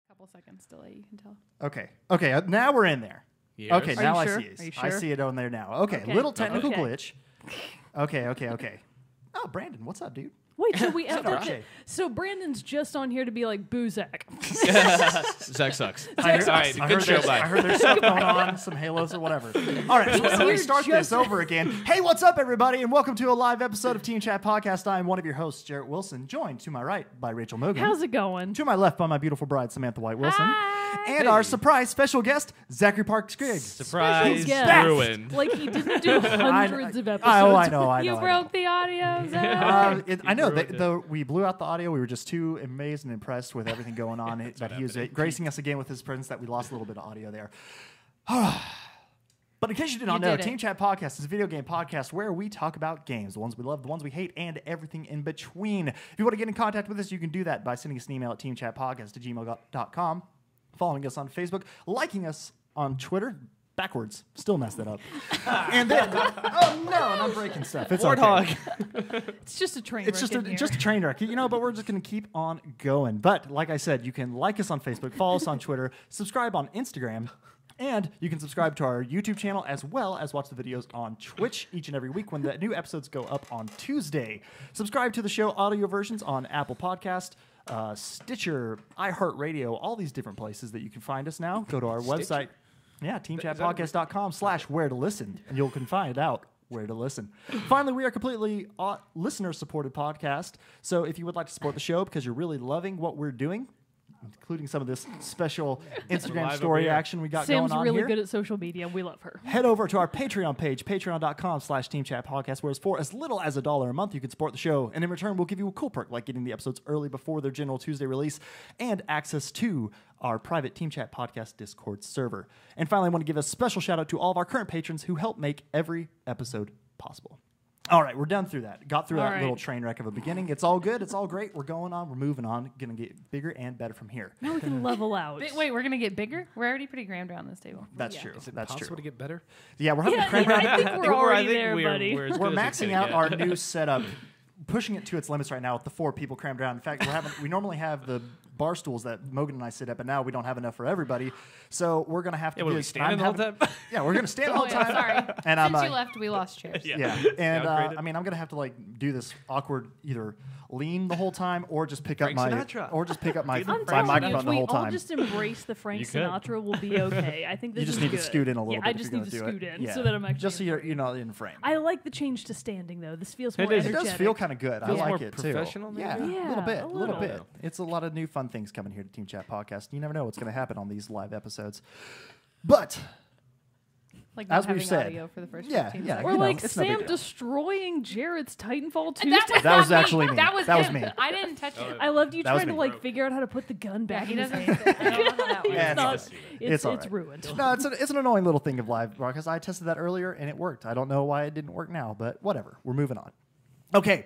Couple seconds delay, you can tell. Okay. Okay. Now we're in there. Yes. Okay. Are Now you I sure? see it. Are you I sure? see it on there now. Okay. Okay. Little technical Okay. glitch. Okay. Oh, Brandon, what's up, dude? Wait, so we Alright. edited. So Brandon's just on here to be like, boo, Zach. Zach sucks. I heard, All right, I good heard show, there's- bye. I heard there's stuff going on, some Halos or whatever. All right, so we start this over again. Hey, what's up, everybody, and welcome to a live episode of Team Chat Podcast. I am one of your hosts, Jarrett Wilson, joined to my right by Rachel Mogan. How's it going? To my left by my beautiful bride, Samantha White Wilson. Hi. And our surprise special guest, Zachary Parks Griggs. Surprise Special guest. ruined. Like he didn't do hundreds of episodes. I know. You broke the audio, Zach. I know know, ruined it. we blew out the audio. We were just too amazed and impressed with everything going on that he was gracing us again with his presence that we lost a little bit of audio there. But in case you did not know, Team Chat Podcast is a video game podcast where we talk about games, the ones we love, the ones we hate, and everything in between. If you want to get in contact with us, you can do that by sending us an email at teamchatpodcast@gmail.com, following us on Facebook, liking us on Twitter. Backwards. Still messed that up. And then, oh no, and I'm breaking stuff. It's Warthog. okay. It's just a train It's wreck just a train wreck, but we're just going to keep on going. But like I said, you can like us on Facebook, follow us on Twitter, subscribe on Instagram, and you can subscribe to our YouTube channel as well as watch the videos on Twitch each and every week when the new episodes go up on Tuesday. Subscribe to the show audio versions on Apple Podcast, Stitcher, iHeartRadio, all these different places that you can find us now. Go to our website. Yeah, teamchatpodcast.com/where to listen, and you can find out where to listen. Finally, we are completely listener-supported podcast, so if you would like to support the show because you're really loving what we're doing, including some of this special Instagram story action we got Sam's going on really here. good at social media. We love her. Head over to our Patreon page, patreon.com/teamchatpodcast, where for as little as $1 a month, you can support the show. And in return, we'll give you a cool perk like getting the episodes early before their general Tuesday release and access to our private Team Chat Podcast Discord server. And finally, I want to give a special shout out to all of our current patrons who help make every episode possible. All right, we're done through that. Got through that little train wreck of a beginning. It's all good. It's all great. We're going on. We're moving on. Going to get bigger and better from here. Now we can level out. Wait, we're gonna get bigger? We're already pretty crammed around this table. That's true. Is it That's possible true. to get better? Yeah, we're having Yeah, a crank I think we're already there, we're, buddy. We're, as We're good as it's maxing gonna out get. our new setup, pushing it to its limits right now with the 4 people crammed around. In fact, we normally have the bar stools that Mogan and I sit at, but now we don't have enough for everybody. So we're going to have to Yeah, what, do are we this. standing the whole time? Yeah, we're going to stand the whole time. Sorry. And Since you left, we lost chairs. Yeah. And Downgraded. I mean, I'm going to have to do this awkward either lean the whole time or just pick up my I'm my telling you, microphone if the we whole all time. just embrace the Frank You could. Sinatra, we'll be okay. I think this You just is need to good. scoot in a little yeah, bit. I if just you're need to gonna do scoot it. in Yeah. so that I'm actually just so you're not in frame. I like the change to standing though. This feels more It is. It energetic. does feel kind of good. I Feels like more it too. professional, maybe? Yeah, Yeah, a little bit. little. It's a lot of new fun things coming here to Team Chat Podcast. You never know what's going to happen on these live episodes. But Like As not we've having said, audio for the first yeah, 15 yeah, seconds. Or you know, like it's no big Sam deal. destroying Jarrett's Titanfall 2. That was, That was not actually me. That was That was him. me. I didn't touch it. I loved you That was trying to me. like figure out how to put the gun Yeah, back he in his doesn't. hand. I don't know how that works. Yeah, It's not. It's all It's right. ruined. No, it's an annoying little thing of live broadcast. I tested that earlier and it worked. I don't know why it didn't work now, but whatever. We're moving on. Okay,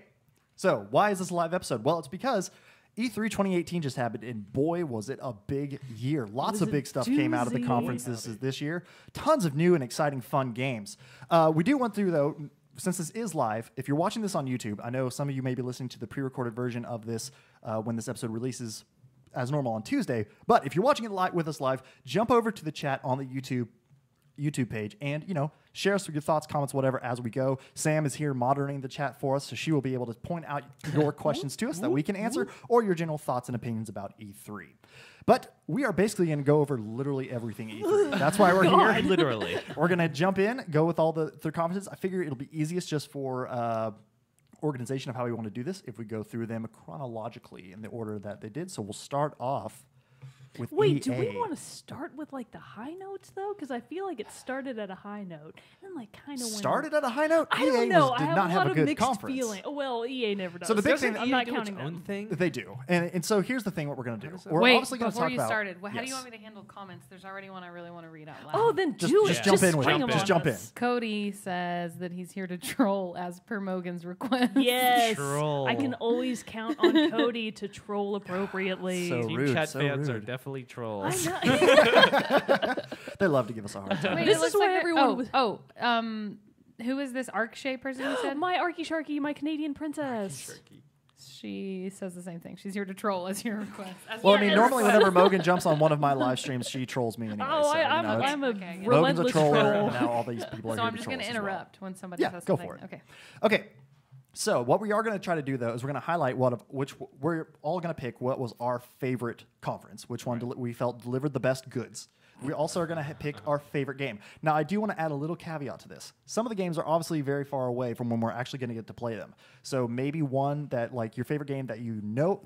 so why is this a live episode? Well, it's because E3 2018 just happened, and boy, was it a big year. Lots was of a big stuff came out of the doozy. conference this year. Tons of new and exciting fun games. We do went through, though, since this is live, if you're watching this on YouTube, I know some of you may be listening to the pre-recorded version of this when this episode releases as normal on Tuesday. But if you're watching it with us live, jump over to the chat on the YouTube page and, share us with your thoughts, comments, whatever, as we go. Sam is here monitoring the chat for us, so she will be able to point out your questions to us that we can answer or your general thoughts and opinions about E3. But we are basically going to go over literally everything E3. That's why we're here. Literally. We're going to jump in, go with all the conferences. I figure it'll be easiest just for organization of how we want to do this if we go through them chronologically in the order that they did. So we'll start off with Wait, EA. do we want to start with like the high notes though? Because I feel like it started at a high note and like kind of started at a high note? I EA don't know. did I have not a have lot a of good mixed conference. feeling. Oh, well, EA never does. So the big thing- I'm not counting them. own thing. They do. And so here's the thing what we're going to do. We're Wait, obviously going to before talk you about... started, how do Yes. you want me to handle comments? There's already one I really want to read out loud. Oh, then Just- do just it. jump in with spring it. them Just on jump in. us. Cody says that he's here to troll as per Mogan's request. Yes, Troll. I can always count on Cody to troll appropriately. So Team rude, chat so fans are rude. definitely trolls. I know. They love to give us a hard time. Wait, This it looks is why like everyone everyone. Who is this Arkshay person you said? My Arky Sharky, my Canadian princess. She says the same thing. She's here to troll as your request. Well, I mean, Yes. normally whenever Mogan jumps on one of my live streams, she trolls me anyway. Oh, so, I'm a Okay, I get it. Mogan's a relentless troller, troll. and now all these people are So here I'm to just troll going to us as well. interrupt when somebody Yeah, says go something. for it. Okay. Okay. So what we are going to try to do, though, is we're going to highlight which we're all going to pick what was our favorite conference, which one we felt delivered the best goods. we also are going to pick our favorite game. Now, I do want to add a little caveat to this. Some of the games are obviously very far away from when we're actually going to get to play them. So maybe one that, like, your favorite game that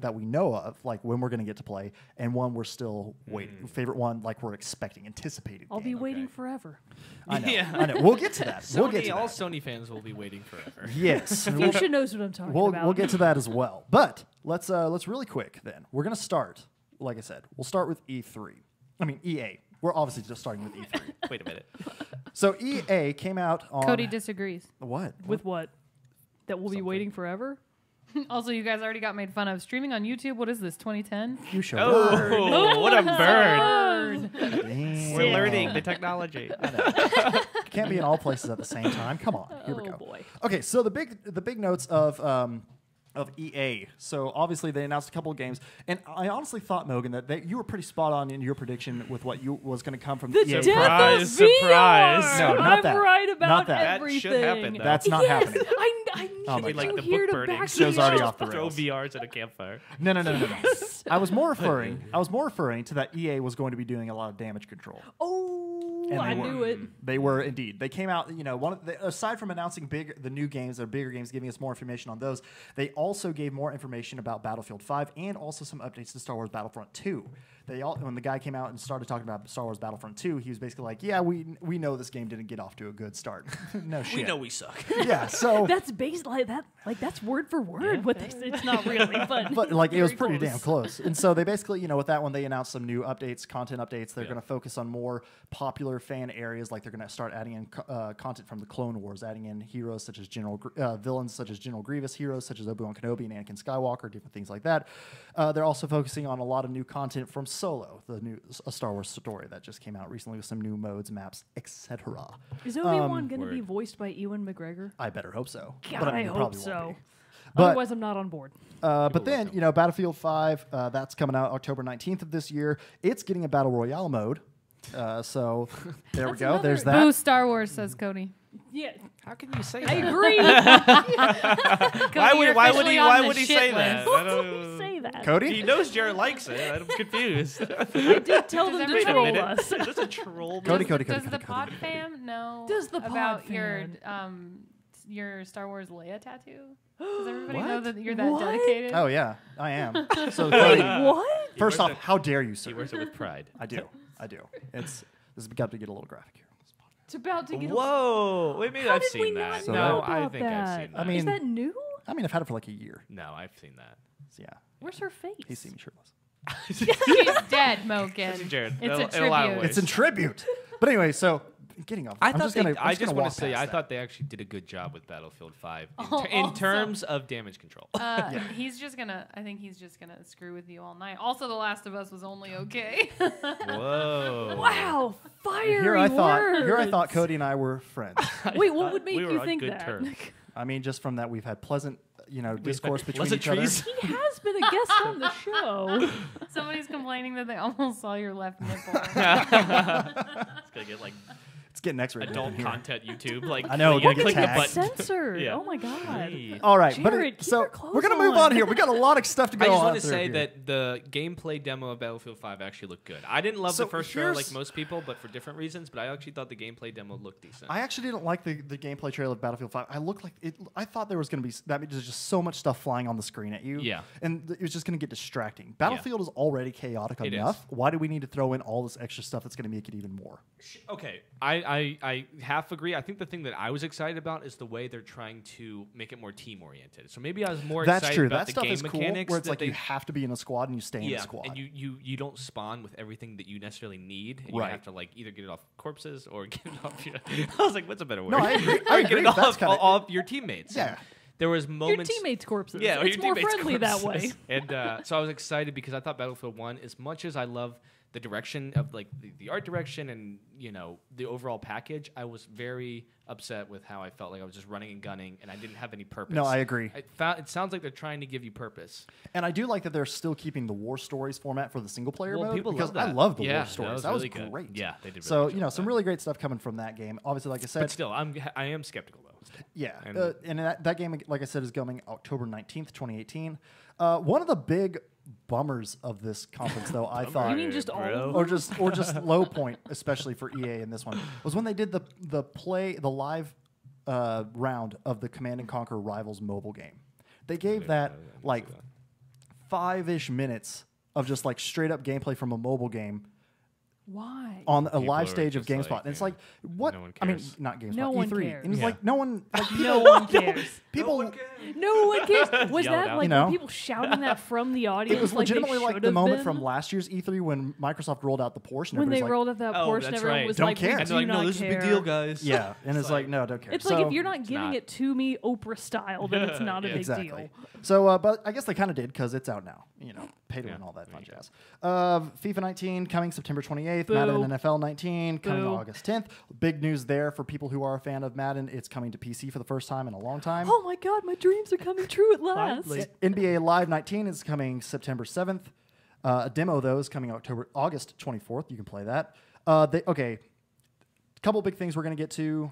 that we know of, like when we're going to get to play, and one we're still waiting. Favorite one, like we're expecting, anticipated. I'll be waiting forever. I know. Yeah. I know. We'll get to that. We'll get to all that. Sony fans will be waiting forever. Yes. Fuchsia knows what I'm talking about. We'll get to that as well. But let's really quick then. We're going to start, like I said, we'll start with E3. I mean, EA. We're obviously just starting with E3. Wait a minute. So EA came out on... Cody disagrees. What? With what? That we'll be waiting forever? Also, you guys already got made fun of. Streaming on YouTube, what is this, 2010? You showed Oh, what a burn. Damn. We're learning the technology. Can't be in all places at the same time. Come on. Here we Oh, go. boy. Okay, so the big notes of EA. So obviously they announced a couple of games, and I honestly thought, Mogan, that you were pretty spot on in your prediction with what was going to come from The EA. death of Surprise. VR! No, not I'm that. right Not about that. That everything. should happen, though. That's not yes, happening. I Oh needed my like you the here book to burning. back Show's me already up. off the Throw rails. VRs at a campfire. No. I was more referring to that EA was going to be doing a lot of damage control. Oh, And I they knew were. it. They were indeed. They came out, aside from announcing the new games, or bigger games, giving us more information on those, they also gave more information about Battlefield 5 and also some updates to Star Wars Battlefront 2. When the guy came out and started talking about Star Wars Battlefront 2, he was basically like, yeah, we know this game didn't get off to a good start. No shit. We know we suck. Yeah, so... That's based like that. Like that's word for word. What they say. It's not really, but But it was very pretty close. damn close. And so they basically, with that one, they announced some new content updates. They're going to focus on more popular fan areas. Like they're going to start adding in content from the Clone Wars, adding in heroes such as villains such as General Grievous, heroes such as Obi-Wan Kenobi and Anakin Skywalker, different things like that. They're also focusing on a lot of new content from Solo, the new Star Wars story that just came out recently with some new modes, maps, etc. Is Obi-Wan going to be Word. voiced by Ewan McGregor? I better hope so. God, but I it hope probably so. won't be. But- Otherwise, I'm not on board. But then, Battlefield 5, that's coming out October 19th of this year. It's getting a Battle Royale mode. So there we go. There's that. Boo, Star Wars, says Cody. Yeah, How can you say I that? agree. Why would Why would he say that? I don't- Say that. Cody? He knows Jared likes it. I'm confused. I did tell Does them to everybody- troll Wait a us. minute. Is this a troll? Cody, Does Cody, the Cody, pod Cody. fam know Does the pod about fam? your Star Wars Leia tattoo? Does everybody What? know that you're that What? Oh, dedicated? yeah, I am. So, Cody, What? first wears off, it- how dare you, He sir? wears it with pride. I do. This has got to get a little graphic here. It's about to get. Whoa! Wait, maybe How I've did we seen not that. know No, about I think I've that? seen that. I mean- Is that new? I mean, I've had it for like a year. no, I've seen that. So, yeah, Where's her face? he's seen me shirtless. He's dead, Moken. Jared. It's a In a lot of tribute. ways. It's in tribute. But anyway, so getting off. I I'm thought just gonna, they, I'm I just just gonna want walk to say past I that. thought they actually did a good job with Battlefield 5 Oh, in awesome. terms of damage control. He's just gonna. I think he's just gonna screw with you all night. Also, The Last of Us was only okay. Whoa! Wow, fiery Here I words. thought Cody and I were friends. Wait, what would make we were you on think good that? terms. I mean, just from that, we've had pleasant, discourse between each pleasantries. other. He has been a guest on the show. Somebody's complaining that they almost saw your left nipple. It's gonna get like It's getting X-rated. adult in here. content YouTube. Like I know, you we're gotta gonna click get the tagged. button. Censored. Yeah. Oh my god. Hey. All right, Jared, keep so your clothes we're gonna move on. on here. We got a lot of stuff to go I just on. want to through say here. that the gameplay demo of Battlefield 5 actually looked good. I didn't love So the first trailer like here's- most people, but for different reasons. But I actually thought the gameplay demo looked decent. I actually didn't like the gameplay trailer of Battlefield 5. I thought there was going to be there's just so much stuff flying on the screen at you. Yeah. And it was just going to get distracting. Battlefield is already chaotic It enough. is. Why do we need to throw in all this extra stuff that's going to make it even more? Okay, I half agree. I think the thing that I was excited about is the way they're trying to make it more team oriented. So maybe I was more That's excited true. about That the stuff game is cool, mechanics. where it's that like they, you have to be in a squad and you stay in a squad. and you don't spawn with everything that you necessarily need. And Right. You have to like either get it off corpses or get it off your. I was like, what's a better word? No, I agree. Or get it That's off kinda- all your teammates. Yeah. There was Your moments. teammates' corpses. Yeah, or it's your more teammates' friendly that way. corpses. And so I was excited because I thought Battlefield 1, as much as I love the direction of like the art direction and the overall package, I was very upset with how I felt like I was just running and gunning and I didn't have any purpose. No, I agree. It sounds like they're trying to give you purpose. And I do like that they're still keeping the war stories format for the single player Well, mode people because love I that. love the Yeah, war stories. that was really good. great. Yeah, they did really So good job with some that. really great stuff coming from that game. Obviously, like I said, But still, I am skeptical though. yeah, And- and that game, like I said, is coming October 19th, 2018. One of the big bummers of this conference, though, I thought, You mean just all of or just low point, especially for EA in this one, was when they did the live round of the Command and Conquer Rivals mobile game. They gave that like 5-ish minutes of just like straight up gameplay from a mobile game. Why? On a People live are stage of just GameSpot. like, and it's yeah, like, what? no one I mean, cares. not GameSpot, No one E3. cares. And it's Yeah. like, no one... Like, No one cares. people... No one cares. Was Yelled that out. like You know? were people shouting that from the audience? It was like they legitimately like should the have moment been? from last year's E3 when Microsoft rolled out the Porsche. And when they everybody's like, rolled out that Oh, Porsche and that's everyone right. was Don't like, care. we And do they're like, not no, this is a big care. deal, guys. yeah. And it's like, no, don't care. It's So- like if you're not giving not. it to me Oprah style, then it's not a Yeah. big Exactly. deal. So, but I guess they kind of did because it's out now. You know, pay to Yeah. win, all that fun There you jazz. FIFA 19 coming September 28th. Boo. Madden NFL 19 coming Boo. August 10th. Big news there for people who are a fan of Madden. It's coming to PC for the first time in a long time. Oh my God, my dreams are coming true at last. Finally. NBA Live 19 is coming September 7th. A demo, though, is coming August 24th. You can play that. Okay, a couple big things we're going to get to.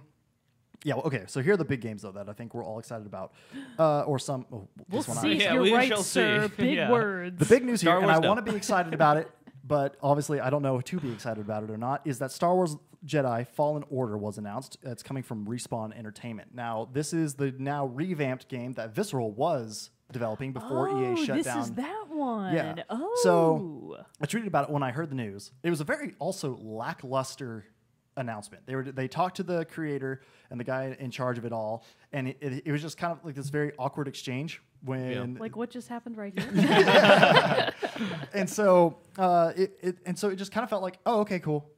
Yeah, well, okay, so here are the big games, though, that I think we're all excited about. Or some... Oh, We'll this one I- see if Yeah, you're we right, shall sir. see. Big Yeah. words. The big news here, Star and I Wars, no. want to be excited about it, but obviously I don't know to be excited about it or not, is that Star Wars Jedi Fallen Order was announced. It's coming from Respawn Entertainment. Now, this is the now revamped game that Visceral was developing before EA shut this down. is that one. Yeah. Oh. So I tweeted about it when I heard the news. It was a very also lackluster announcement. They talked to the creator and the guy in charge of it all, and it was just kind of like this very awkward exchange when like what just happened right here? and so it just kind of felt like, oh, okay, cool.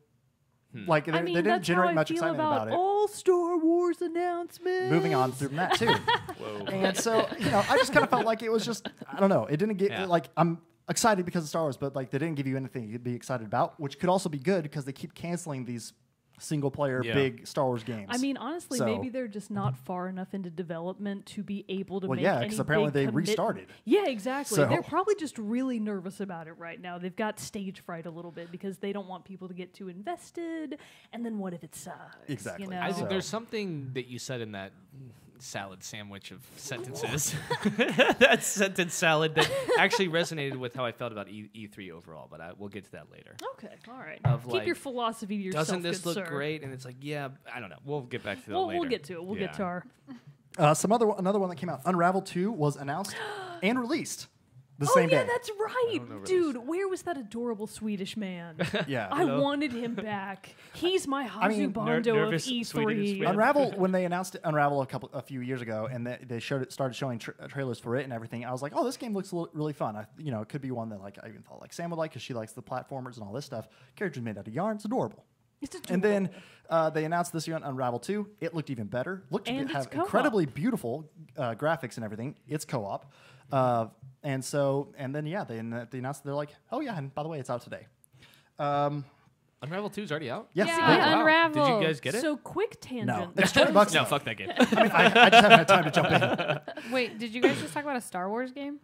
Like they didn't that's generate how I much feel excitement about it. all Star Wars announcements. Moving on from that too. Whoa. And so, I just kind of felt like it was just, I don't know. It didn't get, Yeah. like, I'm excited because of Star Wars, but, like, they didn't give you anything you could be excited about, which could also be good because they keep canceling these single-player Yeah. big Star Wars games. I mean, honestly, So- maybe they're just not far enough into development to be able to Well, make yeah, any 'cause apparently big they commit- restarted. Yeah, exactly. So- They're probably just really nervous about it right now. They've got stage fright a little bit because they don't want people to get too invested. And then what if it sucks? Exactly. You know? I think So- there's something that you said in that salad sandwich of sentences. That sentence salad that actually resonated with how I felt about E3 overall, but we'll get to that later. Okay, all right. Of, Keep like, your philosophy to yourself. Doesn't this good look sir. great? And it's like, yeah, I don't know. We'll get back to that Well, later. we'll get to it. We'll get to our. another one that came out, Unravel 2, was announced and released the Oh same yeah, day. that's right, don't know where dude. Where was that adorable Swedish man? Yeah. I wanted him back. He's my mean, Hazubondo of nervous Swedish E3. man. Unravel, when they announced Unravel a few years ago, and they started showing trailers for it and everything, I was like, oh, this game looks really fun. It could be one that like I even thought like Sam would like because she likes the platformers and all this stuff. Characters made out of yarn, it's adorable. It's And then they announced this year on Unravel 2. It looked even better. Looked to And it's have co-op. incredibly beautiful graphics and everything. It's co-op. And then they announced, they're like, oh yeah, and by the way, it's out today. Unravel 2 is already out? Yes. Yeah, yeah. Wow. Unravel. Did you guys get it? So quick tangent. No, it's $20. No, fuck that game. I just haven't had time to jump in. Wait, did you guys just talk about a Star Wars game?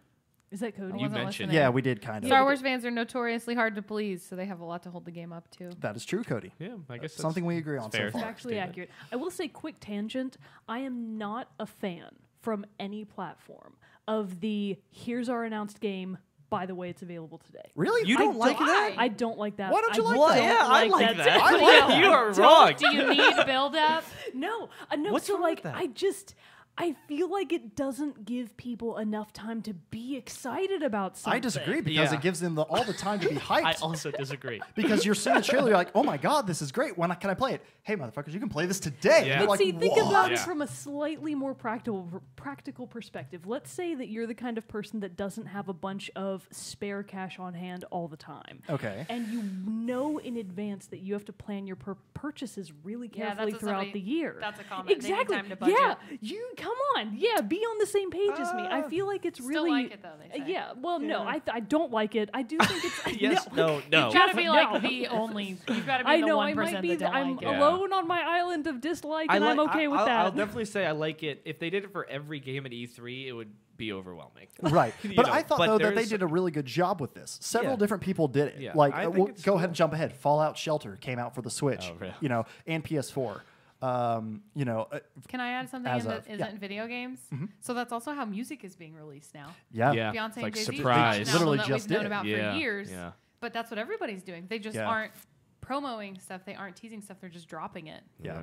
Is that Cody? I You wasn't mentioned listening. Yeah, we did kind of. Star Wars fans are notoriously hard to please, so they have a lot to hold the game up to. That is true, Cody. Yeah, I guess that's Something we agree on so fair. far. Actually statement. accurate. I will say, quick tangent. I am not a fan from any platform of the here's our announced game. By the way, it's available today. Really? You don't like don't- that? I don't like that. Why don't you I like that? don't Yeah, I like that. too. I like No, that. You are don't. wrong. Do you need build up? No, no. What's so wrong like, with that? I feel like it doesn't give people enough time to be excited about something. I disagree because Yeah. it gives them all the time to be hyped. I also disagree. Because you're seeing the trailer, you're like, oh my god, this is great. When can I play it? Hey, motherfuckers, you can play this today. Yeah. And But you're like, see, think what? about it Yeah. from a slightly more practical perspective. Let's say that you're the kind of person that doesn't have a bunch of spare cash on hand all the time. Okay. And you know in advance that you have to plan your purchases really Yeah, carefully that's what throughout somebody- the year. that's a comment. They need Exactly. time to budget. Yeah, you come on. Yeah, be on the same page as me. I feel like it's Still really like it, though, they say. Yeah. Well, no, I don't like it. I do think it's Yes, no. You've got to be No. like the only. You've got to be I the know I 1% might be. that don't I'm like it. Yeah. alone on my island of dislike, and I'm okay with that. I'll definitely say I like it. If they did it for every game at E3, it would be overwhelming. Right. You But know, I thought, but though, that they there's- did a really good job with this. Several Yeah. different people did it. Yeah. Like, I think we'll it's go cool. ahead and jump ahead. Fallout Shelter came out for the Switch, Oh, really? and PS4. You know, Can I add something As in of, that yeah. isn't video games? So that's also how music is being released now. yeah. Yeah. Beyonce It's and like Jay-Z surprise. an Literally album that just we've known did. about Yeah, for years. yeah. But that's what everybody's doing. They just Yeah. aren't promoting stuff. They aren't teasing stuff. They're just dropping it. Yeah.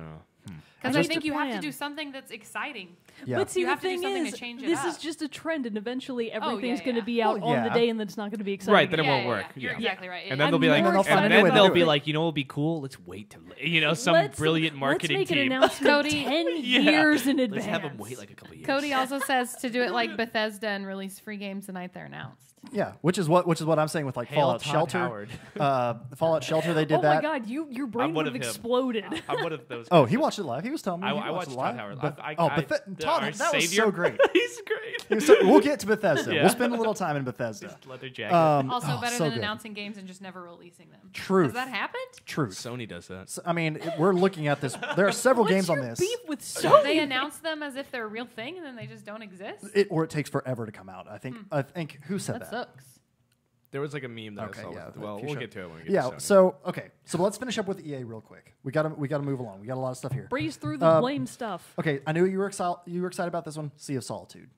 Because I Just think a you have to plan. do something that's exciting. Yeah. But see, You the have to do thing something is, to change it this up. is just a trend, and eventually everything's yeah, going to yeah. be out Well, on the yeah. day, and then it's not going to be exciting. Right, then it again. won't work. You're Yeah. exactly right. And then they'll be like, more they'll find a and new then way to they'll do be it. like, you know what would be cool? Let's wait till, some brilliant marketing let's make team. an announcement Cody- 10 Yeah. years in advance. Let's have them wait like a couple years. Cody also says to do it like Bethesda and release free games the night they're announced. Yeah, which is what I'm saying with like Hail Fallout Todd Shelter. Howard. Fallout Shelter, they did Oh that. my God, your brain one would have of him. exploded. I'm one of those. Oh, guys he that- watched it live. He was telling me. I he watched it Todd live. Howard. But- I, oh, I, Todd, our that was savior. so great. He's great. We'll get to Bethesda. Yeah. We'll spend a little time in Bethesda. Leather jacket. Also better so than good. announcing games and just never releasing them. Truth. Has that happened? Truth. Sony does that. So, I mean, we're looking at this. There are several What's games on your this. beef with Sony? They announce them as if they're a real thing and then they just don't exist? Or it takes forever to come out. I think who said That that? sucks. There was like a meme that Okay, I saw. yeah, Well, if you we'll show- get to it when we get Yeah. to Sony. So let's finish up with EA real quick. We gotta move along. We got a lot of stuff here. Breeze through the blame stuff. Okay, I knew you were excited. You were excited about this one, Sea of Solitude.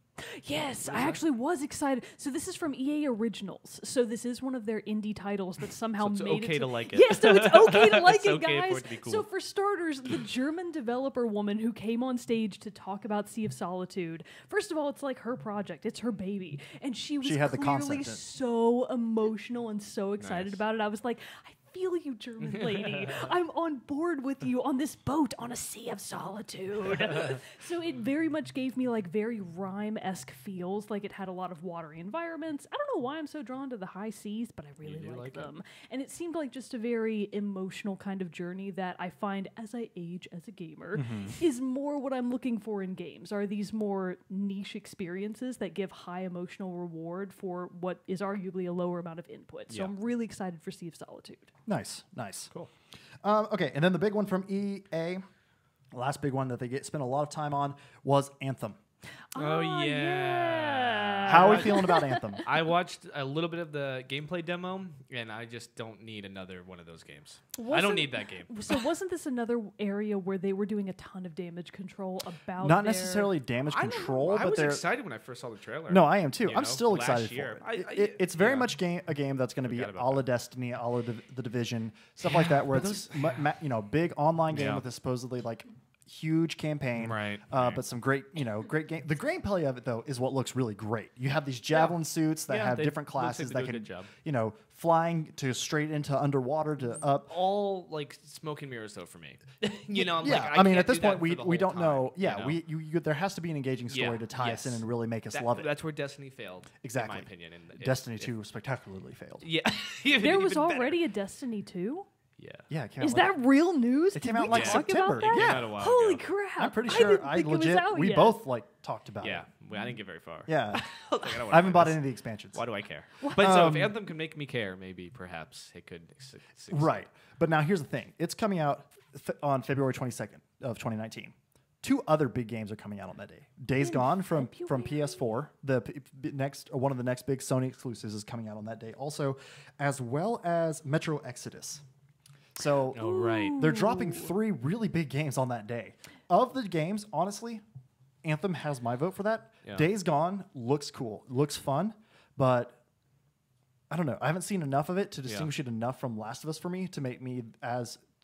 Yes, I actually was excited. So this is from EA Originals. So this is one of their indie titles that somehow So it's made okay it to like it. Yes, so it's okay to like It's it, okay for guys. it to be cool. So for starters, the German developer woman who came on stage to talk about Sea of Solitude. First of all, it's like her project. It's her baby, and she was had the clearly concept. so emotional and so excited Nice. about it. I was like, I feel you, German lady. I'm on board with you on this boat on a sea of solitude. So it very much gave me like very rhyme-esque feels. Like it had a lot of watery environments. I don't know why I'm so drawn to the high seas, but I really do like like it. them. And it seemed like just a very emotional kind of journey that I find as I age as a gamer is more what I'm looking for in games. Are these more niche experiences that give high emotional reward for what is arguably a lower amount of input. So Yeah. I'm really excited for Sea of Solitude. Nice. Cool. Okay, and then the big one from EA, last big one that they spent a lot of time on was Anthem. Oh, yeah. How are we feeling about Anthem? I watched a little bit of the gameplay demo, and I just don't need another one of those games. I Wasn't- don't need that game. So wasn't this another area where they were doing a ton of damage control about Not their- necessarily damage I don't know. control, I but was they're excited when I first saw the trailer. No, I am too. You I'm know, still last excited year. for it. It's very yeah. much a game that's going to be Forgot a about la that. Destiny, a la the Division, stuff like that, where but it's big online game Yeah. with a supposedly like huge campaign, Right, But some great game. The gameplay of it though is what looks really great. You have these javelin suits that Yeah, have they- different looks like classes they that do a can, good job. flying to straight into underwater to up. All like smoke and mirrors though for me. I'm Yeah, like, I mean, can't at this do that point, for we the we whole don't know. time, Yeah, you know? there has to be an engaging story Yeah, to tie us in yes. and really make us That- love it. That's where Destiny failed. Exactly. in my opinion. And Destiny 2 spectacularly failed. Yeah, There was even better. already a Destiny 2? Yeah. Yeah, it came Is out like- that real news? It Did came out we like talk September. about that? It came out a while Holy ago. crap. I'm pretty I sure didn't I think it was legit. out We yet. both talked about Yeah, it. well, I didn't get very far. Yeah, Like, don't I wanna haven't bought play any of this. the expansions. Why do I care? But so if Anthem can make me care, maybe perhaps it could. Succeed. Right, but now here's the thing: it's coming out on February 22nd of 2019. Two other big games are coming out on that day. Days Gone from PS4, one of the next big Sony exclusives is coming out on that day, also, as well as Metro Exodus. So Oh right. they're dropping 3 really big games on that day. Of the games, honestly, Anthem has my vote for that. Yeah. Days Gone looks cool, looks fun, but I don't know. I haven't seen enough of it to distinguish it enough from Last of Us for me to make me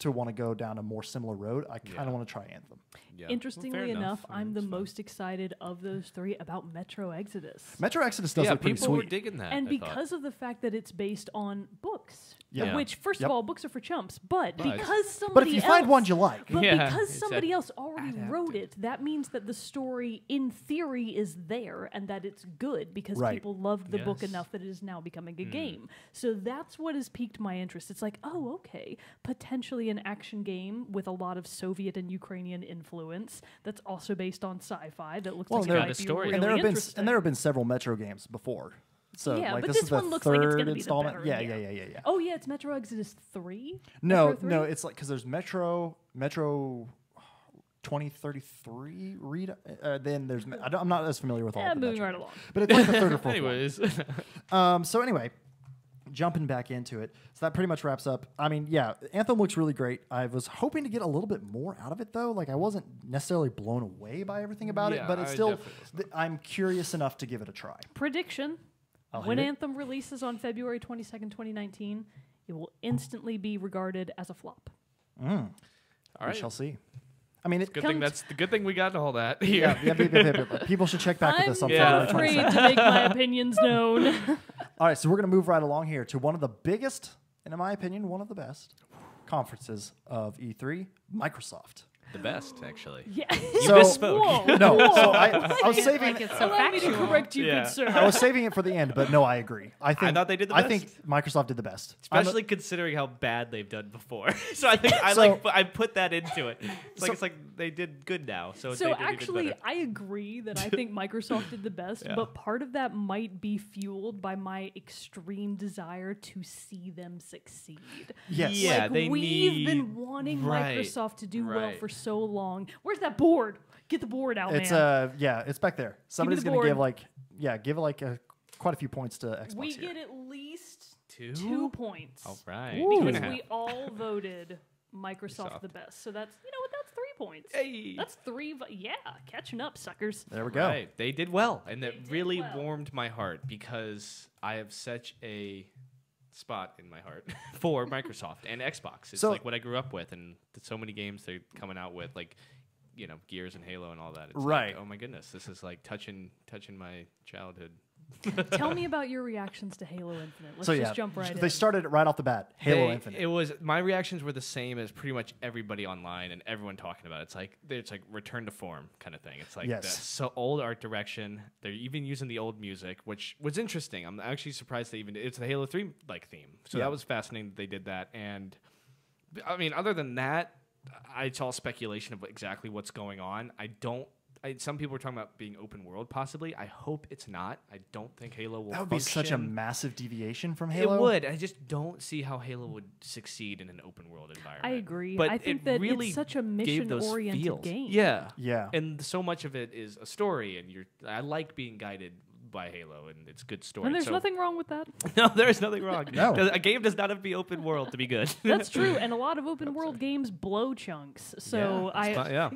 to want to go down a more similar road. I kind of Yeah. want to try Anthem. Yeah. Interestingly Well, fair enough, I mean, I'm the it's fine. most excited of those 3 about Metro Exodus. Metro Exodus does Yeah, look pretty people were sweet. digging that. And I thought. because of the fact that it's based on books, Yeah. which, first Yep. of all, books are for chumps, but But- because somebody But if you find else- one you like, But Yeah, because it's somebody else already adapted. wrote it, that means that the story, in theory, is there and that it's good because Right. people loved the book Yes. enough that it is now becoming a game. So that's what has piqued my interest. It's like, oh, okay, potentially an action game with a lot of Soviet and Ukrainian influence that's also based on sci-fi that looks Well, like there- it Got might a be story. really and there have been interesting. several Metro games before. So Yeah, like but this this is the one looks like it's third gonna be the installment. better, Yeah, yeah. yeah. Oh yeah, it's Metro Exodus 3? No, Metro 3? no, it's like because there's Metro 2033 read. Then there's I'm not as familiar with all. Yeah, of the moving Metro right games. along. But it's like the third or fourth. one. Anyways, So anyway, jumping back into it. So that pretty much wraps up. I mean, yeah, Anthem looks really great. I was hoping to get a little bit more out of it, though. Like, I wasn't necessarily blown away by everything about it, but it's still, I'm curious enough to give it a try. Prediction. When Anthem releases on February 22nd, 2019, it will instantly be regarded as a flop. All right. We shall see. I mean, That's the good thing we got all that here. People should check back with us on I'm February not afraid to make my opinions known. All right, so we're going to move right along here to one of the biggest, and in my opinion, one of the best conferences of E3, Microsoft. The best, actually. Yeah. You misspoke. No, so I was saving. Like it's so Allow me to factual. correct you, good sir. I was saving it for the end, but no, I agree. I thought they did the I best. think Microsoft did the best. Especially considering how bad they've done before. So I think I put that into it. It's like they did good now. So they did even actually, better. I agree that I think Microsoft did the best, but part of that might be fueled by my extreme desire to see them succeed. Yes. Yeah, Like, they we've been wanting Right, Microsoft to do well right. for so long. Where's that board? Get the board out, It's man. it's back there. Somebody's the going to board. give quite a few points to Xbox We here. get at least 2? 2 points. All right. Ooh. 2.5. Because we all voted Microsoft the best. So that's, you know what, that's 3 points. Hey. That's 3. Yeah, catching up, suckers. There we go. Right. They did well, and that did really well. warmed my heart because I have such a spot in my heart for Microsoft and Xbox. It's So- like what I grew up with, and so many games they're coming out with, like Gears and Halo and all that. It's Right. Like, oh my goodness, this is like touching my childhood. Tell me about your reactions to Halo Infinite. Let's So just jump right in. they started it right off the bat. Halo They- Infinite. It was my reactions were the same as pretty much everybody online and everyone talking about it. It's like return to form kind of thing. It's like Yes. the so old art direction. They're even using the old music, which was interesting. I'm actually surprised it's the Halo 3 like theme. So Yeah. that was fascinating that they did that. And I mean, other than that, I saw speculation of exactly what's going on. Some people were talking about being open world, possibly. I hope it's not. I don't think Halo will. That would be such a function. massive deviation from Halo. It would. I just don't see how Halo would succeed in an open world environment. I agree. But I think it that really it's such a gave those mission-oriented feels. game. Yeah. Yeah. And so much of it is a story, and I like being guided by Halo, and it's good story. And there's So- nothing wrong with that. No, there's nothing wrong. No. A game does not have to be open world to be good. That's true. And a lot of open world games blow chunks. So Yeah,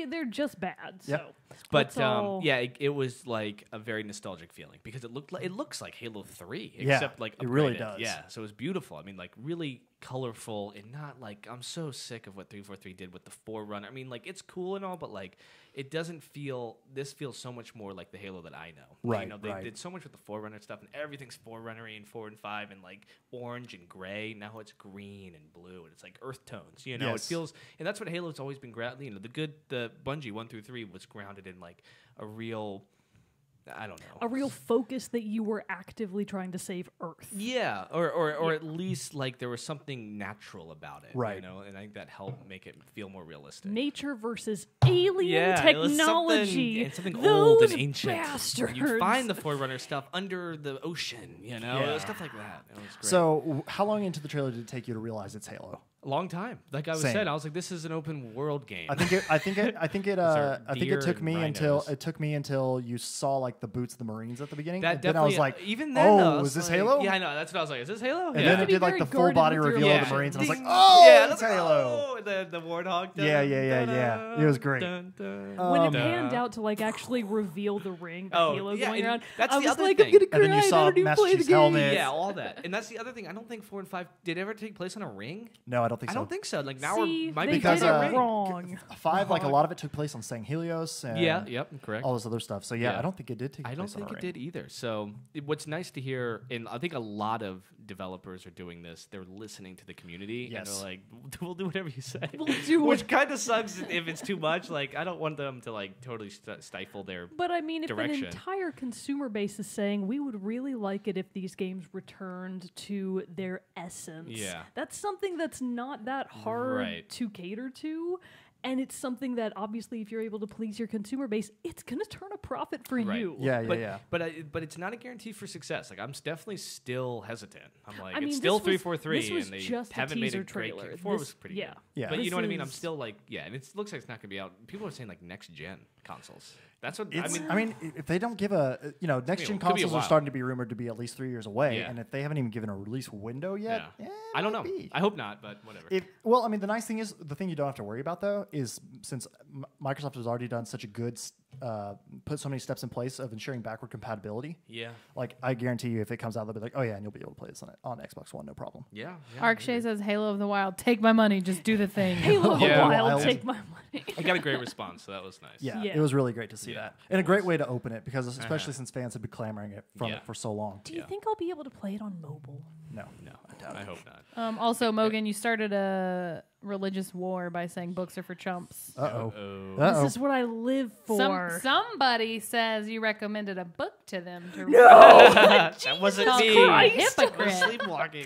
they're just bad. Yep. So But let's all- it was like a very nostalgic feeling because it looks like Halo 3, Yeah, except like it really upgraded. does. Yeah, so it was beautiful. I mean, like really colorful and not like I'm so sick of what 343 did with the Forerunner. I mean, like it's cool and all, but like it doesn't feel. This feels so much more like the Halo that I know. Right, You know, they right. did so much with the Forerunner stuff, and everything's Forerunner-y in 4 and 5, and like orange and gray. Now it's green and blue, and it's like earth tones. You know, Yes. it feels, and that's what Halo's always been grounded. You know, the Bungie 1 through 3 was grounded in like a real, I don't know, a real focus that you were actively trying to save Earth. yeah, or at least like there was something natural about it, Right. You know, and I think that helped make it feel more realistic. Nature versus alien Yeah, it was technology. something Those old and ancient. bastards. You'd find the Forerunner stuff under the ocean, you know, Yeah. stuff like that. It was great. So, how long into the trailer did it take you to realize it's Halo? a long time. Like I was Same. said, I was like, this is an open world game. I think it took me rhinos. until you saw like the boots of the Marines at the beginning. That and then I definitely was like, even then, though, I oh, was is this like- Halo? Yeah, I know. That's what I was like. Is this Halo? And yeah. then have it to be did like very the full guarded body with your reveal of the emotions. Marines, and I was like, Ding. oh, Yeah, it's that's Halo. Oh, the Warthog. Yeah. It was great. When it panned out to like actually reveal the ring that Oh, Halo's yeah, going and around, that's I the was other like, thing. I'm gonna cry. And then you saw I don't even Master play the Chief's game. helmet. Yeah, all that. And that's the other thing. I don't think 4 and 5 did ever take place on a ring. No, I don't think I so. don't think so. Like now See, might they be because, did it uh, wrong. 5, like a lot of it took place on Sang Helios and correct. all this other stuff. So yeah, Yeah. I don't think it did take I don't place on think a it ring. did either. So what's nice to hear, and I think a lot of developers are doing this. They're listening to the community, Yes. and they're like, "We'll do whatever you say." We'll do Which kind of sucks if it's too much. Like I don't want them to like totally stifle their. But I mean, if direction. an entire consumer base is saying we would really like it if these games returned to their essence, Yeah. that's something that's not that hard Right. to cater to. And it's something that obviously, if you're able to please your consumer base, it's going to turn a profit for Right. you. Yeah. But it's not a guarantee for success. Like I'm definitely still hesitant. I'm like, I mean, it's still this was- 343, this was and they just a haven't made teaser a great trailer. 4 This- was pretty yeah. good. Yeah. But you This know what I mean? I'm is- still like, yeah, and it looks like it's not gonna be out. People are saying like next gen. consoles. That's what It's, I mean. if they don't give next gen could be a consoles are while. starting to be rumored to be at least 3 years away, Yeah. and if they haven't even given a release window yet, Yeah. it I don't might know. be. I hope not, but whatever. The nice thing is, the thing you don't have to worry about though is since Microsoft has already done such a good, put so many steps in place of ensuring backward compatibility. yeah. Like I guarantee you, if it comes out, they'll be like, oh yeah, and you'll be able to play this on Xbox One, no problem. Yeah. Arkshay says Halo of the Wild, take my money, just do the thing. Halo of the Yeah. Wild, Wild. take my money. I got a great response, so that was nice. Yeah, Yeah. it was really great to see Yeah. that, and a great way to open it because especially since fans have been clamoring it Yeah. for so long. Do you Yeah. think I'll be able to play it on mobile? No, No, I doubt I it. hope not. Also, Mogan, you started a religious war by saying books are for chumps. Uh-oh. Uh-oh. This is what I live for. Somebody says you recommended a book to them to read. That wasn't Called me. Christ. Hypocrite. Sleepwalking.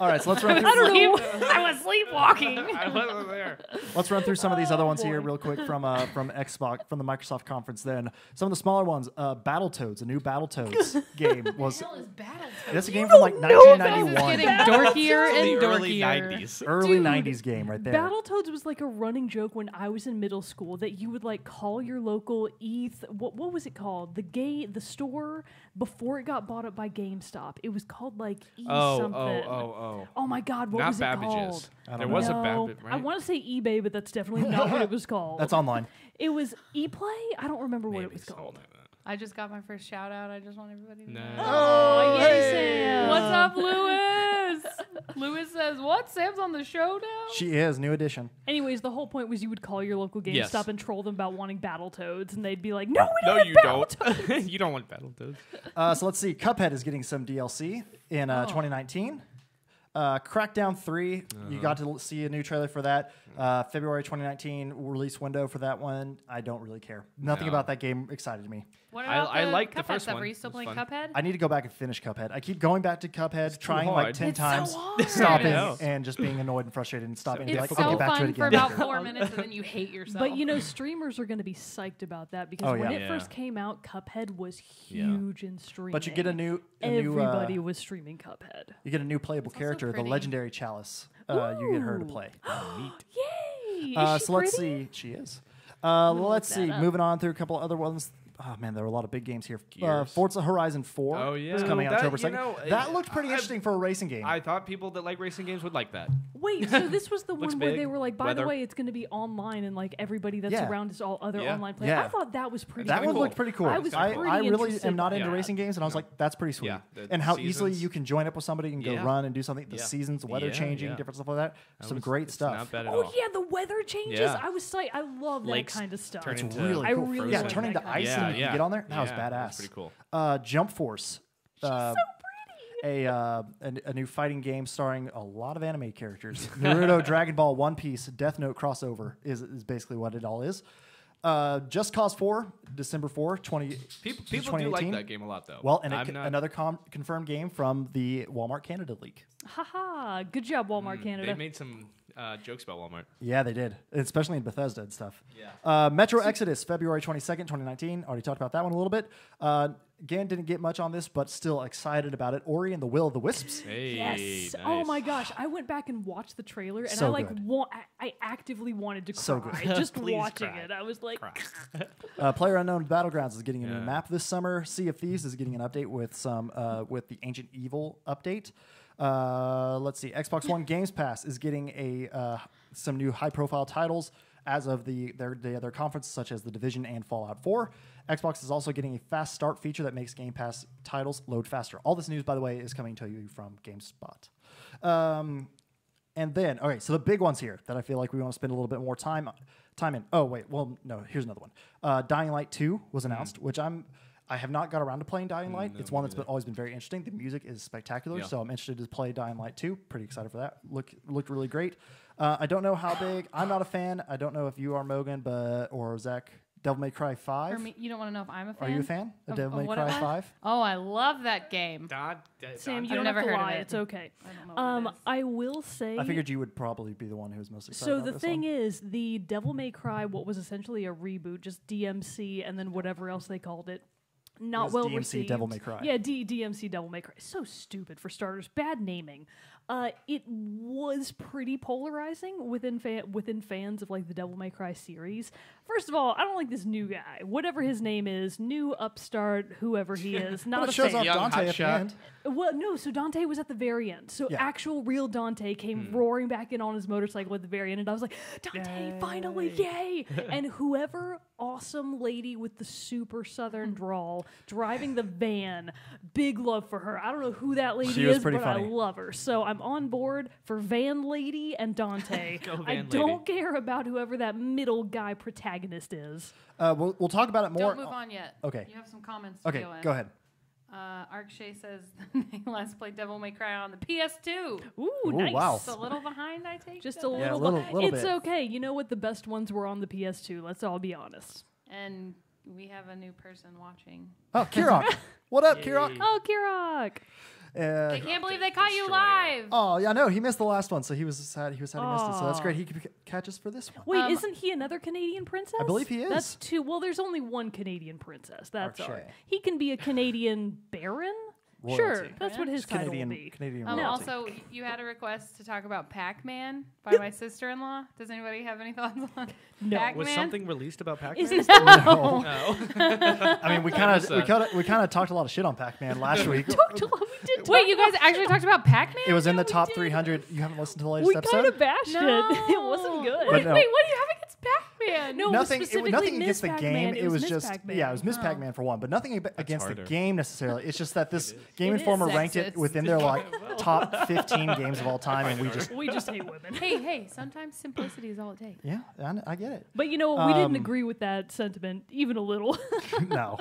All right, so let's run through. I don't know. I was sleepwalking. I wasn't there. Let's run through some of these other ones here boy. real quick from Xbox, from the Microsoft conference. Then some of the smaller ones. Battletoads, a new Battletoads game was. What the hell is Battletoads? That's a game from like know about This is 1991, getting dorkier and The early dorkier. 90s. early Dude, 90s game right there. Battletoads was like a running joke when I was in middle school that you would like call your local what was it called? The store before it got bought up by GameStop. It was called like something. Oh my God, what Not was it Babbage's. called? don't There know. was a No, Babbage, right? I want to say eBay, but that's definitely not what it was called. That's online. It was ePlay. I don't remember what it Maybe was something called. like that. I just got my first shout out. I just want everybody to know. Nice. Oh, yay, hey. Sam! What's up, Lewis? Lewis says, "What? Sam's on the show now?" She is new edition. Anyways, the whole point was you would call your local GameStop Yes. and troll them about wanting Battletoads, and they'd be like, "No, we don't No, want you Battletoads." don't. You don't want Battletoads. So let's see. Cuphead is getting some DLC in 2019. Crackdown 3, you got to see a new trailer for that. February 2019 release window for that one. I don't really care. Nothing No. about that game excited me. What I- about I the like the Cuphead first stuff? one. Are you still It was playing fun. Cuphead? I need to go back and finish Cuphead. I keep going back to Cuphead, too trying hard. like 10 It's so times, hard. stopping I know. and just being annoyed and frustrated and stopping and be It's like, okay, so get back to fun it for again. about 4 minutes, and then you hate yourself. But you know, streamers are going to be psyched about that because Oh, when yeah. it Yeah. first came out, Cuphead was Yeah. huge in streaming. But you get Everybody was streaming Cuphead. you get a new playable also character, the pretty. legendary Chalice. You get her to Ooh. play. Yay! Is So she let's pretty? see. She is. Let's that see. up. Moving on through a couple other ones. Oh man, there were a lot of big games here. Gears. Forza Horizon 4 Oh, yeah. is coming out That, October you 2nd. know, that looked pretty I- interesting for a racing game. I thought people that like racing games would like that. Wait, so this was the Looks one where they big. were like, by the Weather. way, it's going to be online and like everybody that's Yeah. around is all other Yeah. online players. Yeah. I thought that was pretty that cool. one cool. looked pretty cool. I was I pretty really interested am not in into that. racing games, and I was like, that's pretty sweet. Yeah, the And how easily seasons. you can join up with somebody and go Yeah. run and do something. The Yeah. seasons, weather Yeah, changing, yeah. different stuff like that. That Some was- great it's stuff. Not bad at Oh all. yeah, the weather changes. Yeah. I was I love that Lakes kind of stuff. turn It's into really I cool. really yeah, like turning that to kind of ice stuff. and you can get on there. That was Yeah, badass. that's pretty cool. Jump Force. A new fighting game starring a lot of anime characters. Naruto, Dragon Ball, One Piece, Death Note crossover is basically what it all is. Just Cause 4, December 4, 20, People do 2018. like that game a lot, though. Well, and I'm not, another confirmed game from the Walmart Canada leak. Haha, good job, Walmart Canada. They made some jokes about Walmart. Yeah, they did, especially in Bethesda and stuff. Yeah. Metro Exodus, February 22nd, 2019. Already talked about that one a little bit. Again, didn't get much on this, but still excited about it. Ori and the Will of the Wisps. Hey, Yes. nice. Oh my gosh, I went back and watched the trailer, and So I like good. I actively wanted to So cry good. just Please watching cry. it. I was like, PlayerUnknown Battlegrounds is getting a new Yeah. map this summer. Sea of Thieves is getting an update with some with the Ancient Evil update. Let's see. Xbox One Games Pass is getting some new high-profile titles as of their conference, such as The Division and Fallout 4. Xbox is also getting a fast start feature that makes Game Pass titles load faster. All this news, by the way, is coming to you from GameSpot. And then, all right, so the big ones here that I feel like we want to spend a little bit more time in. Oh, wait, well, no, here's another one. Dying Light 2 was announced, which I have not got around to playing Dying Light. No, It's one me that's neither. always been very interesting. The music is spectacular, Yeah. so I'm interested to play Dying Light 2. Pretty excited for that. Looked really great. I don't know how big. I'm not a fan. I don't know if you are, Mogan, or Zach. Devil May Cry 5. For me, you don't want to know if I'm a fan. Are you a fan of Of- Devil of May what Cry it was? 5? Oh, I love that game. Sam, you I've don't never have to heard of lie. it. It's okay. I don't know what it is. I will say. I figured you would probably be the one who was most excited So about the this thing one. is, the Devil May Cry, what was essentially a reboot, just DMC, and then whatever else they called it. not was well DMC received. Devil May Cry. Yeah, DMC Devil May Cry. So stupid for starters. Bad naming. It was pretty polarizing within fans of like the Devil May Cry series. First of all, I don't like this new guy. Whatever his name is, new upstart, whoever he is, not Well, a it shows fan. off Young Dante at the hotshot. end. Well, no, so Dante was at the very end. So Yeah. actual real Dante came roaring back in on his motorcycle at the very end, and I was like, Dante, finally, yay! And whoever awesome lady with the super southern drawl driving the van, big love for her. I don't know who that lady She was is, pretty but funny. I love her. So I'm on board for Van Lady and Dante. Go I Van don't care about whoever that middle guy protagonist is. We'll talk about it more. Don't move on yet. Okay. You have some comments to Okay, go in. go ahead. Arkshay says they last played Devil May Cry on the PS2. Ooh, Ooh, nice. wow. Just a little behind, I take. Just it. a little, Yeah, a little it's bit. okay. You know what? The best ones were on the PS2. Let's all be honest. And we have a new person watching. Oh, Kirok. What up, Kirok? Oh, Kirok. I can't believe they caught you Destroyer. live. Oh, yeah, no, he missed the last one, so he was sad. He was sad he missed it. So that's great. He could catch us for this one. Wait, isn't he another Canadian princess? I believe he is. That's two. Well, there's only one Canadian princess. That's all. Arche. He can be a Canadian baron. Royalty. Sure, that's what his Canadian, title will be. Canadian No. royalty. Also, you had a request to talk about Pac-Man by my sister-in-law. Does anybody have any thoughts on No. Pac-Man? Was something released about Pac-Man? Is this No. No. I mean, we kind of talked a lot of shit on Pac-Man last week. we did talk Wait, you guys actually talked about Pac-Man? It was in the we top did. 300. You haven't listened to the latest We episode? kind of bashed No. it. It wasn't good. But no. Wait, what do you have against Pac-Man? No, nothing. specifically Nothing Miss against the Pac-Man. game. It was Miss just Pac-Man. yeah, it was Miss Pac-Man for one, but nothing against harder. the game necessarily. It's just that this Game It Informer is ranked it sexist. within their like top 15 games of all time, and we just We just hate women. Hey, sometimes simplicity is all it takes. yeah, I get it. But you know what? We didn't agree with that sentiment even a little. No,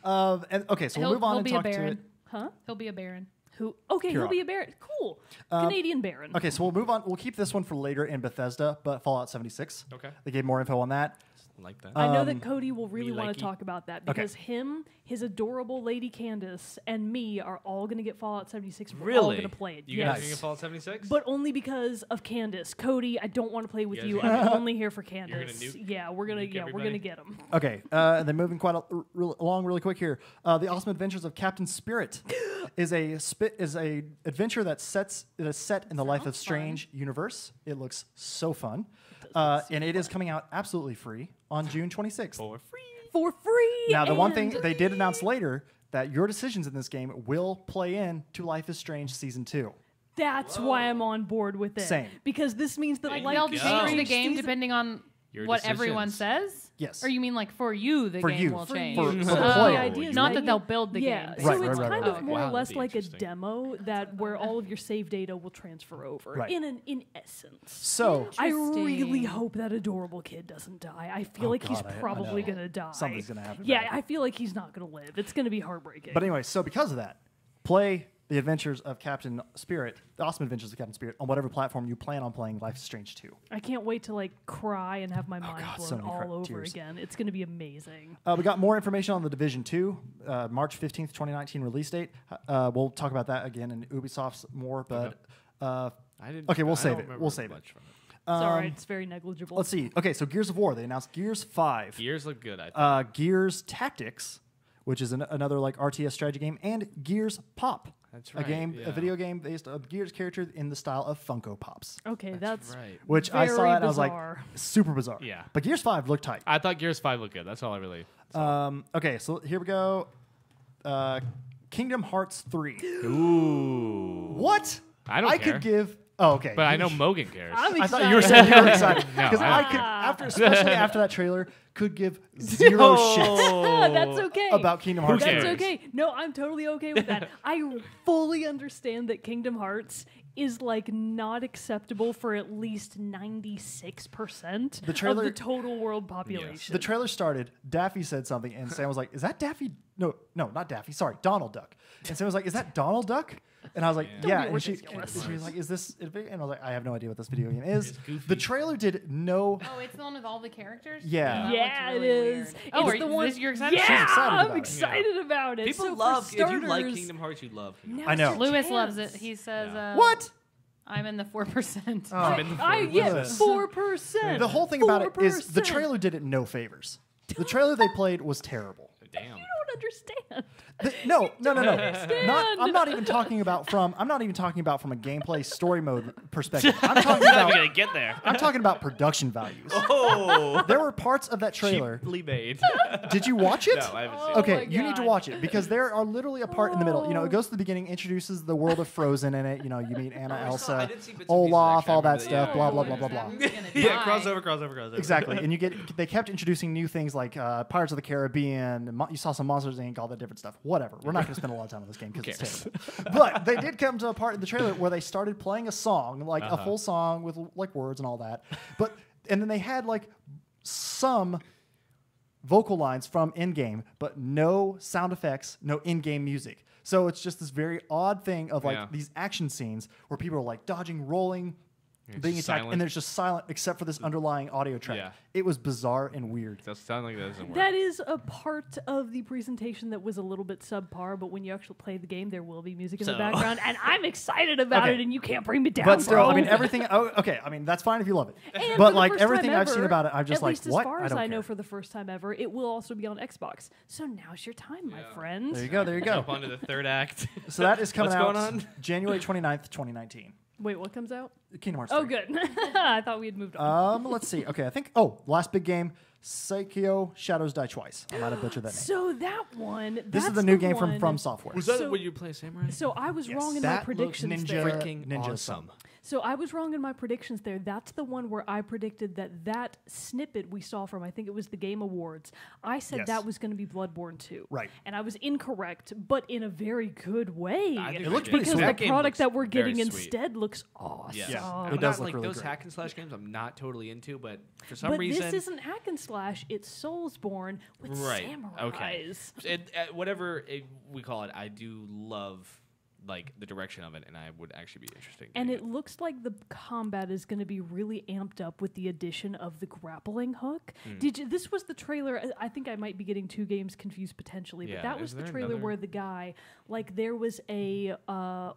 and okay, so we'll move on and be talk a to it. baron. Huh? He'll be a baron. Who? Okay, he'll Kirok. be a baron. Cool. Canadian baron. Okay, so we'll move on. We'll keep this one for later in Bethesda, but Fallout 76. Okay. They gave more info on that. Like that. I know that Cody will really me want to likey. talk about that Okay. because him, his adorable Lady Candace, and me are all going to get Fallout 76. We're all Really? going to play it. You yes. guys are gonna Fallout 76? But only because of Candace. Cody, I don't want to play with guys you. gonna- I'm only here for gonna Candace. nuke- Yeah, we're gonna nuke we're gonna everybody? get him. Okay, and then moving quite along really quick here. The Awesome Adventures of Captain Spirit is a adventure that is set in the Life of Sounds Strange universe. It looks so fun, and it is coming out absolutely free on June 26th. For free. For free. Now, the one thing and- they did announce later that your decisions in this game will play in to Life is Strange Season 2. That's why I'm on board with it. Same. Because this means that Like, Life They'll is go. change the Strange game season- depending on Your what everyone decisions. says? Yes. Or you mean like for you, the For game you. will For change? you. For the Oh, player. the idea is Not that they'll build the yeah, game. so Right, it's right, kind right, of right. more Wow, or less that'd be like a interesting. demo that where all of your save data will transfer over. Right. In essence. So, I really Interesting. hope that adorable kid doesn't die. I feel like he's God, I probably know. gonna die. Something's gonna happen. Yeah, I feel like he's not gonna live. It's gonna be heartbreaking. but anyway, so because of that, play the Adventures of Captain Spirit, the Awesome Adventures of Captain Spirit, on whatever platform you plan on playing Life is Strange 2. I can't wait to like cry and have my mind God, blown so many all over tears. again. It's gonna be amazing. We got more information on the Division 2, March 15th, 2019 release date. We'll talk about that again in Ubisoft's more, but I didn't. Okay, we'll I save don't it. remember We'll save it. much from it. It's all right. It's very negligible. let's see. Okay, so Gears of War, they announced Gears 5. Gears look good. I think. Gears Tactics, which is another like RTS strategy game, and Gears Pop. That's A right, game, yeah. a video game based on Gears character in the style of Funko Pops. Okay, that's right. Which I saw very that and I was like, bizarre. super bizarre. Yeah. But Gears 5 looked tight. I thought Gears 5 looked good. That's all I really. Okay, so here we go. Kingdom Hearts 3. Ooh. What? I don't care. could give. Oh, okay. But I know Mogan cares. I'm I excited. thought you were saying you were excited No, because I I could, especially after that trailer, could give zero shits That's okay. about Kingdom Hearts. cares? 3. That's okay. No, I'm totally okay with that. I fully understand that Kingdom Hearts is like not acceptable for at least 96% The trailer- of the total world population. The trailer started. Daffy said something, and Sam was like, "Is that Daffy? No, not Daffy. Sorry, Donald Duck." And Sam was like, "Is that Donald Duck?" And I was like, Don't "Yeah." be And she ridiculous. was like, "Is this?" And I was like, "I have no idea what this video game is." It's goofy. The trailer did no. Oh, it's the one with all the characters? Yeah. That Yeah, looks it really is. weird. It's Oh, the are one. this, you're excited? Yeah, She's excited about I'm it. excited about it. People So love. for If you like starters- Kingdom Hearts, you love. Kingdom Now's I know. your Lewis chance. loves it. He says, Yeah. What? I'm in the 4%. Oh. I'm in the Yeah, 4%. 4%. The whole thing about it is the 4%. trailer did it no favors. The trailer they played was terrible. Damn. You don't understand. No. understand. I'm not even talking about from a gameplay story mode perspective. I'm talking You're not about even gonna get there. I'm talking about production values. Oh, There were parts of that trailer. cheaply made. Did you watch it? No, I haven't seen Oh it. Okay, my you need to God. watch it because there are literally a part in the middle. You know, it goes to the beginning, introduces the world of Frozen in it. You know, you meet Anna, I Elsa, did see bits and pieces, Olaf, actually. I all that remember stuff. that. Blah Yeah. blah blah blah blah. I'm gonna Yeah, die. crossover. Exactly, and they kept introducing new things like Pirates of the Caribbean. You saw some Monsters Inc. All that different stuff. Whatever. We're not going to spend a lot of time on this game because it's terrible. But they did come to a part in the trailer where they started playing a song, like a full song with like words and all that. And then they had like some vocal lines from in-game, but no sound effects, no in-game music. So it's just this very odd thing of like these action scenes where people are like dodging, rolling, being attacked, silent. and there's just silent except for this underlying audio track. Yeah. It was bizarre and weird. That sounds like that doesn't work. That is a part of the presentation that was a little bit subpar, but when you actually play the game, there will be music in the So- background, and I'm excited about Okay. it, and you can't bring me down, But still, bro. I mean, everything. Oh, okay, I mean, that's fine if you love it. And But for the like first everything time I've seen ever, about it, I'm just at like, least what? as far as don't I know, care. for the first time ever, it will also be on Xbox. So now's your time, my friend. There you go. There you go. Jump onto the third act. So that is coming What's out going on? January 29th, 2019. Wait, what comes out? Kingdom Hearts. Oh, 3. good. I thought we had moved on. Let's see. Okay, I think. Oh, last big game, Psycho Shadows Die Twice. I might have butchered that name. So that one. This is that's the new game one- from Software. Was that So- when you play Samurai? So I was wrong in my That looks predictions there. Freaking awesome. So I was wrong in my predictions there. That's the one where I predicted that snippet we saw from, I think it was the Game Awards. I said Yes. that was going to be Bloodborne 2. Right. And I was incorrect, but in a very good way. I think It looks pretty because sweet. the That game product looks that we're very getting sweet. instead looks awesome. Yes. Yeah, I'm it does not, look like really those great. hack and slash games. I'm not totally into, but for some But reason, this isn't hack and slash, it's Soulsborne with right? samurais. Okay, whatever we call it, I do love like the direction of it, and I would actually be interested. And it looks like the combat is going to be really amped up with the addition of the grappling hook. This was the trailer. I think I might be getting two games confused potentially, but Yeah, that is was the there trailer another- where the guy, like, there was a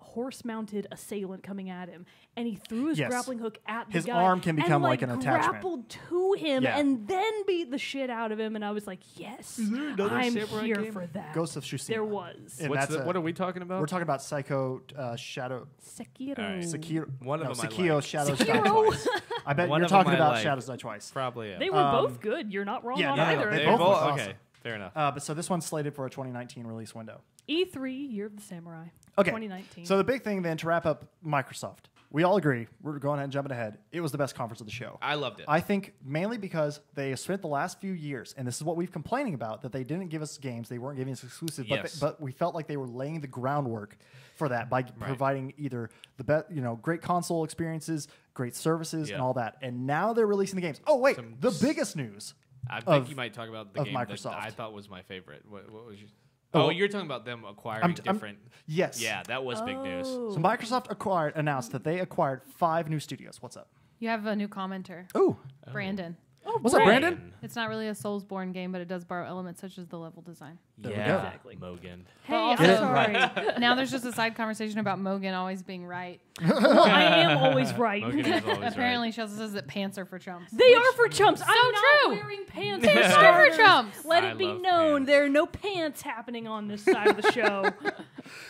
horse-mounted assailant coming at him, and he threw his Yes. grappling hook at His the guy. arm can and, become like an attachment. grappled to him Yeah. and then beat the shit out of him, and I was like, yes, I'm samurai here game? for that. Ghost of Tsushima. There was. And What's that's what are we talking about? We're talking about Psycho Shadow Sekiro. All right. Sekiro. One of no, them I Sekiro like. Shadows Die Sekiro. Twice. I bet One you're of them talking I about like. Shadows Die Twice. Probably. They were both good. You're not wrong yeah, on no, no, either. they of They them. both both look okay. awesome. Fair enough. But so this one's slated for a 2019 release window. E3, Year of the Samurai. Okay. 2019. So the big thing then to wrap up Microsoft, we all agree, we're going ahead and jumping ahead. It was the best conference of the show. I loved it. I think mainly because they spent the last few years, and this is what we've complaining about, that they didn't give us games, they weren't giving us exclusive, Yes. but we felt like they were laying the groundwork for that by providing either the best, great console experiences, great services, and Yeah. all that. And now they're releasing the games. Oh wait, Some the biggest news. I think of- you might talk about the of game Microsoft. that I thought was my favorite. What was your? Oh, Oh, you're talking about them acquiring I'm- different. Yes. Yeah, that was big news. Oh. So Microsoft announced that they acquired 5 new studios. What's up? You have a new commenter, Ooh, Brandon. what's up, Brandon? It's not really a Soulsborne game, but it does borrow elements such as the level design. There we yeah, go. Exactly. Mogan. Hey, But I'm also- sorry. Now there's just a side conversation about Mogan always being right. Well, I am always right. Mogan is always Apparently, she also says that pants are for chumps. They are for chumps. I'm not true. wearing pants. Pants for are for starters. chumps. Let I it be love known pants. there are no pants happening on this side of the show.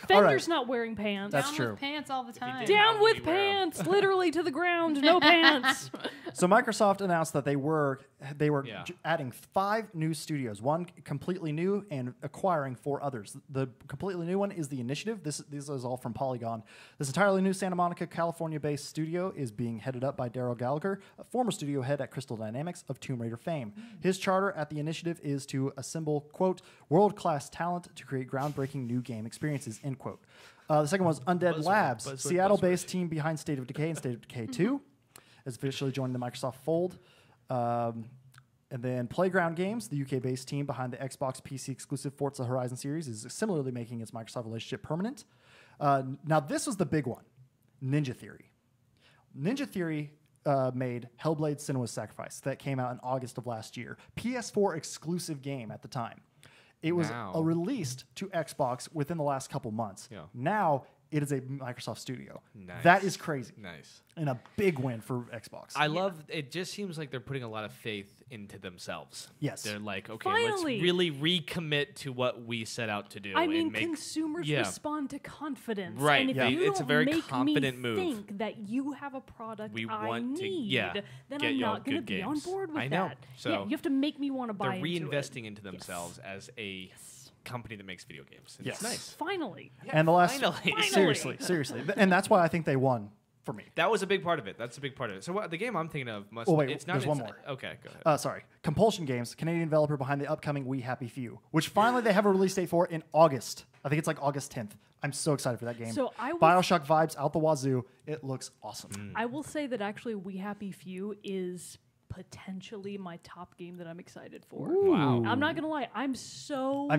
Fender's not wearing pants. That's Down true. with pants all the time. did- Down How would with you wear 'em? pants, literally to the ground, no pants. So Microsoft announced that they were Yeah. adding 5 new studios, one completely new and acquiring 4 others. The completely new one is the Initiative. This is all from Polygon. This entirely new Santa Monica, California-based studio is being headed up by Daryl Gallagher, a former studio head at Crystal Dynamics of Tomb Raider fame. His charter at the Initiative is to assemble, quote, world-class talent to create groundbreaking new game experiences, end quote. The second one was Undead Labs, buzzword, Seattle-based team behind State of Decay and State of Decay 2. Has officially joined the Microsoft fold. And then Playground Games, the UK-based team behind the Xbox PC exclusive Forza Horizon series, is similarly making its Microsoft relationship permanent. Now, this was the big one, Ninja Theory. Ninja Theory made Hellblade: Senua's Sacrifice that came out in August of last year. PS4 exclusive game at the time. It was Wow. released to Xbox within the last couple months. Yeah. Now it is a Microsoft studio. Nice. That is crazy. Nice. And a big win for Xbox. I love it. Just seems like they're putting a lot of faith into themselves. Yes. They're like, okay, Finally. let's really recommit to what we set out to do. I and mean, make, consumers respond to confidence. Right. And if Yeah. you It's a don't very make confident me move. think that you have a product We I want to- need, yeah, then get I'm y'all not going to good be on games. board with I know. that. So yeah, you have to make me want to they're buy into it. reinvesting into themselves as a company that makes video games. And Yes. It's nice. Finally. and the last Finally. seriously. And that's why I think they won for me. That was a big part of it. That's a big part of it. So what, the game I'm thinking of must. Oh, wait, it's not. there's one it's- more. Okay, go ahead. Sorry. Compulsion Games, Canadian developer behind the upcoming We Happy Few, which finally they have a release date for in August. I think it's like August 10th. I'm so excited for that game. So I will- BioShock vibes out the wazoo. It looks awesome. I will say that actually We Happy Few is potentially my top game that I'm excited for. Wow. I'm not going to lie. I'm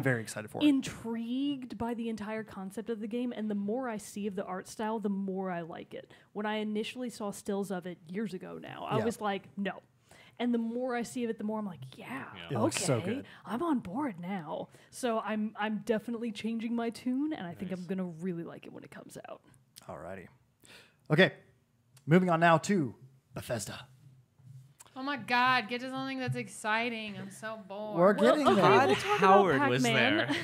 very excited for it. intrigued by the entire concept of the game, and the more I see of the art style, the more I like it. When I initially saw stills of it years ago now, I Yeah. was like, no. And the more I see of it, the more I'm like, yeah, It okay, looks so good. I'm on board now. So I'm definitely changing my tune, and I think I'm gonna really like it when it comes out. Alrighty. Okay. Moving on now to Bethesda. Oh my God, get to something that's exciting. I'm so bored. We're getting okay, there. we'll Todd talk Howard about was Pac-Man. there.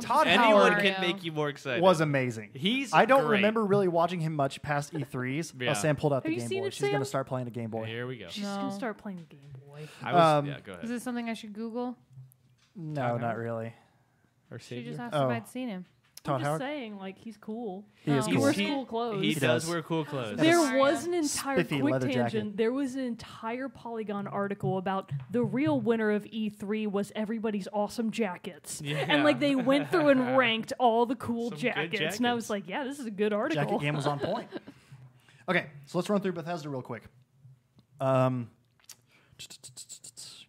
Todd Anyone Howard can make you more excited. was amazing. He's I don't great. remember really watching him much past E3s. Yeah. Oh, Sam pulled out the Have you Game seen Boy. it, She's going Sam? to start playing a Game Boy. Here we go. She's just gonna No. start playing Game Boy. I was, Um, yeah, go ahead. Is this something I should Google? No, not really. Or She Savior? just asked Oh. if I'd seen him. Todd I'm just Howard? saying, like, he's cool. He is Oh. He cool. wears He- cool clothes. He does. does wear cool clothes. That There is was an entire spiffy quick leather jacket. tangent. There was an entire Polygon article about the real winner of E3 was everybody's awesome jackets. Yeah. And like they went through and ranked all the cool Some good jackets. And I was jackets. like, yeah, this is a good article. Jacket game was on point. Okay, so let's run through Bethesda real quick.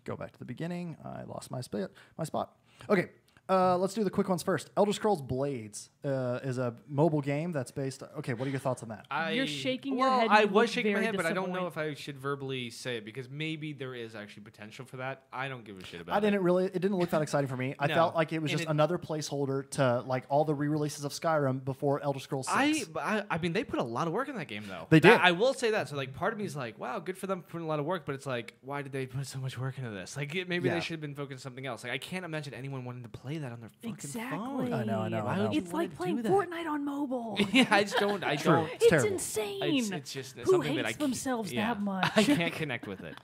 Go back to the beginning. I lost my spot. Okay, let's do the quick ones first. Elder Scrolls Blades is a mobile game that's based. Okay, what are your thoughts on that? You're shaking your well, head, I you was look shaking my very head, but I don't know disappointed. if I should verbally say it because maybe there is actually potential for that. I don't give a shit about I it. didn't really. It didn't look that exciting for me. I No. felt like it was And just it- another placeholder to like all the re-releases of Skyrim before Elder Scrolls 6. I mean, they put a lot of work in that game, though. They did. I will say that. So, like, part of me is like, wow, good for them for putting a lot of work. But it's like, why did they put so much work into this? Like, maybe Yeah. they should have been focused on something else. Like, I can't imagine anyone wanting to play that on their fucking Exactly. phone. I know. Why would you It's wanna like do playing that? Fortnite on mobile. Yeah, I just don't. I True. don't. It's It's terrible. insane. It's just Who something hates that I can't- themselves yeah. that much? I can't connect with it.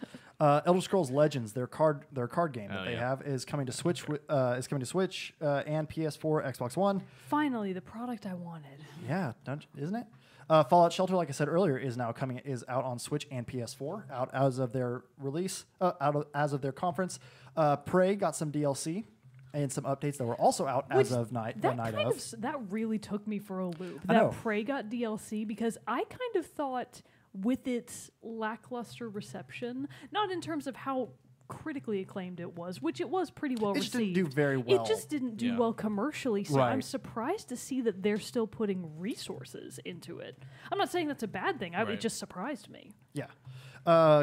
Elder Scrolls Legends, their card game that Oh, they yeah. have, is coming to Switch. And PS4, Xbox One. Finally, the product I wanted. Yeah, isn't it? Fallout Shelter, like I said earlier, is out on Switch and PS4, out as of their release, as of their conference. Prey got some DLC and some updates that were also out as Which of the night of. That really took me for a loop. I know. That Prey got DLC because I kind of thought with its lackluster reception, not in terms of how critically acclaimed it was, which it was pretty well It just received. didn't do very well. It just didn't do Yeah. well commercially, so I'm Right. surprised to see that they're still putting resources into it. I'm not saying that's a bad thing. It Right. just surprised me. Yeah.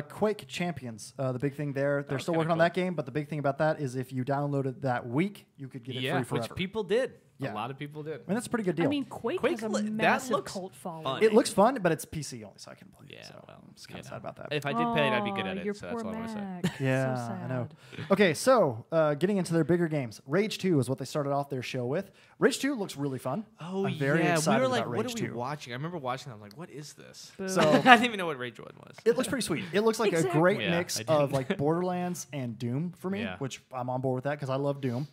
Quake Champions, the big thing there. They're was still kinda working on cool. that game, but the big thing about that is if you download it that week, you could get it Yeah, free forever. which people did. Yeah. A lot of people did. I mean, that's a pretty good deal. I mean, Quake Quake has a that massive looks cult following. fun. it looks fun, but it's PC only, so I can play it. Yeah, So well, I'm just kind you of sad know. about that. If I did pay it, I'd be good Aw, at it. your So that's poor all I want to say. Mac. Yeah, So I know. sad. Okay, so getting into their bigger games, Rage 2 is what they started off their show with. Rage 2 looks really fun. Oh, I'm very yeah. excited We were like, about what Rage are we 2. watching? I remember watching that. I'm like, what is this? Boo. So I didn't even know what Rage 1 was. it looks pretty sweet. It looks like a Exactly. great Yeah, mix I did. of like Borderlands and Doom for me, Yeah. which I'm on board with that because I love Doom.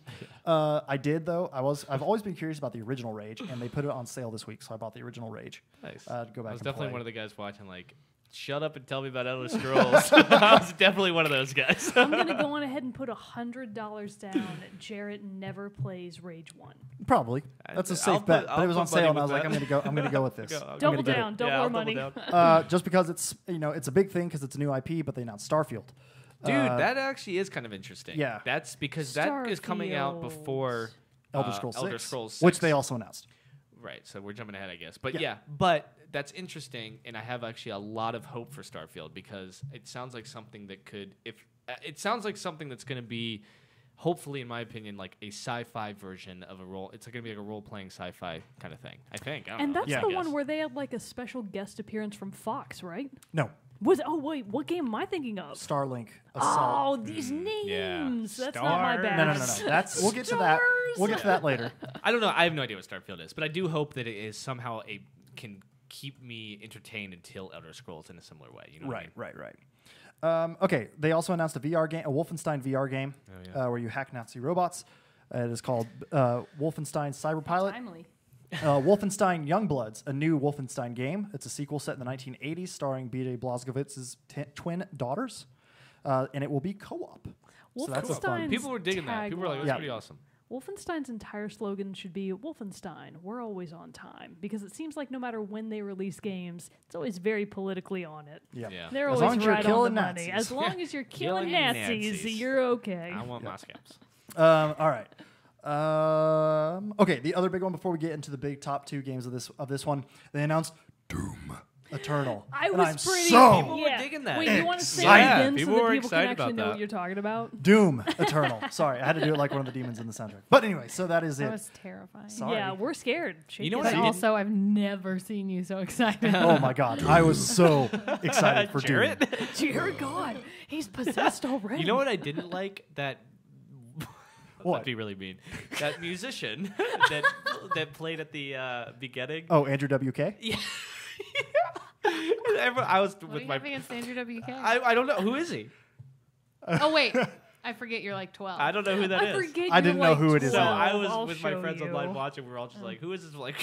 I've always been curious about the original Rage, and they put it on sale this week, so I bought the original Rage. Nice. To go back I was and definitely play. one of the guys watching, like, shut up and tell me about Elder Scrolls. I was definitely one of those guys. I'm gonna go on ahead and put $100 down. Jarrett never plays Rage 1. Probably. That's a safe bet. But it was on sale, and I was like, I'm gonna go with this. I'm Double gonna get it. down, double Yeah, our I'll money. double down. Just because it's it's a big thing because it's a new IP, but they announced Starfield. Dude, that actually is kind of interesting. yeah. That's because that is coming out Starfield. before Elder Scrolls 6, Elder Scrolls 6. which they also announced. Right, so we're jumping ahead, I guess. But Yeah. yeah, but that's interesting, and I have actually a lot of hope for Starfield because it sounds like something that could, it sounds like something that's going to be hopefully, in my opinion, like a sci-fi version of a role. It's going to be like a role-playing sci-fi kind of thing. I think. I don't And know. that's Yeah. the I one guess. where they had like a special guest appearance from Fox, right? No, Oh wait, what game am I thinking of? Starlink Oh, Assault. these yeah. names. That's not my Stars. bad. No. That's we'll get to that. We'll get to that later. I don't know. I have no idea what Starfield is, but I do hope that it is somehow can keep me entertained until Elder Scrolls in a similar way. You know what I mean? Right. Okay, they also announced a VR game, a Wolfenstein VR game, Oh, yeah. where you hack Nazi robots. It is called Wolfenstein Cyberpilot. Timely. Wolfenstein Youngbloods, a new Wolfenstein game. It's a sequel set in the 1980s, starring B.J. Blazkowicz's twin daughters, and it will be co-op. So that's a fun. Wolfenstein's People were digging that. People were like, "That's Yeah. pretty awesome." Wolfenstein's entire slogan should be Wolfenstein, we're always on time. Because it seems like no matter when they release games, it's always very politically on it. Yeah. Yeah. They're As long always as you're right on the killing money. Nazis. As long as you're killing Killing Nazis, Nazis. you're okay. I want Moscows. All right. Okay, the other big one before we get into the big top 2 games of this one, they announced Doom Eternal. I And was I'm pretty. so People were digging that. Wait, you want to say excited. it again People so that were people can excited actually about know that. what you're talking about? Doom Eternal. Sorry, I had to do it like one of the demons in the soundtrack. But anyway, so that is That it. was terrifying. Sorry. Yeah, we're scared. Shake You know it what But I off. didn't- also, I've never seen you so excited. Oh my god, I was so excited for Doom. Dear God, he's possessed already. You know what I didn't like? That. What? That'd be really mean. That musician that played at the beginning. Oh, Andrew WK? Yeah. I was What do with you my. have against Andrew WK? I don't know who is he. Oh wait, I forget you're like 12. I don't know who that I is. forget I you're didn't know like who it is. So 12. I was I'll with my show friends you. online watching. We were all just like, "Who is this?" Like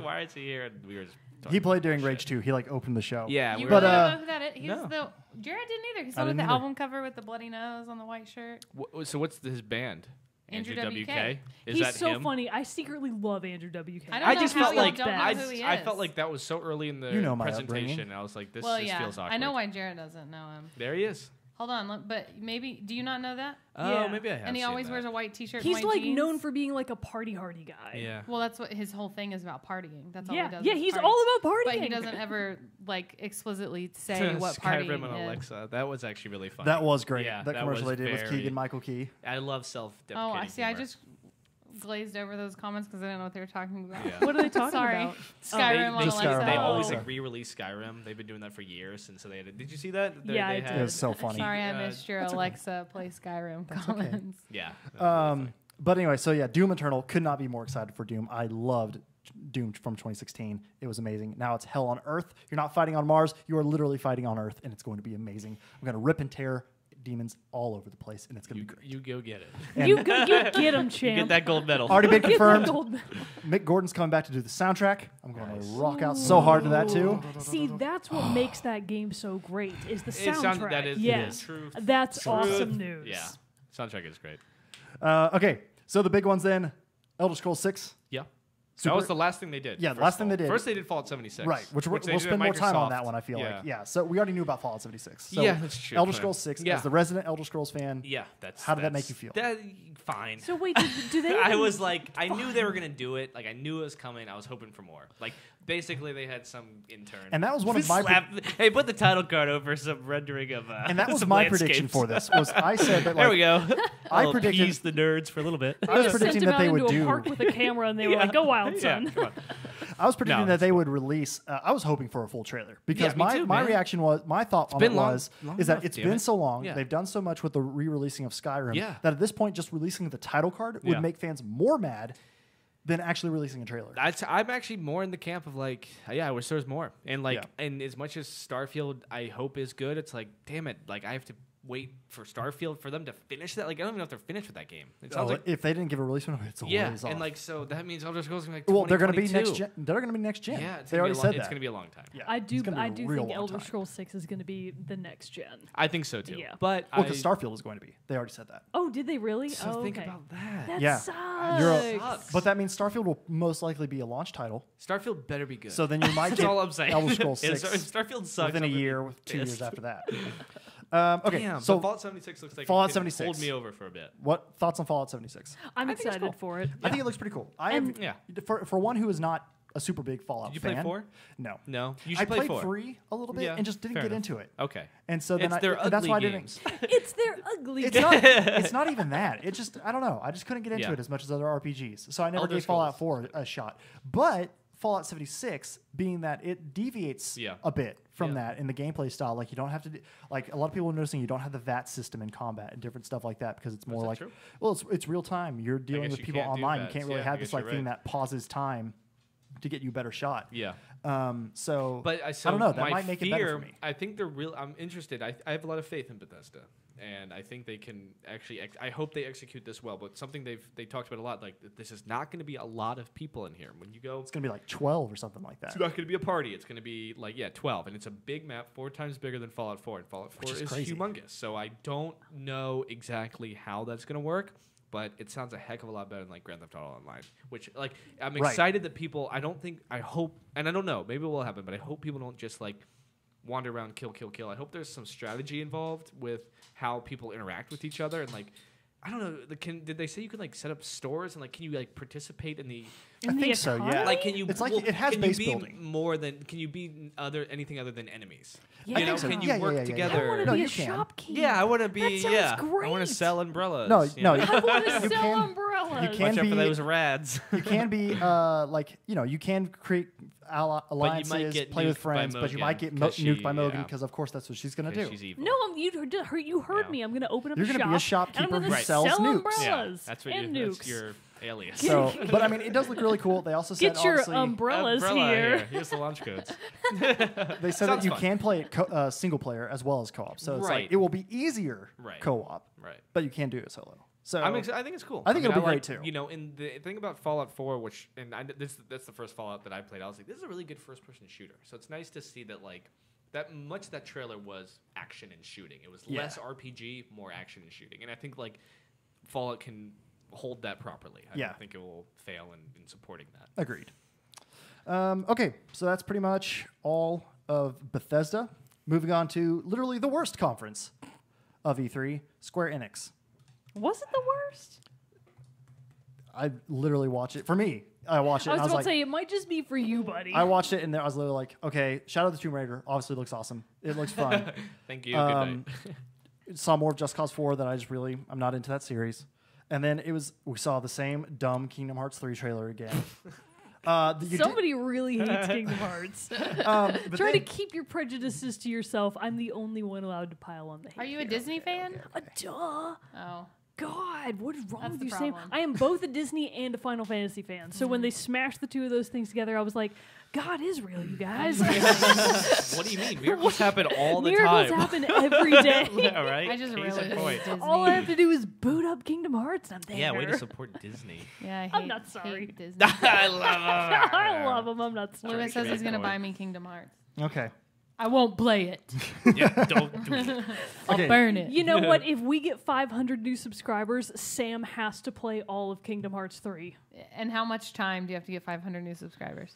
why is he here? And we were just. He talking played during shit. Rage 2. He like opened the show. Yeah, You we But, were really like, don't know who that is? He's no. the Jared didn't either. He I saw didn't the either. album cover with the bloody nose on the white shirt. so what's his band? Andrew WK. WK. Is He's that so him? funny. I secretly love Andrew WK. I don't I know just how felt y'all like don't know I, who he I is. felt like that was so early in the You know my presentation. upbringing. I was like, this Well, just yeah, feels awkward. I know why Jared doesn't know him. There he is. Hold on, but maybe do you not know that? Oh, Yeah. maybe I have. And he seen always that. wears a white T-shirt. He's and white like jeans. known for being like a party hardy guy. Yeah. Well, that's what his whole thing is about partying. That's all Yeah, he does. yeah, is he's party. all about partying. But he doesn't ever like explicitly say what partying Skyrim and is. Alexa. That was actually really fun. That was great. Yeah, that commercial was they did with very- Keegan Michael Key. I love self-deprecating. Oh, I see. I humor. just glazed over those comments because I didn't know what they were talking about. Yeah. What are they talking Sorry. about? Skyrim on just Alexa. Skyrim. They Oh. always Oh. like re-release Skyrim. They've been doing that for years, and so they had. Did you see that? Yeah, I they did. It was so funny. Sorry, I missed your That's okay. Alexa play Skyrim okay. comments. Yeah. that was really funny. But anyway, so yeah, Doom Eternal. Could not be more excited for Doom. I loved Doom from 2016. It was amazing. Now it's hell on Earth. You're not fighting on Mars. You are literally fighting on Earth, and it's going to be amazing. I'm going to rip and tear demons all over the place, and it's going to be great. You go get it. And You get him, champ. Get that gold medal. already been Get the confirmed. gold medal. Mick Gordon's coming back to do the soundtrack. I'm going to rock out so hard to that too. See, that's what makes that game so great is the It sounds- soundtrack. that is- it yes, is. Truth. that's Truth. awesome news. Yeah. Soundtrack is great. Okay, so the big ones then: Elder Scrolls 6. Yeah. Super- That was the last thing they did. Yeah, the first last of thing all. they did. First they did Fallout 76. Right, which they we'll did spend at more time on Microsoft. that one, I feel Yeah. like. Yeah, so we already knew about Fallout 76. So Yeah, that's true. Elder True. Scrolls 6, Yeah. as the resident Elder Scrolls fan, Yeah, that's. How did that that's- make you feel? That, fine. So wait, do they? I even- was like, I knew they were gonna do it. Like, I knew it was coming. I was hoping for more. Like, basically, they had some intern. And that was one of my Hey, put the title card over some rendering of. and that was some my prediction landscapes. for this. Was I said that There like, we go. I I'll predicted- appease the nerds for a little bit. I was Just predicting sent him that they out would into do. a park with a camera, and they were Yeah. like, "Go wild, Yeah, son." come on. I was predicting No, that they would release. I was hoping for a full trailer because Yeah, me too, my man. reaction was my thought on been it long- was long is that enough, it's damn been it. so long. Yeah. They've done so much with the re-releasing of Skyrim Yeah. that at this point, just releasing the title card would Yeah. make fans more mad than actually releasing a trailer. I'm actually more in the camp of like, yeah, I wish there was more. And like, Yeah. and as much as Starfield, I hope is good, it's like, damn it, like I have to wait for Starfield for them to finish that. Like, I don't even know if they're finished with that game. It sounds like, if they didn't give a release window, it's a yeah, ways and off. like, so that means Elder Scrolls is gonna be like, well, they're going to be 2022. next gen. They're going to be next gen. Yeah, it's they gonna be already a said long, that. it's gonna be a long time. Yeah, I it's do. gonna be I a do real think long Elder time. Scrolls 6 is going to be the next gen. I think so too. Yeah. But Well, because Starfield is going to be. They already said that. Oh, did they really? so oh, think okay. about that. That Yeah. sucks. You're Sucks. But that means Starfield will most likely be a launch title. Starfield better be good. So then you might that's get all I'm saying. Elder Scrolls If 6 Starfield sucks within a I'm gonna year, be with 2 years pissed. after that. Okay, Damn, so but Fallout 76 looks like Fallout it can 76. hold me over for a bit. what thoughts on Fallout 76? I'm I think it's excited cool. for it. I think it looks pretty cool. I And- am Yeah. for one who is not a super big Fallout Did you fan. play 4? No. No. You I should play played 4. 3 a little bit Yeah, and just didn't fair get enough. into it. Okay. And so then It's their and that's why I ugly didn't. games. It's their ugly. It's not even that. It just I don't know. I just couldn't get into Yeah. it as much as other RPGs. So I never Elder gave Fallout 4 a shot. But Fallout 76, being that it deviates Yeah. a bit from Yeah. that in the gameplay style, like you don't have to like a lot of people are noticing you don't have the VAT system in combat and different stuff like that because it's more that like true? well it's real time. You're dealing guess with you people can't do online. You VATs. can't really Yeah, I have guess this like you're thing right. that pauses time to get you a better shot. Yeah. So But I don't know. That my might make it better for me. I think they're real. I'm interested. I have a lot of faith in Bethesda, and I think they can actually. I hope they execute this well. But something they talked about a lot, like this is not going to be a lot of people in here. When you go, It's gonna be like 12 or something like that. it's not going to be a party. It's going to be like 12, and it's a big map, 4 times bigger than Fallout 4, and Fallout 4 is is crazy. humongous. So I don't know exactly how that's going to work. But it sounds a heck of a lot better than like Grand Theft Auto Online, which like I'm Right. excited that people. I hope, and I don't know, maybe it will happen, but I hope people don't just like wander around, kill. I hope there's some strategy involved with how people interact with each other and like. I don't know. Did they say you can like set up stores and like can you like participate in the I think so. Yeah. like can you It's like it has can base you be building. more than can you be anything other than enemies? Yeah. You know, I think so. can you Yeah, work yeah. I together? want to No, be you a can. shopkeep. Yeah, I want to be. That sounds I great. want to sell umbrellas. No, you no, know? I want to You sell can- umbrellas. you can Watch out be for those rads. you can be like you can create alliances, get play with nuked by friends, but you Mogan, might get 'cause nuked by she- Mogan yeah. because of course that's what she's gonna 'Cause do. she's evil. No, you heard Yeah. me. I'm going to open up You're a gonna shop. be a shopkeeper and I'm who gonna sells sell nukes. umbrellas That's what and that's nukes. your alias. So, but I mean, it does look really cool. They also said Get your obviously, umbrellas Umbrella here. Here's the launch codes. they said that Sounds you fun. can play it single player as well as co-op. So it's Right. like it will be easier Right. co-op, Right. but you can do it solo. So I think it's cool. I think it'll be like, great, too. You know, in the thing about Fallout 4, which that's the first Fallout that I played. I was like, this is a really good first-person shooter. So it's nice to see that like that much of that trailer was action and shooting. It was Yeah. less RPG, more action and shooting, and I think like Fallout can hold that properly. I Yeah. don't think it will fail in supporting that. agreed. Okay, so that's pretty much all of Bethesda. Moving on to literally the worst conference of E3, Square Enix. Was it the worst? I literally watched it. For me, I watched it I and was I was about like, to say it might just be for you, buddy. I watched it and I was literally like, okay, Shadow of the Tomb Raider obviously looks awesome. It looks fun. Thank you. Good night. Saw more of Just Cause 4 that I'm not into that series. And then we saw the same dumb Kingdom Hearts 3 trailer again. Somebody really hates Kingdom Hearts. But Try to then- keep your prejudices to yourself. I'm the only one allowed to pile on the hate. Are you a Disney fan? Duh. Oh. God, what is wrong That's with the you, Sam? problem. I am both a Disney and a Final Fantasy fan. So when they smashed the two of those things together, I was like, God is real, you guys. What do you mean? Miracles happen all the Miracles time. happen every day. All right. I just Case really in hate point. Disney. All I have to do is boot up Kingdom Hearts and I'm there. Yeah, way to support Disney. Yeah, I hate, I'm not sorry. hate Disney. I love I love them. I'm not sorry. Lewis says he's going to Great buy me Kingdom Hearts. Okay. I won't play it. Yeah, don't do it. I'll Okay. burn it. You know what? If we get 500 new subscribers, Sam has to play all of Kingdom Hearts 3. And how much time do you have to get 500 new subscribers?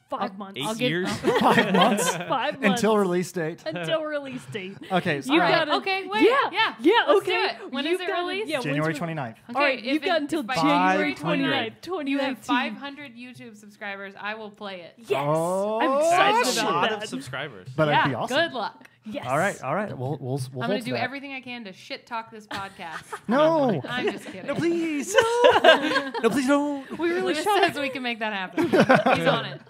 5 months. 8 get- years? 5 months 5 months. until release date. Until release date. Okay, so You all right. gotta- Okay, wait. Yeah. Yeah. Let's okay. do it. When is You've it got- released? Yeah, when's January re- 29th. All right, if you've got until by January 500. 29th, You have 2019. 500 YouTube subscribers. I will play it. Yes. Oh, I'm That's excited a about lot that. of subscribers. But yeah, it'd be awesome. good luck. Yes. All right. We'll I'm hold going to to do that. everything I can to shit talk this podcast. No. I'm just kidding. Please. No, please don't. We really Lewis shot says we can make that happen. He's on it.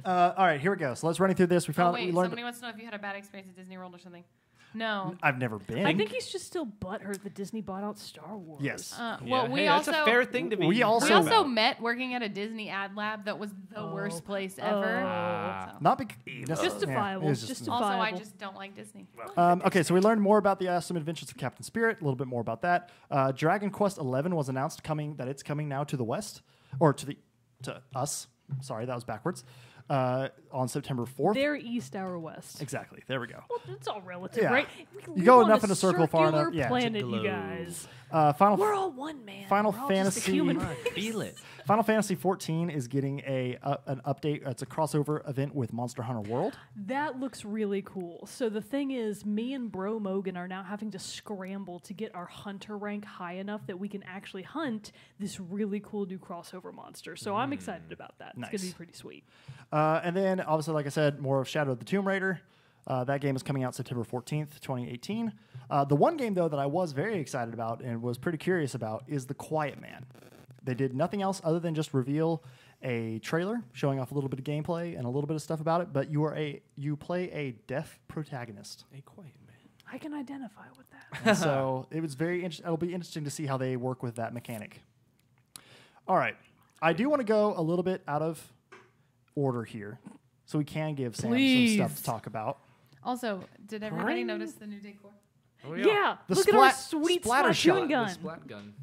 All right, here we go. So let's run through this. We Oh, found wait. we learned. Somebody wants to know if you had a bad experience at Disney World or something. No. I've never been. I think he's just still butthurt that Disney bought out Star Wars. Yes. Well, Yeah, we hey, also that's a fair thing to be. We also- we So also bad. met working at a Disney ad lab that was the worst place Oh. ever. Ah. Not because Justifiable. Also, I Justifiable. just don't like Disney. Okay, so we learned more about the awesome adventures of Captain Spirit. A little bit more about that. Dragon Quest XI was announced it's coming now to the West or to us. Sorry, that was backwards. On September 4th. They're east, our west. Exactly. There we go. Well, it's all relative, Yeah. right? You We go live on enough a in a circle far circular enough, yeah, to planet, you globe. guys. We're all one, man. Final We're all just a Fantasy. human Feel it. Final Fantasy 14 is getting an update. It's a crossover event with Monster Hunter World. That looks really cool. So the thing is, me and Bro Mogan are now having to scramble to get our hunter rank high enough that we can actually hunt this really cool new crossover monster. So I'm excited about that. Nice. It's going to be pretty sweet. And then, obviously, like I said, more of Shadow of the Tomb Raider. That game is coming out September 14th, 2018. The one game, though, that I was very excited about and was pretty curious about is The Quiet Man. They did nothing else other than just reveal a trailer showing off a little bit of gameplay and a little bit of stuff about it, but you play a deaf protagonist. A quiet man. I can identify with that. And so it was very interesting. It'll be interesting to see how they work with that mechanic. All right. I do want to go a little bit out of order here so we can give Sam Please. some stuff to talk about. Also, did everybody notice the new decor? Oh, Yeah, The look at our splat- sweet splatter Splatoon shot. gun. The splat gun.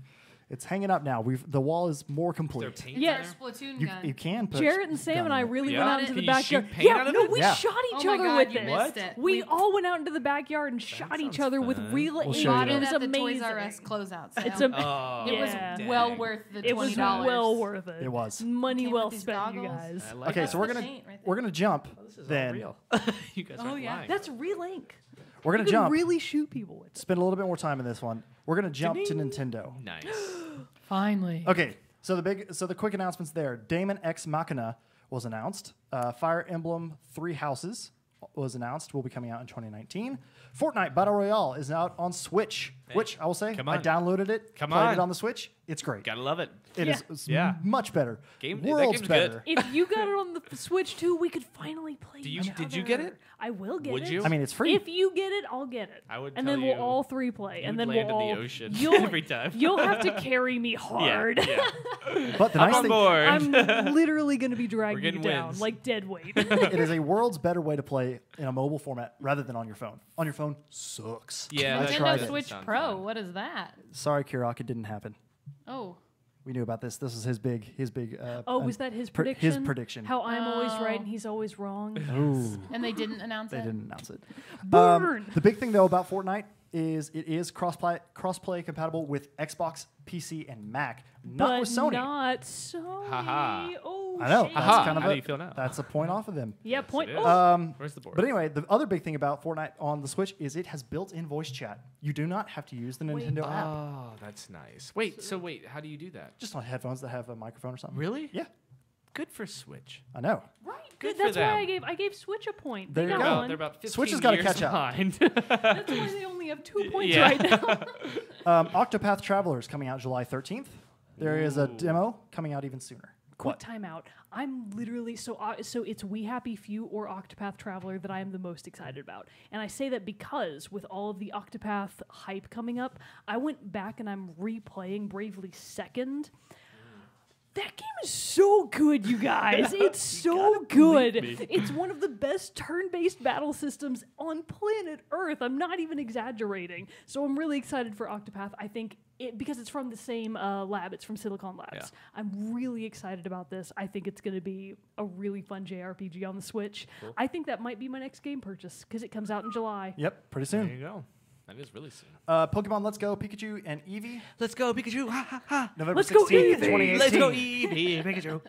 It's hanging up now. The wall is more Is there complete. paint Yeah. there? Splatoon You gun. can put Jarrett and Sam gun and I in it. really Yeah? went out into Can the you backyard. shoot paint Yeah, out of no, it? we Yeah. shot each Oh my other God, with you it. missed it. We all went out into the backyard and shot each sounds other with fun. real We'll aim. show bought you. it It was at the amazing. Toys R Us closeout sale. It's Oh, it was dang. well worth the $20. It was well worth it. It was. Money Came well with these spent, you goggles. guys. I like Okay, That's so we're the gonna paint right we're there. gonna jump This is then. all real. You guys Oh, aren't yeah. lying. That's real ink. We're gonna You can jump. really shoot people with it. Spend a little bit more time in this one. We're gonna jump to Ding. Nintendo. nice. Finally. Okay, so the quick announcements there. Daemon X Machina was announced. Fire Emblem Three Houses was announced. Will be coming out in 2019. Fortnite Battle Royale is out on Switch, which I will say Come I on. downloaded it, Come played on. it on the Switch. It's great. Gotta love it. It Yeah. is it's Yeah. much better. That Worlds game's better. good. If you got it on the Switch too, we could finally play. Did you each get other. it? I will get Would it. you? I mean, it's free. If you get it, I'll get it. I would and tell then we'll you all three play, and you'd then land we'll in the all. ocean you'll- every time. You'll have to carry me hard. Yeah. But the I'm nice on thing, board. I'm literally going to be dragging you getting down wins. like dead weight. it is a world's better way to play in a mobile format rather than on your phone. On your phone sucks. Yeah, I that tried Nintendo it. Switch Sounds Pro. fun. What is that? Sorry, Kirok, it didn't happen. Oh. We knew about this. This was his big. Oh, was that his His prediction? prediction. How I'm always right Oh. and he's always wrong. Ooh. And they didn't announce They it? didn't announce it. Burn! The big thing though about Fortnite is it is crossplay compatible with Xbox, PC, and Mac, not but with Sony. not Sony. Haha. Oh, I know. shame. That's Aha. kind of How do you feel now? That's a point off of them. Yeah, point. it is. Oh, Where's the board? But anyway, the other big thing about Fortnite on the Switch is it has built-in voice chat. You do not have to use the Wait. Nintendo app. Oh, that's nice. Wait, so wait, how do you do that? Just on headphones that have a microphone or something. Really? Yeah, Good for Switch. I know. right. Good That's for why them. I gave Switch a point. There They you got go. one. They're about 15 Switch has gotta years catch up. behind. That's why they only have 2 points Yeah. right now. Octopath Traveler is coming out July 13th. There is a demo coming out even sooner. Quick timeout. I'm literally so it's We Happy Few or Octopath Traveler that I am the most excited about, and I say that because with all of the Octopath hype coming up, I went back and I'm replaying Bravely Second. That game is so good, you guys. It's so good. It's one of the best turn-based battle systems on planet Earth. I'm not even exaggerating. So I'm really excited for Octopath. I think because it's from the same lab. It's from Silicon Labs. Yeah. I'm really excited about this. I think it's going to be a really fun JRPG on the Switch. I think that might be my next game purchase because it comes out in July. Yep, pretty There soon. you go. That is really soon. Pokemon Let's Go Pikachu and Eevee, Let's go, Pikachu. Ha ha ha. November Let's go 16th, Eevee. 2018. Let's go, Eevee. Pikachu.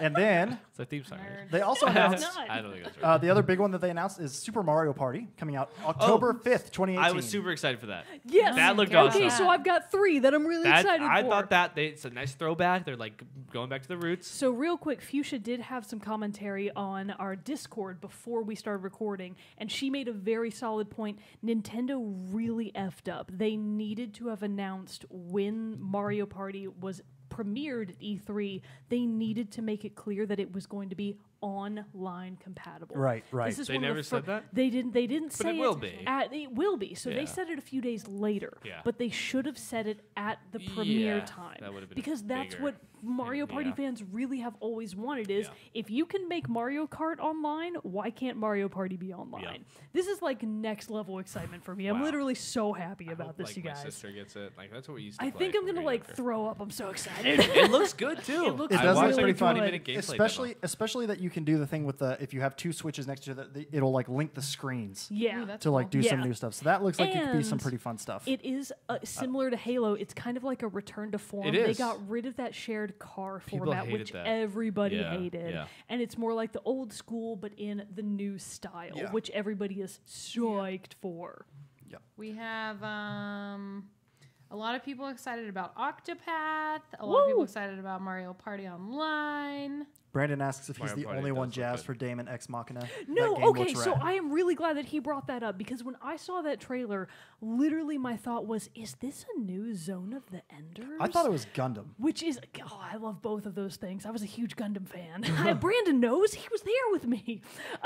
And then It's a theme song. Right? they also It's announced not. I don't think that's right. the other big one that they announced is Super Mario Party coming out October 5th, 2018. I was super excited for that. Yes. That looked Okay, awesome. so I've got 3 that I'm really excited I for. thought that it's a nice throwback. They're like going back to the roots. So real quick, Fuchsia did have some commentary on our Discord before we started recording, and she made a very solid point. Nintendo really effed up. They needed to have announced when Mario Party was premiered at E3. They needed to make it clear that it was going to be online compatible. Right. This is They one of the never said that? They didn't say it will be. it will be. So they Yeah. said it a few days later. Yeah. But they should have said it at the premiere Yeah, time. that would have been because that's bigger. what Mario Party Yeah. fans really have always wanted is Yeah. if you can make Mario Kart online, why can't Mario Party be online? This is like next level excitement for me. I'm Wow. literally so happy I about hope, this, like, you my guys. sister gets it. Like that's what we used to I play think I'm when gonna we were like younger. throw up. I'm so excited. It looks good too. It looks It does look really pretty fun. good. 20-minute gameplay especially that you you can do the thing with if you have two switches next to each other, it'll like link the screens Yeah. Ooh, that's to like cool. do some Yeah. new stuff. So that looks like it could be some And pretty fun stuff. It is similar to Halo. It's kind of like a return to form. It They is. got rid of that shared car People format, hated which that. everybody Yeah, hated. yeah. And it's more like the old school, but in the new style, Yeah. which everybody is psyched for. We have a lot of people excited about Octopath. A lot of people Woo! excited about Mario Party Online. Brandon asks if he's Mario the Party only does one look jazzed good. for Damon Ex Machina. No, That game okay, looks so rad. I am really glad that he brought that up because when I saw that trailer, literally my thought was, is this a new Zone of the Enders? I thought it was Gundam. Which is, I love both of those things. I was a huge Gundam fan. Brandon knows, he was there with me.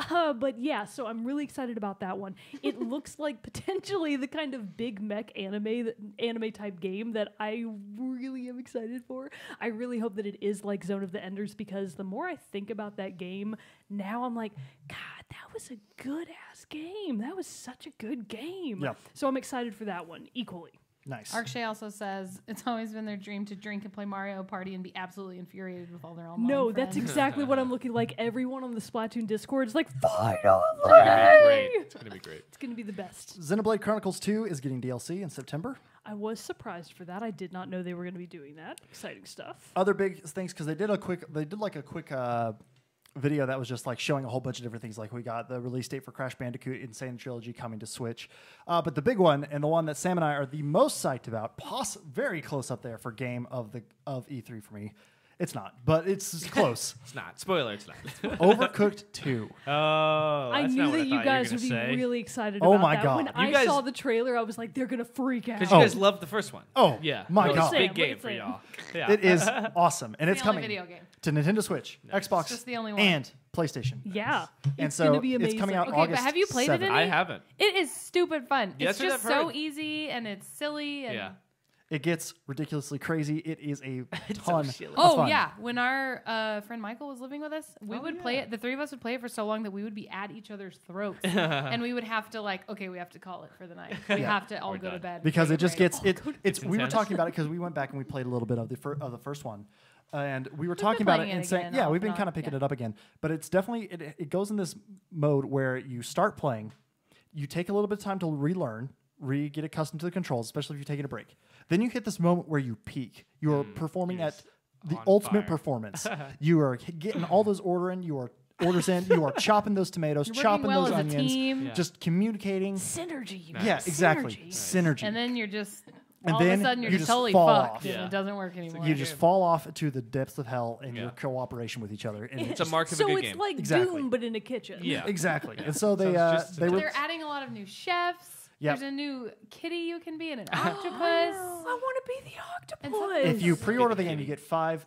But yeah, so I'm really excited about that one. It looks like potentially the kind of big mech anime type game that I really am excited for. I really hope that it is like Zone of the Enders because the more I think about that game, now I'm like, God, that was a good ass game. That was such a good game. Yeah. So I'm excited for that one equally. Nice. Arkshay also says it's always been their dream to drink and play Mario Party and be absolutely infuriated with all their online No, friends. that's exactly what I'm looking like. Everyone on the Splatoon Discord is like, finally! It's gonna be great. It's gonna be great. It's going to be the best. Xenoblade Chronicles 2 is getting DLC in September. I was surprised for that. I did not know they were going to be doing that. Exciting stuff. Other big things because they did a quick video that was just like showing a whole bunch of different things. Like we got the release date for Crash Bandicoot Insane Trilogy coming to Switch, but the big one and the one that Sam and I are the most psyched about, very close up there for game of E3 for me. It's not, but it's close. It's not. Spoiler, it's not. Overcooked 2. Oh, I that's knew not what that you thought guys were would be gonna say. really excited Oh about my that. God. When You I guys- saw the trailer, I was like, they're going to freak out. Because you guys loved the first one. Oh, Yeah. my It was God. a Sam, big look game at for Sam. y'all. Yeah. It is awesome, and it's the only coming video game. to Nintendo Switch, Xbox, Just the only one. and PlayStation. Yeah. And It's so going to be amazing. it's coming out Okay, August but have you played it 7th. any? I haven't. It is stupid fun. Yeah, It's that's what just I've so heard. easy and it's silly. And Yeah. It gets ridiculously crazy. It is a so ton silly. of Oh fun. yeah, when our friend Michael was living with us, we would play it. The three of us would play it for so long that we would be at each other's throats, and we would have to we have to call it for the night. We have to all We're go to done. bed Because it just gets it. It's we were intense. talking about it because we went back and we played a little bit of the first one, and we were been talking about it playing it and saying, again, yeah, off we've been and kind on, of picking yeah. it up again. But it's definitely it goes in this mode where you start playing, you take a little bit of time to relearn. Get accustomed to the controls, especially if you're taking a break. Then you hit this moment where you peak. You are performing you're at just the on ultimate fire. performance. You are getting all those orders in. You are chopping those tomatoes, You're chopping working well those as a onions, team. Yeah. just communicating. Synergy. Yeah, exactly. Synergy. Synergy. and then you're just And all of then a sudden you're you just just totally fall fucked off. and Yeah. it doesn't work anymore. You just fall off to the depths of hell in your Yeah. cooperation with each other. And It's a mark of a So good it's game. like Exactly. Doom, but in a kitchen. Yeah. exactly. And so they Sounds just they were They're adding a lot of new chefs. Yep. There's a new kitty you can be and an I octopus. want to be the octopus. if you pre-order the game, you get five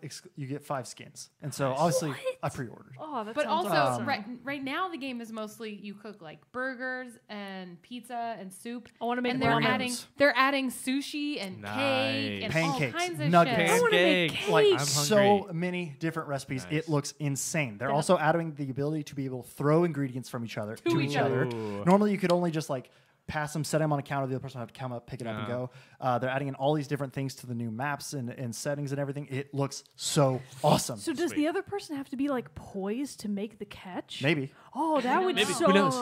skins. And so obviously What? I pre-ordered. Oh, that But sounds also, awesome. right now the game is mostly you cook like burgers and pizza and soup. I want to make And burritos. they're adding sushi and cake and Pancakes, all kinds of nuggets. shit. I want to make Pancakes. cake. Like I'm so hungry. many different recipes. Nice. It looks insane. They're Yeah. also adding the ability to be able to throw ingredients from each other to each each other. other. Ooh. Normally you could only just like pass them, set them on a counter. The other person would have to come up, pick it up, and Yeah. go. They're adding in all these different things to the new maps and settings and everything. It looks so awesome. So does Sweet. the other person have to be like poised to make the catch? Maybe, Oh, that would Maybe. suck. Who knows?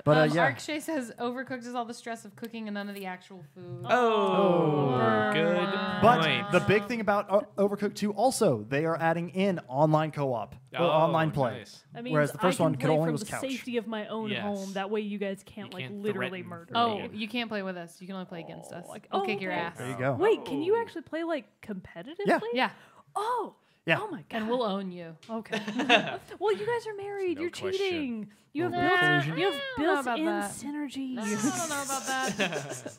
but yeah. Arkshay says Overcooked is all the stress of cooking and none of the actual food. Oh, good But point. the big thing about Overcooked 2 also, they are adding in online co-op or online play. Nice. I mean, Whereas the first I can one could play only from was the couch. safety of my own Yes. home. That way, you guys can't You like can't literally threaten murder. Oh, me. you can't play with us. You can only play against us. like, We'll kick your okay. ass. There you go. Wait, can you Oh. actually play like competitively? Yeah. Yeah, Oh. Yeah. Oh my god. and we'll own you. Okay. Well, you guys are married. No You're question. cheating. You have Little built. collusion. You have I don't know about built-in that. synergy. I don't know about that.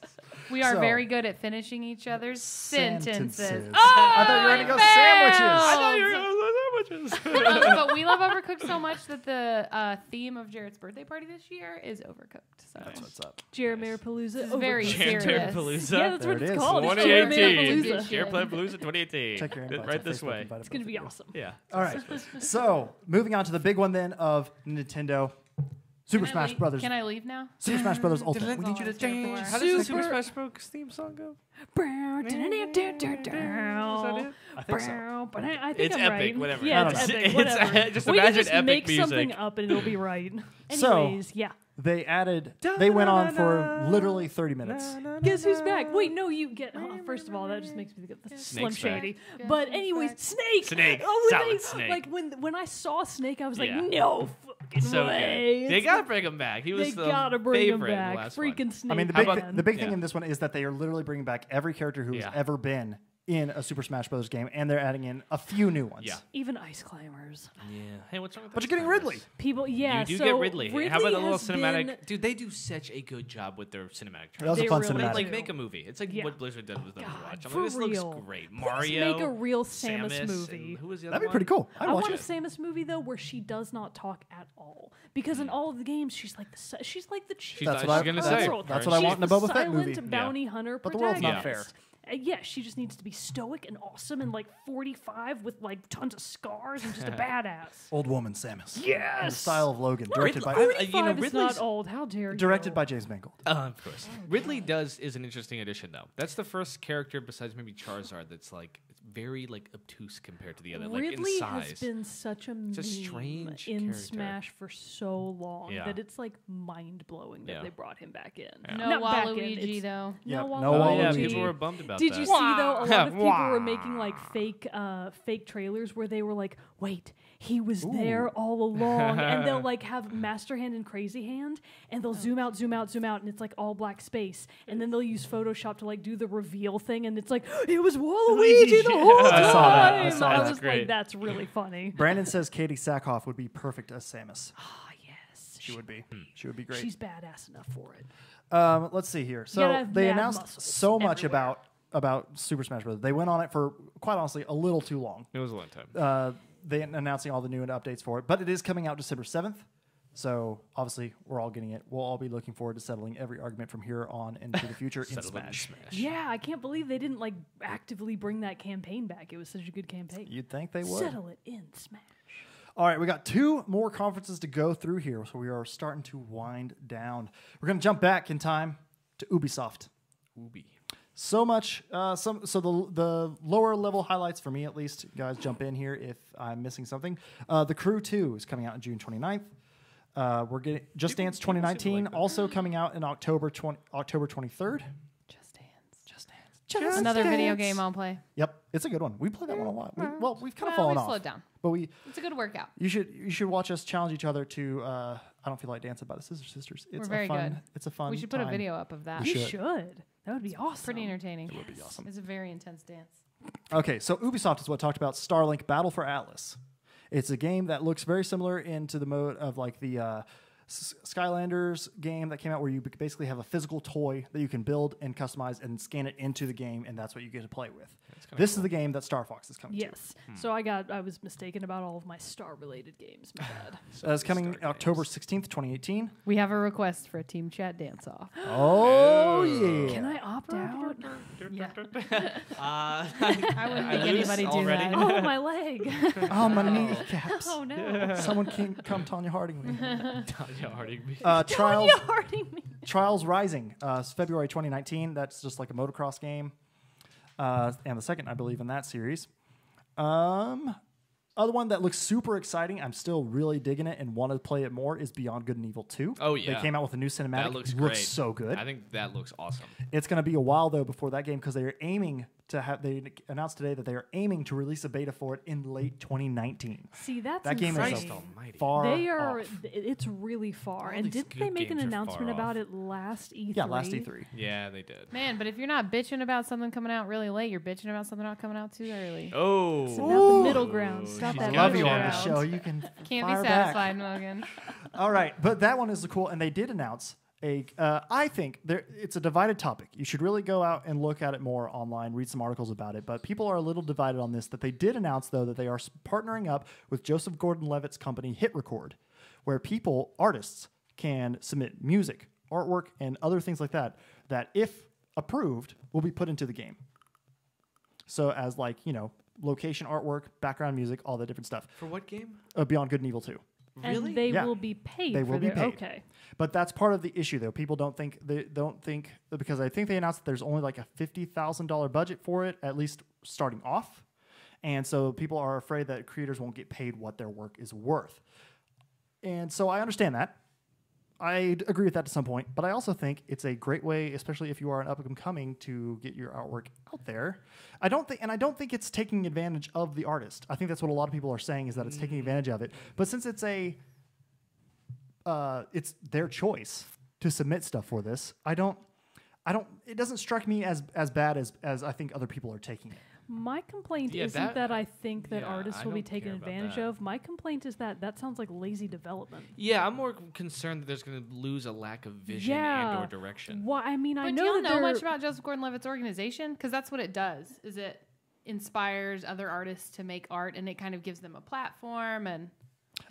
We are So- very good at finishing each other's sentences. I thought you were going to go sandwiches. I thought you were going to say sandwiches. But we love Overcooked so much that the theme of Jarrett's birthday party this year is Overcooked. So That's what's up. Jeremary-palooza. This is very Overcooked. serious. Palooza. Yeah, that's There what it it's is. called. It's 2018. Jeremary-palooza. Share Palooza 2018. Check your invites Right on this Facebook, way. invite It's gonna both be of you. awesome. Yeah. All right. So moving on to the big one then of Nintendo Super Smash Brothers. Can I leave now? Super Smash Brothers Ultimate. We need you to dance. How does the Super Smash Bros. Theme song go? I think so. But I think It's I'm epic, right. whatever. Yeah, I it's don't know. epic. Whatever. Just We can imagine just epic make music. something up and it'll be right. So- Anyways, yeah. They added. They went on for literally 30 minutes. Guess who's back? Wait, no, you get. First of all, that just makes me think of Slim Snake's back. Shady. Guess But who's anyways, back? Snake. Snake. Oh, when Solid they- Snake. Like when I saw Snake, I was like, Yeah. no fucking So way. good. They It's gotta bring him back. He was They the gotta bring him favorite in back. the last one. Freaking Snake. I mean, the How big, about- the big thing yeah. in this one is that they are literally bringing back every character who's Yeah. ever been in a Super Smash Bros. Game, and they're adding in a few new ones. Yeah. Even Ice Climbers. Yeah. Hey, what's wrong with But those you're getting cameras? Ridley. People, yeah. You do so get Ridley. How about the little has cinematic? been- Dude, they do such a good job with their cinematic That was trailers. a They fun really cinematic. Like do. make a movie. It's like Yeah. what Blizzard did with Overwatch. I'm for like, this real. looks great. Please Mario. make a real Samus and movie. Who was the other That'd be one? pretty cool. I'd I watch want a it. Samus movie though where she does not talk at all because in all of the games she's like she's like the chief. That's I what was I- gonna that's- say. that's what I She's want in a the Boba Fett silent movie. bounty hunter But the world's not protagonist. Yeah, she just needs to be stoic and awesome and like 45 with like tons of scars and just a badass. Old woman Samus. In the Yes. style of Logan, directed by 45 is Ridley's not old. How dare you? directed by James Mangold. Of course. Ridley is an interesting addition though. That's the first character besides maybe Charizard that's like it's very like obtuse compared to the other, like in Ridley size. has been such a meme a strange in character. Smash for so long Yeah. that it's like mind blowing that Yeah. they brought him back in. Yeah. No Not back in, Waluigi it's- though. Yep, No no Oh, yeah, Waluigi. people were bummed about Did that. you see though? A lot of people were Wah. making like fake trailers where they were like, "Wait, he was there all along," and they'll like have Master Hand and Crazy Hand, and they'll zoom out, and it's like all black space, and then they'll use Photoshop to like do the reveal thing, and it's like it was Waluigi the whole time. I saw that. I saw I that. was Great. like, "That's really funny." Brandon says Katie Sackhoff would be perfect as Samus. Ah, yes, She would be. She would be great. She's badass enough for it. Let's see here. gotta So have they mad announced muscles so much everywhere. about Super Smash Bros. They went on it for quite honestly a little too long. It was a long time. They announcing all the new updates for it, but it is coming out December 7th. So obviously we're all getting it. We'll all be looking forward to settling every argument from here on into the future in Settlement Smash. Yeah, I can't believe they didn't like actively bring that campaign back. It was such a good campaign. You'd think they would. Settle it in Smash. All right, we got 2 more conferences to go through here, so we are starting to wind down. We're going to jump back in time to Ubisoft. Ubi. So much. The lower level highlights for me, at least. Guys, jump in here if I'm missing something. The Crew 2 is coming out on June 29th. We're getting Just Dance people seem to 2019 like that. also coming out in October 23rd. Just Dance. Just Dance. Another video game I'll play. Yep, it's a good one. We played that one a lot. We've kind of Well, fallen we off. slowed down. But It's a good workout. you should watch us challenge each other to. I don't feel like dancing by the Scissor Sisters. It's very a fun. good. It's a fun. We should put a time. video up of that. We You should. should. That would be awesome. Pretty entertaining. It would be awesome. It's a very intense dance. Okay, so Ubisoft is what talked about Starlink Battle for Atlas. It's a game that looks very similar into the mode of like the Skylanders game that came out, where you basically have a physical toy that you can build and customize and scan it into the game, and that's what you get to play with. This is the game that Star Fox is coming to. Yes. So I was mistaken about all of my star-related games. My bad. It's coming October 16th, 2018. We have a request for a team chat dance off. Oh, yeah. Can I opt out? Yeah. I I wouldn't make anybody do already. that. Oh, my leg. Oh, my kneecaps. Oh no. Someone can come Tanya Harding me. Tanya Harding. Trials, You're hurting me. Trials Rising, it's February 2019. That's just like a motocross game. And the second, I believe, in that series. Other one that looks super exciting, I'm still really digging it and want to play it more, is Beyond Good and Evil 2. Oh, yeah. They came out with a new cinematic. That looks It great. looks so good. I think that looks awesome. It's going to be a while, though, before that game, because they are aiming to have. They announced today that they are aiming to release a beta for it in late 2019. See, that's That game insane. is Christ almighty. far They are. off. It's really far. All And these didn't they good make an games are announcement far about off. it last E3? Yeah, last E3. Yeah, they did. Man, but if you're not bitching about something coming out really late, you're bitching about something not coming out too early. Oh. It's about the middle ground. Stop she's that I got love middle you on the ground. show. You can Can't fire be back. satisfied, Logan. All right, but that one is the cool, and they did announce a. I think it's a divided topic. You should really go out and look at it more online, read some articles about it. But people are a little divided on this. That they did announce though that they are partnering up with Joseph Gordon-Levitt's company Hit Record, where artists can submit music, artwork, and other things like that. That, if approved, will be put into the game. So as like location artwork, background music, all that different stuff. For what game? Beyond Good and Evil 2. And they Yeah. will be paid. They for will be their, paid. Okay. But that's part of the issue, though. People don't think because I think they announced that there's only like a $50,000 budget for it, at least starting off, and so people are afraid that creators won't get paid what their work is worth. And so I understand that. I agree with that to some point, but I also think it's a great way, especially if you are an up and coming, to get your artwork out there. I don't think it's taking advantage of the artist. I think that's what a lot of people are saying, is that it's taking advantage of it. But since it's it's their choice to submit stuff for this, it doesn't strike me as bad as I think other people are taking it. My complaint isn't that I think that artists will be taken advantage of. My complaint is that sounds like lazy development. Yeah, I'm more concerned that there's going to lose a lack of vision and or direction. Well, I mean, I But know do you that know much about Joseph Gordon-Levitt's organization? Because that's what it does. Is it inspires other artists to make art, and it kind of gives them a platform. And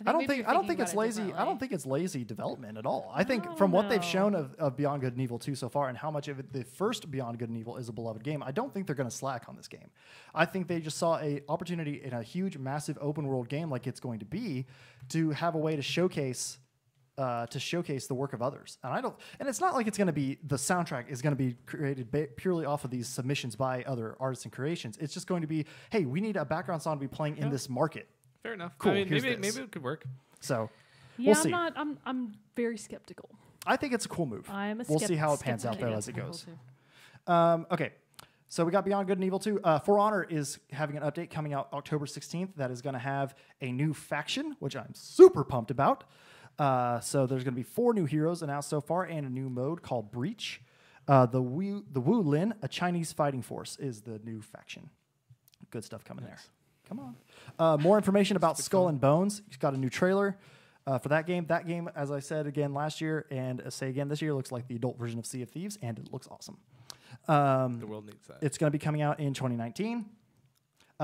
I don't think it's lazy. I don't think it's lazy development at all. I think from what they've shown of Beyond Good and Evil 2 so far, and how much of it the first Beyond Good and Evil is a beloved game, I don't think they're going to slack on this game. I think they just saw a opportunity in a huge, massive open world game like it's going to be to have a way to showcase the work of others. And it's not like it's going to be, the soundtrack is going to be created purely off of these submissions by other artists and creations. It's just going to be, hey, we need a background song to be playing in this market. Fair enough. Cool. I mean, Here's maybe this. it could work. So Yeah, we'll see. I'm very skeptical. I think it's a cool move. I'm a We'll see how it pans out skeptic. though as it goes. Okay. So we got Beyond Good and Evil 2. For Honor is having an update coming out October 16th that is going to have a new faction, which I'm super pumped about. So there's going to be 4 new heroes announced so far and a new mode called Breach. The Wu Lin, a Chinese fighting force, is the new faction. Good stuff coming there. Come on. More information about Skull and Bones. He's got a new trailer for that game. That game, as I said again last year and say again this year, looks like the adult version of Sea of Thieves, and it looks awesome. The world needs that. It's going to be coming out in 2019.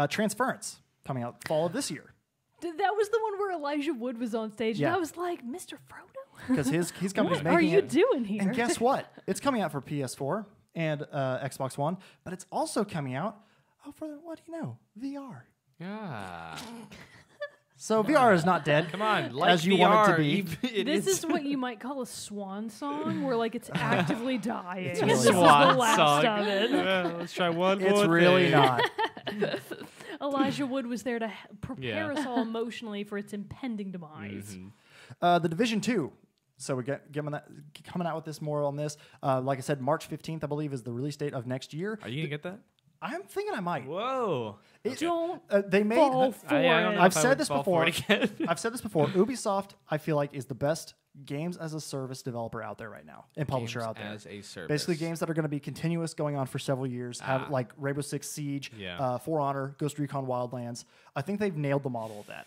Transference, coming out fall of this year. That was the one where Elijah Wood was on stage, Yeah. and I was like, Mr. Frodo? Because his company's What making are you it. doing here? And guess what? It's coming out for PS4 and Xbox One, but it's also coming out for, what do you know, VR. Yeah. So VR is not dead. Come on, like as you VR, want it to be. This is what you might call a swan song, where like it's actively dying. It's And really this is the Swan last song. of it. Let's try one It's more really thing. not. Elijah Wood was there to prepare Yeah. us all emotionally for its impending demise. The Division 2. So we're coming out with this more on this. Like I said, March 15th, I believe, is the release date of next year. Are you gonna get that? I'm thinking I might. Whoa. Don't They made. fall for I don't it. know I've if I said would this fall for before. it again. I've said this before. Ubisoft, I feel like, is the best games as a service developer out there right now, and publisher Games out there. as a service. Basically, games that are going to be continuous, going on for several years. Have like Rainbow Six Siege, Yeah. For Honor, Ghost Recon Wildlands. I think they've nailed the model of that.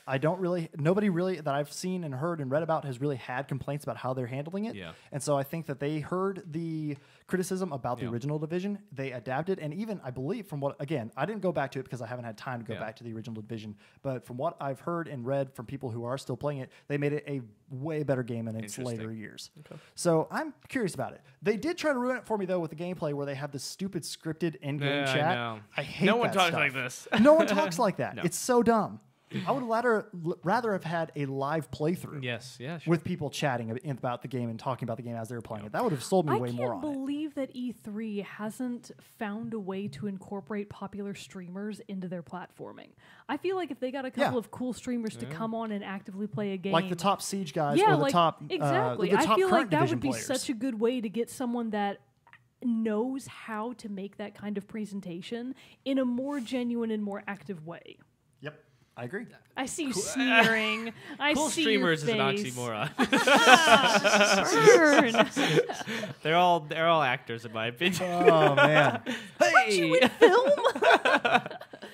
Nobody really that I've seen and heard and read about has really had complaints about how they're handling it. Yeah. And so I think that they heard the criticism about the original Division. They adapted, and even I believe from what, again, I didn't go back to it because I haven't had time to go back to the original Division. But from what I've heard and read from people who are still playing it, they made it a way better game in its later years. So I'm curious about it. They did try to ruin it for me though with the gameplay where they have this stupid scripted in-game Yeah, I chat. know. I hate No one that talks stuff. like this. No one talks like that. No. It's so dumb. I would rather have had a live playthrough Yes. Yeah. Sure. with people chatting about the game and talking about the game as they were playing it. That would have sold me I way more can't on it. believe that E3 hasn't found a way to incorporate popular streamers into their platforming. I feel like if they got a couple Yeah. of cool streamers to come on and actively play a game, Like the top Siege guys yeah, or the like top exactly. the I top feel like current that Division would be players. such a good way to get someone that knows how to make that kind of presentation in a more genuine and more active way. Yep, I agree. I see you sneering. I Cool see streamers is your an face. oxymoron. Burn. They're all actors in my opinion. Oh man. Hey.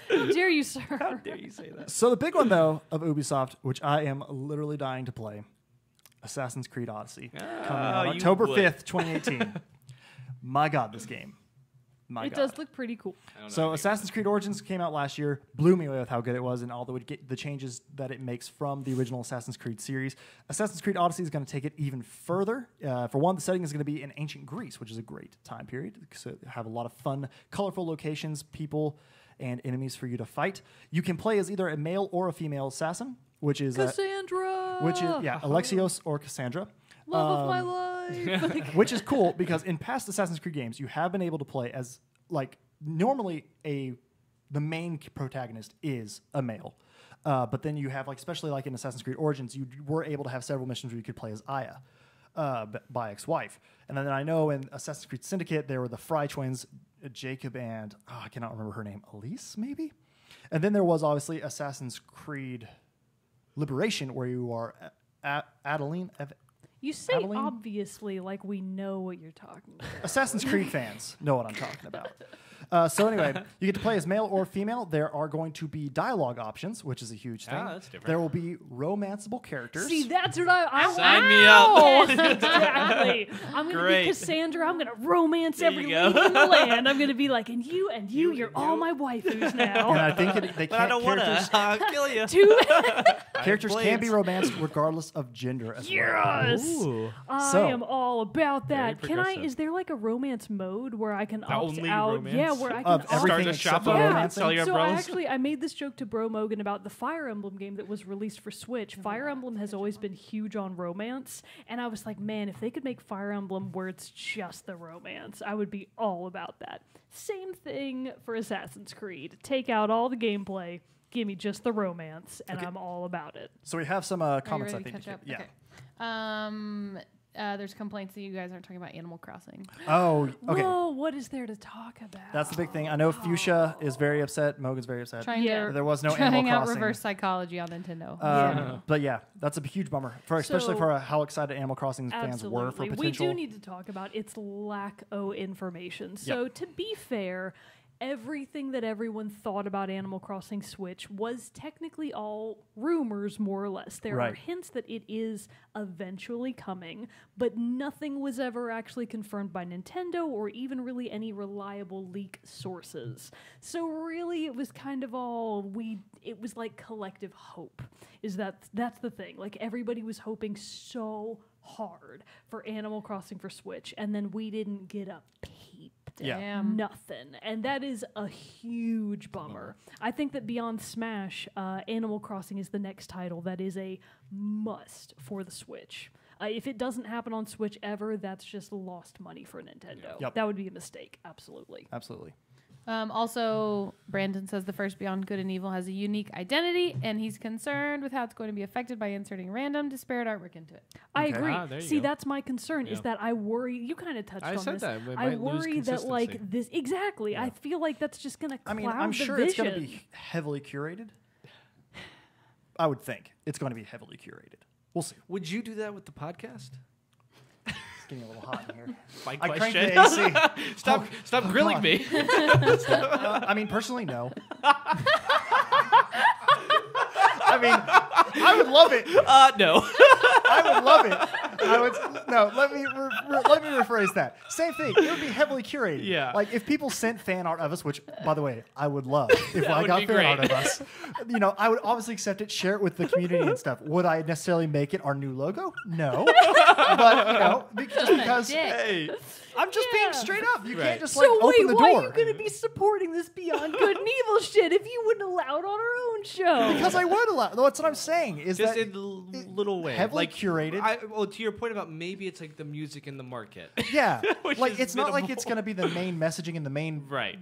How dare you, sir? How dare you say that? So the big one though of Ubisoft, which I am literally dying to play, Assassin's Creed Odyssey, coming out you October would. 5th, 2018. My God, this game. My It God. does look pretty cool. So Assassin's Creed Origins came out last year, blew me away with how good it was and all the changes that it makes from the original Assassin's Creed series. Assassin's Creed Odyssey is going to take it even further. For one, the setting is going to be in ancient Greece, which is a great time period. So have a lot of fun, colorful locations, people, and enemies for you to fight. You can play as either a male or a female assassin, which is Cassandra! Alexios or Cassandra. Love of my life! Which is cool because in past Assassin's Creed games, you have been able to play as, like, normally the main protagonist is a male. But then you have, like, especially like in Assassin's Creed Origins, you were able to have several missions where you could play as Aya, Bayek's wife. And then I know in Assassin's Creed Syndicate, there were the Fry twins, Jacob and, I cannot remember her name, Elise, maybe? And then there was obviously Assassin's Creed Liberation, where you are Adeline. You say Adeline? Obviously like we know what you're talking about. Assassin's Creed fans know what I'm talking about. So anyway, you get to play as male or female. There are going to be dialogue options, which is a huge thing. That's different. There will be romanceable characters. See, that's what I Sign me up. Exactly. I'm going to be Great. Cassandra. I'm going to romance There every you go. lady in the land. I'm going to be like, and you, you're all my waifus now. And I think they But I can't don't want characters, to kill you. Two. characters can be blades. romanced regardless of gender as well. Yes. Ooh. I So- am all about that. Very Can I? progressive. Is there like a romance mode where I can opt only out? romance? Yeah, where I can Of opt everything Start a except shop for on Yeah. romancing. Sell your So umbrellas. I made this joke to Bro Mogan about the Fire Emblem game that was released for Switch. Fire Emblem has always been huge on romance, and I was like, man, if they could make Fire Emblem where it's just the romance, I would be all about that. Same thing for Assassin's Creed. Take out all the gameplay, give me just the romance, and I'm all about it. So we have some Are you comments, I ready to think. catch up? Yeah. Okay. There's complaints that you guys aren't talking about Animal Crossing. Oh, okay. Whoa, what is there to talk about? That's the big thing. I know Fuchsia is very upset. Mogan's very upset. Trying Yeah. to There was no trying Animal out Crossing. reverse psychology on Nintendo. But yeah, that's a huge bummer, especially So- for how excited Animal Crossing fans were for Absolutely. potential. We do need to talk about its lack of information. So to be fair, everything that everyone thought about Animal Crossing Switch was technically all rumors, more or less. There are Right. hints that it is eventually coming, but nothing was ever actually confirmed by Nintendo or even really any reliable leak sources. So really, it was kind of it was like collective hope. That's the thing. Like everybody was hoping so hard for Animal Crossing for Switch, and then we didn't get a peep. Yeah. Damn. Nothing. And that is a huge bummer. I think that beyond Smash, Animal Crossing is the next title that is a must for the Switch. If it doesn't happen on Switch ever, that's just lost money for Nintendo. Yep. That would be a mistake. Absolutely. Absolutely. Also, Brandon says the first Beyond Good and Evil has a unique identity, and he's concerned with how it's going to be affected by inserting random, disparate artwork into it. I Okay. agree. There you See, go. that's my concern is Yeah. that I worry. You kind of touched I on said this. that. We I might lose worry that like consistency. this exactly. Yeah. I feel like that's just going to I cloud mean, I'm the sure vision. it's going to be heavily curated. I would think it's going to be heavily curated. We'll see. Would you do that with the podcast? It's getting a little hot in here. My I cranked question. the AC. Stop grilling God. me. I mean, personally, no. I mean, I would love it. No. I would love it. I would no. Let me rephrase that. Same thing. It would be heavily curated. Yeah. Like if people sent fan art of us, which by the way I would love if I would got be fan art great. of us. You know, I would obviously accept it, share it with the community and stuff. Would I necessarily make it our new logo? No. But you know, just because Dick. Hey. I'm just being Yeah. straight up. You Right. can't just So like wait, open the why door. are you going to be supporting this Beyond Good and Evil shit if you wouldn't allow it on our own show? Because I would allow. That's what I'm saying. Is Just that in little ways. heavily like curated? well, to your point about maybe it's like the music in the market. yeah, Which like is it's not like minimal. it's going to be the main messaging and the main Right.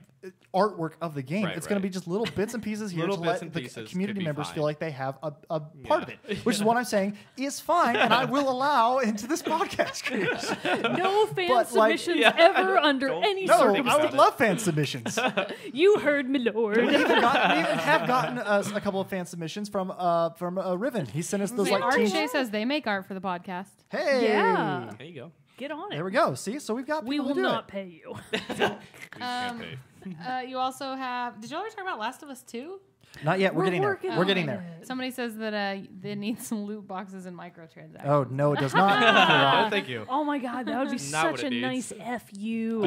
artwork of the game. Right, It's going to right. be just little bits and pieces here Little to bits let and the pieces community could be members fine. feel like they have a part of Yeah. it, which is what I'm saying is fine, and I will allow into this podcast creation. no fan But, like, submissions yeah, ever under don't- any No, think I about would it. love fan submissions. You heard me, Lord. We even have gotten a couple of fan submissions from Riven. He sent us those like Art teen. Shay says they make art for the podcast. Hey, Yeah. There you go. Get on it. there we go. See, so we've got We people will to do not it. pay you. You also have. Did y'all ever talk about Last of Us 2? Not yet. We're getting there. working We're getting on there. it. Somebody says that they need some loot boxes and microtransactions. Oh no, it does not. No, thank you. Oh my God, that would be Not what such it a needs. nice FU.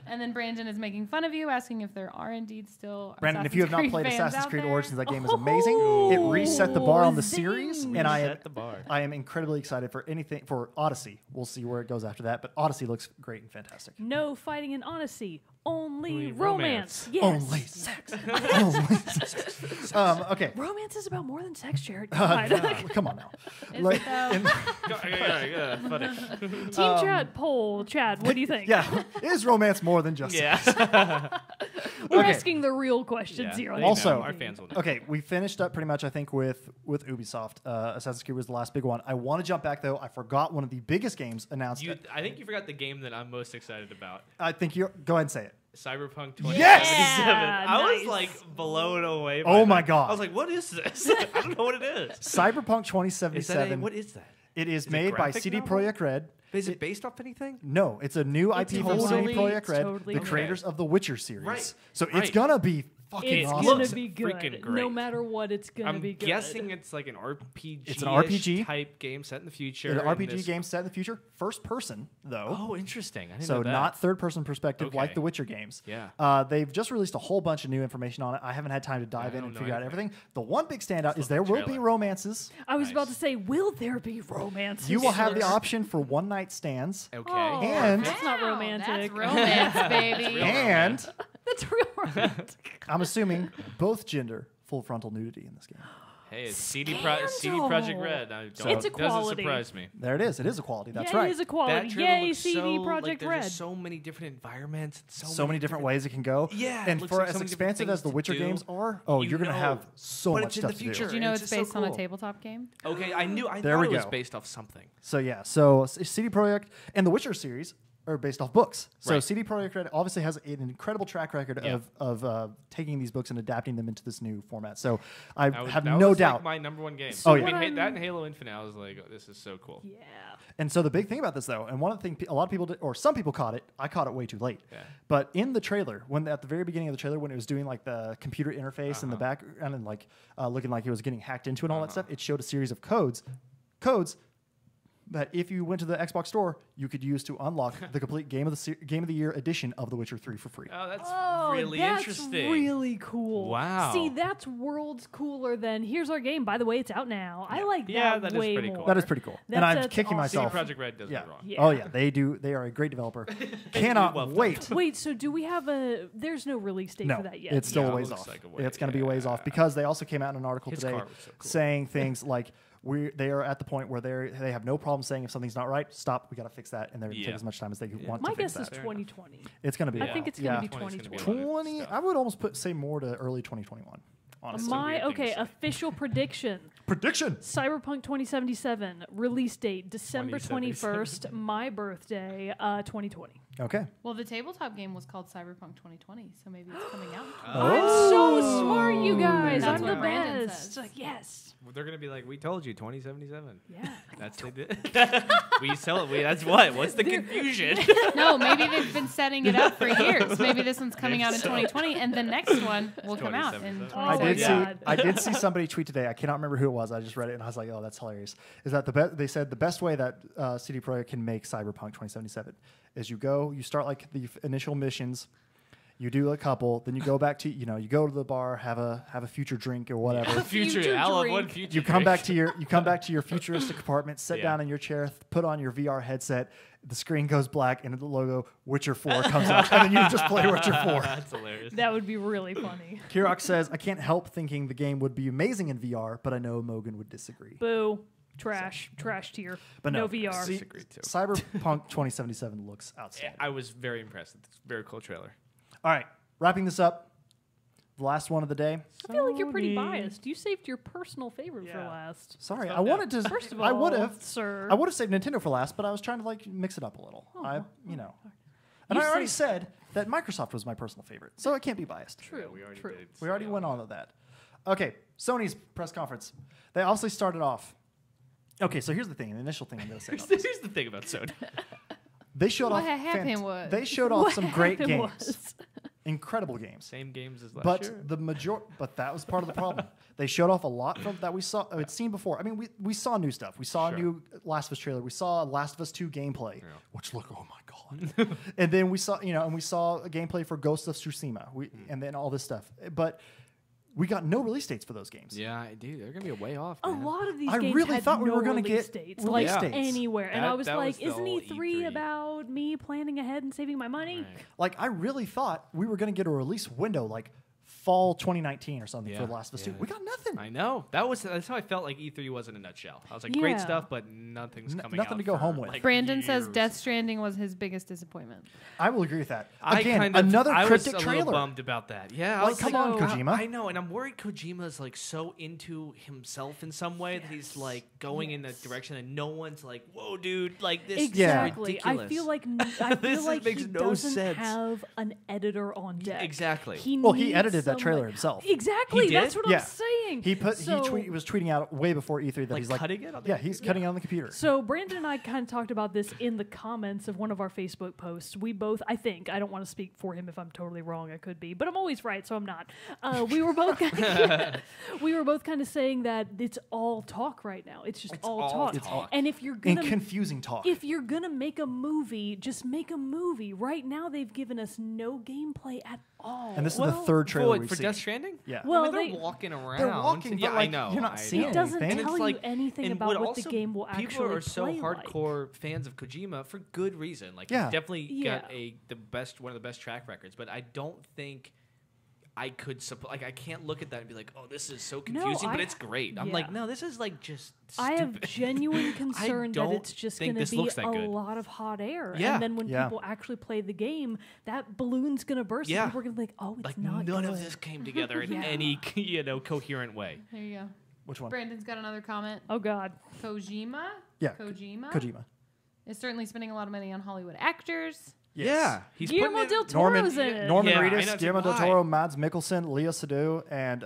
And then Brandon is making fun of you, asking if there are indeed still. Brandon, if you have not Creed played fans Assassin's out Creed there. Origins, that game is amazing. It reset the bar on the zing. series, and I Set the bar. am incredibly excited for anything for Odyssey. We'll see where it goes after that, but Odyssey looks great and fantastic. No fighting in Odyssey. only romance. romance. Yes. Only sex. Only sex. Okay. Romance is about more than sex, Jared. Come on now. Is Like, it though? Funny. Team chat poll. Chad, what do you think? yeah. Is romance more than just sex? Yeah. We're Okay. asking the real questions Yeah, here. they Also- know. Our fans will know. Okay, we finished up pretty much, I think, with Ubisoft. Assassin's Creed was the last big one. I want to jump back, though. I forgot one of the biggest games announced. I think you forgot the game that I'm most excited about. I think you're... Go ahead and say it. Cyberpunk 2077. Yeah, I was nice. like blown away. By Oh that. my God. I was like, what is this? I don't know what it is. Cyberpunk Is 2077. that what is that? It is it made by graphic CD novel? Projekt Red. But is it based off anything? No, it's a new IP from CD totally- Projekt Red, totally the okay. creators of the Witcher series. Right, So it's right. gonna be fucking It's awesome. gonna Looks be freaking good. great. No matter what, it's gonna I'm be good. guessing it's like an RPG. It's an RPG. type game set in the future. An and RPG this- game set in the future, first person though. Oh, interesting. I didn't So know that. not third person perspective like Okay. the Witcher games. Yeah. They've just released a whole bunch of new information on it. I haven't had time to dive in don't and know figure out anything. everything. The one big standout is love there the will be trailer. romances. I was about to Nice. say, will there be romance? You will have the Sure. option for one night stands. Okay. Oh, And- that's not Wow, romantic. That's romance, baby. real And That's real romantic. I'm assuming both gender full frontal nudity in this game. Hey, it's CD Scandal. Project Red. I don't, It's doesn't equality. surprise me. There it is. It is equality. That's yeah, right. it is equality. That trailer Yay, looks CD so, Projekt like, there's Red. just so many different environments. And So many different ways it can go. Yeah, it and looks for like as so many different expansive as things the to Witcher do. games are, oh, You you're gonna know. have so But much it's in stuff the to do. future. Did you know It's it's just so based on a cool. tabletop game? Okay, I knew. I There thought we it was go. based off something. So yeah, so CD Projekt and the Witcher series are based off books. So Right. CD Projekt Red obviously has an incredible track record Yeah. of taking these books and adapting them into this new format. So I That was, have that no was, doubt. Like my number one game. Oh, I yeah. mean, What that I'm- and Halo Infinite, I was like, oh, this is so cool. Yeah. And so the big thing about this, though, and one of the things a lot of people did, or some people caught it, I caught it way too late. Yeah. But in the trailer, when at the very beginning of the trailer, when it was doing like the computer interface in the background and like looking like it was getting hacked into and all that stuff, it showed a series of codes that if you went to the Xbox store, you could use to unlock the complete Game of the Year edition of The Witcher 3 for free. Oh, that's Oh, really that's interesting. really cool. Wow. See, that's worlds cooler than here's our game. By the way, it's out now. I like Yeah, that that is way pretty more. cool. That is pretty cool. That's- and I'm that's kicking awesome. CD myself. Project Red does Yeah. it wrong. Yeah. Oh yeah, they do. They are a great developer. Cannot love them. wait. Wait, so do we have a? There's no release date No, for that yet. it's still Yeah, a it ways looks off. like a way- It's going to be a ways off yeah. because they also came out in an article His today car was so cool. saying things like they are at the point where they have no problem saying if something's not right, stop. We got to fix that, and they're going to Yeah. take as much time as they want My to fix guess is that. Fair 2020. It's going to be. I think it's going to be 20's gonna be 2020. a lot of 20. stuff. I would almost say more to early 2021. Honestly. a weird thing to say. Official prediction. Prediction. Cyberpunk 2077 release date December 21st, 2077. my birthday, 2020. Okay. Well, the tabletop game was called Cyberpunk 2020, so maybe it's coming out. I'm so smart, you guys. That's I'm what the Brandon best. says. Yes. Well, they're gonna be like, we told you, 2077. Yeah. That's they did. We sell it. That's what? What's the confusion? No, maybe they've been setting it up for years. Maybe this one's coming out in 2020, and the next one will come out in 2077. I Oh, did my see. God. I did see somebody tweet today. I cannot remember who it was. I just read it and I was like, "Oh, that's hilarious." Is that they said the best way that CD Projekt can make Cyberpunk 2077 is you start like the initial missions, you do a couple, then you go back to you go to the bar, have a future drink or whatever. Future I love one drink. future. You come back drink. to your futuristic apartment, sit Yeah. down in your chair, put on your VR headset. The screen goes black and the logo Witcher 4 comes up, and then you just play Witcher 4. That's hilarious. That would be really funny. Kirok says, "I can't help thinking the game would be amazing in VR, but I know Mogan would disagree." Boo. Trash. Trash tier. But no, VR. see, Disagree too. Cyberpunk 2077 looks Yeah, outstanding. I was very impressed. It's a very cool trailer. All right, wrapping this up. The last one of the day. I feel like you're pretty biased. You saved your personal favorite for Yeah. last. Sorry, Let's I vote wanted to. First of all, I would have. sir. I would have saved Nintendo for last, but I was trying to like mix it up a little. And You I already saved- said that Microsoft was my personal favorite, so I can't be biased. True. Yeah, we already True. did. We already went on to that. Okay, Sony's press conference. They obviously started off. Okay, so here's the thing. The initial thing I'm going to say. about this. Here's the thing about Sony. They showed What off. happened was- They showed off What some great happened games, was- incredible games. Same games as last But year. that was part of the problem. They showed off a lot from that we saw. It's seen before. I mean, we saw new stuff. We saw a Sure. new Last of Us trailer. We saw Last of Us 2 gameplay, Yeah. which look, oh my god. And then we saw a gameplay for Ghost of Tsushima. And then all this stuff. But we got no release dates for those games. Yeah, dude, they're gonna be way off. A Man. lot of these I games really had thought we no were gonna release get dates, release like dates. anywhere. And I was that like, was the isn't whole E3 E3. about me planning ahead and saving my money? Right. Like, I really thought we were going to get a release window like fall 2019 or something Yeah, for The Last of Us 2. yeah. We got nothing. I know. That's how I felt like E3 was in a nutshell. I was like, great Yeah. stuff, but nothing's coming nothing out to go for, home with. like, Brandon says years. Death Stranding was his biggest disappointment. I will agree with that. I Again, kind of, another I cryptic was a trailer. little bummed about that. Yeah, I Like, was come on, Kojima. I know, and I'm worried Kojima's like so into himself in some way that he's like going in a direction and no one's like, "Whoa, dude! Like this Exactly. is I ridiculous." feel like Makes he no doesn't sense. have an editor on deck. Exactly. Well, he needs edited that someone- trailer himself. Exactly. He did? That's what Yeah. I'm saying. He So- was tweeting out way before E3 that Like he's like cutting it on the yeah, he's cutting it on the computer. So Brandon and I kind of talked about this in the comments of one of our Facebook posts. We both, I think, I don't want to speak for him if I'm totally wrong. I could be, but I'm always right, so I'm not. We were both kind of saying that it's all talk right now. It's just all all talk. talk. And if you're And gonna confusing talk. if you're gonna make a movie, just make a movie. Right now, they've given us no gameplay at all. And this is the Well, third trailer for we've seen. Death Stranding. Yeah. Well, I mean, they- they're walking around. They're walking, yeah, but, like, I know. you're not I seeing know. It doesn't anything. tell And it's you anything and about what the also game will people actually are so play like. hardcore fans of Kojima for good reason. Like, Yeah. he's definitely got Yeah. one of the best track records. But I don't think I could like I can't look at that and be like, oh, this is so confusing, but it's great. I'm like, yeah. no, this is like just. I have stupid. genuine concern that don't it's just think going to this be looks that a good. lot of hot air. Yeah. And then when Yeah. people actually play the game, that balloon's going to burst. Yeah. And people are going to be like, oh, it's Like not none good. of this came together in Yeah. any coherent way. There you go. Which one? Brandon's got another comment. Oh, God. Kojima? Yeah. Kojima is certainly spending a lot of money on Hollywood actors. Yes. Yeah, he's Guillermo putting del it, Toro's in it. Norman Yeah, I know, Reedus, it's like, Guillermo del why? Toro, Mads Mikkelsen, Lea Seydoux, and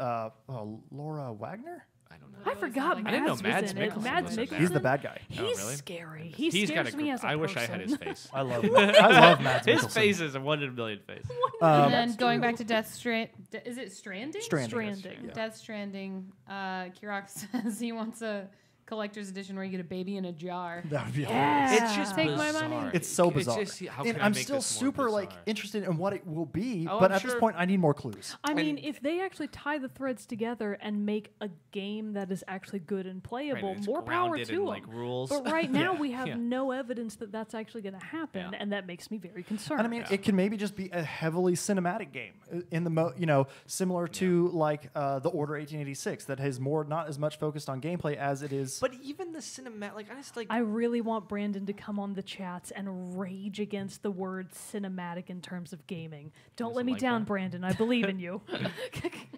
Laura Wagner. I don't know. I forgot I Mads didn't know was Mads in it. Mikkelsen Mads was in that. Mikkelsen. He's the bad guy. He's Oh, really? scary. He He's got scares a me gr- as a I wish I person. had his face. I love Mads His Mikkelsen. face is a 1 in a million face. And then going back to Death Stranding. Is it Stranding? Stranding. Yeah. Death Stranding. Kirok says he wants a collector's edition where you get a baby in a jar. That would be Yeah. hilarious. It's just Take my bizarre. money. It's so bizarre. just, how and can I I'm make still this more super like bizarre? interested in what it will be, Oh, but I'm at this sure- point I need more clues. I mean, And- if they actually tie the threads together and make a game that is actually good and playable, Right, it's more power grounded to in, them. like, rules. But right now Yeah. we have Yeah. no evidence that that's actually going to happen, Yeah. and that makes me very concerned. And I mean, it can maybe just be a heavily cinematic game in the similar to like the Order 1886 that has not as much focused on gameplay as it is. But even the cinematic, like I just like. I really want Brandon to come on the chats and rage against the word cinematic in terms of gaming. Don't let doesn't me like down, that. Brandon. I believe in you.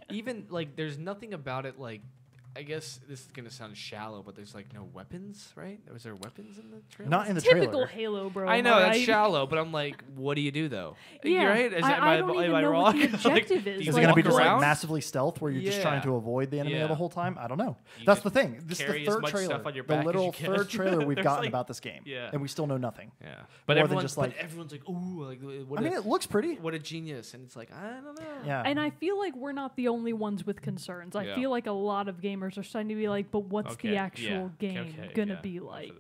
Even like, there's nothing about it like. I guess this is gonna sound shallow, but there's like no weapons, right? Was there weapons in the trailer? Not in the Typical trailer. Halo, bro. I know that's right? shallow, but I'm like, what do you do though? Yeah, You're right? I don't even know what the objective is. do you Is Like, it going to be walk just like around? massively stealth where you're just trying Yeah. to avoid the enemy Yeah. the whole time? I don't know. You That's the just thing. This is carry the as third much trailer. stuff on your The back as literal you can. third trailer we've There's gotten like- about this game. Yeah. And we still know nothing. Yeah, but More than everyone's just, like- everyone's like, ooh, like what? I mean, it looks pretty. what a genius, and it's like I don't know. Yeah. And I feel like we're not the only ones with concerns. I Yeah. feel like a lot of gamers are starting to be like, but what's the actual game gonna be like?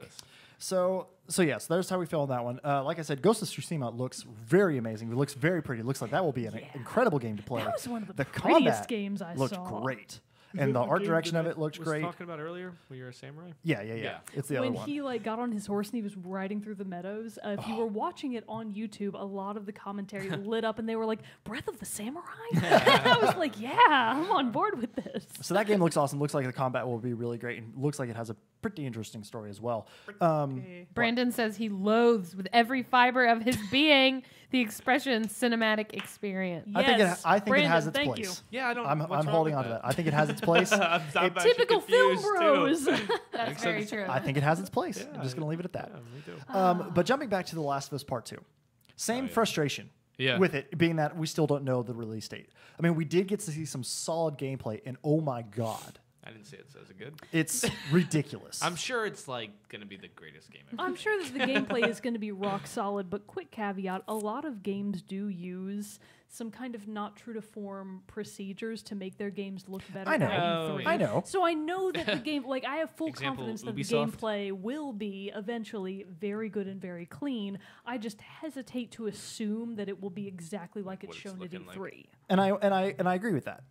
So yes, that's how we feel on that one. Like I said, Ghost of Tsushima looks very amazing. It looks very pretty. It looks like that will be an incredible game to play. That was one of the the prettiest combat games I looked saw. great. And the art direction of it looked was great. talking about earlier when you were a samurai. Yeah. Yeah. It's the other When one. he like got on his horse and he was riding through the meadows, if you were watching it on YouTube, a lot of the commentary lit up and they were like, "Breath of the Samurai." I was like, "Yeah, I'm on board with this." So that game looks awesome. Looks like the combat will be really great, and looks like it has a pretty interesting story as well. Brandon says he loathes with every fiber of his being the expression cinematic experience. I think it Yes, I think it Brandon, has its thank place. Yeah, I don't. I'm what's wrong holding with on to that. I think it has its place. I'm actually Typical film confused, too. bros. That's very true. I think it has its place. I'm just going to leave it at that. Yeah, me too. But jumping back to The Last of Us Part 2. Same frustration Yeah. with it being that we still don't know the release date. I mean, we did get to see some solid gameplay, and oh my God, I didn't say it. So is it good? it's ridiculous. I'm sure it's like gonna be the greatest game ever. I'm sure that the gameplay is going to be rock solid, but quick caveat, a lot of games do use some kind of not true to form procedures to make their games look better. I know. at Oh, E3. yeah. I know. So I know that the game, like I have full Example, confidence that Ubisoft? the gameplay will be eventually very good and very clean. I just hesitate to assume that it will be exactly like it's What it's shown at looking E3. like. And I agree with that.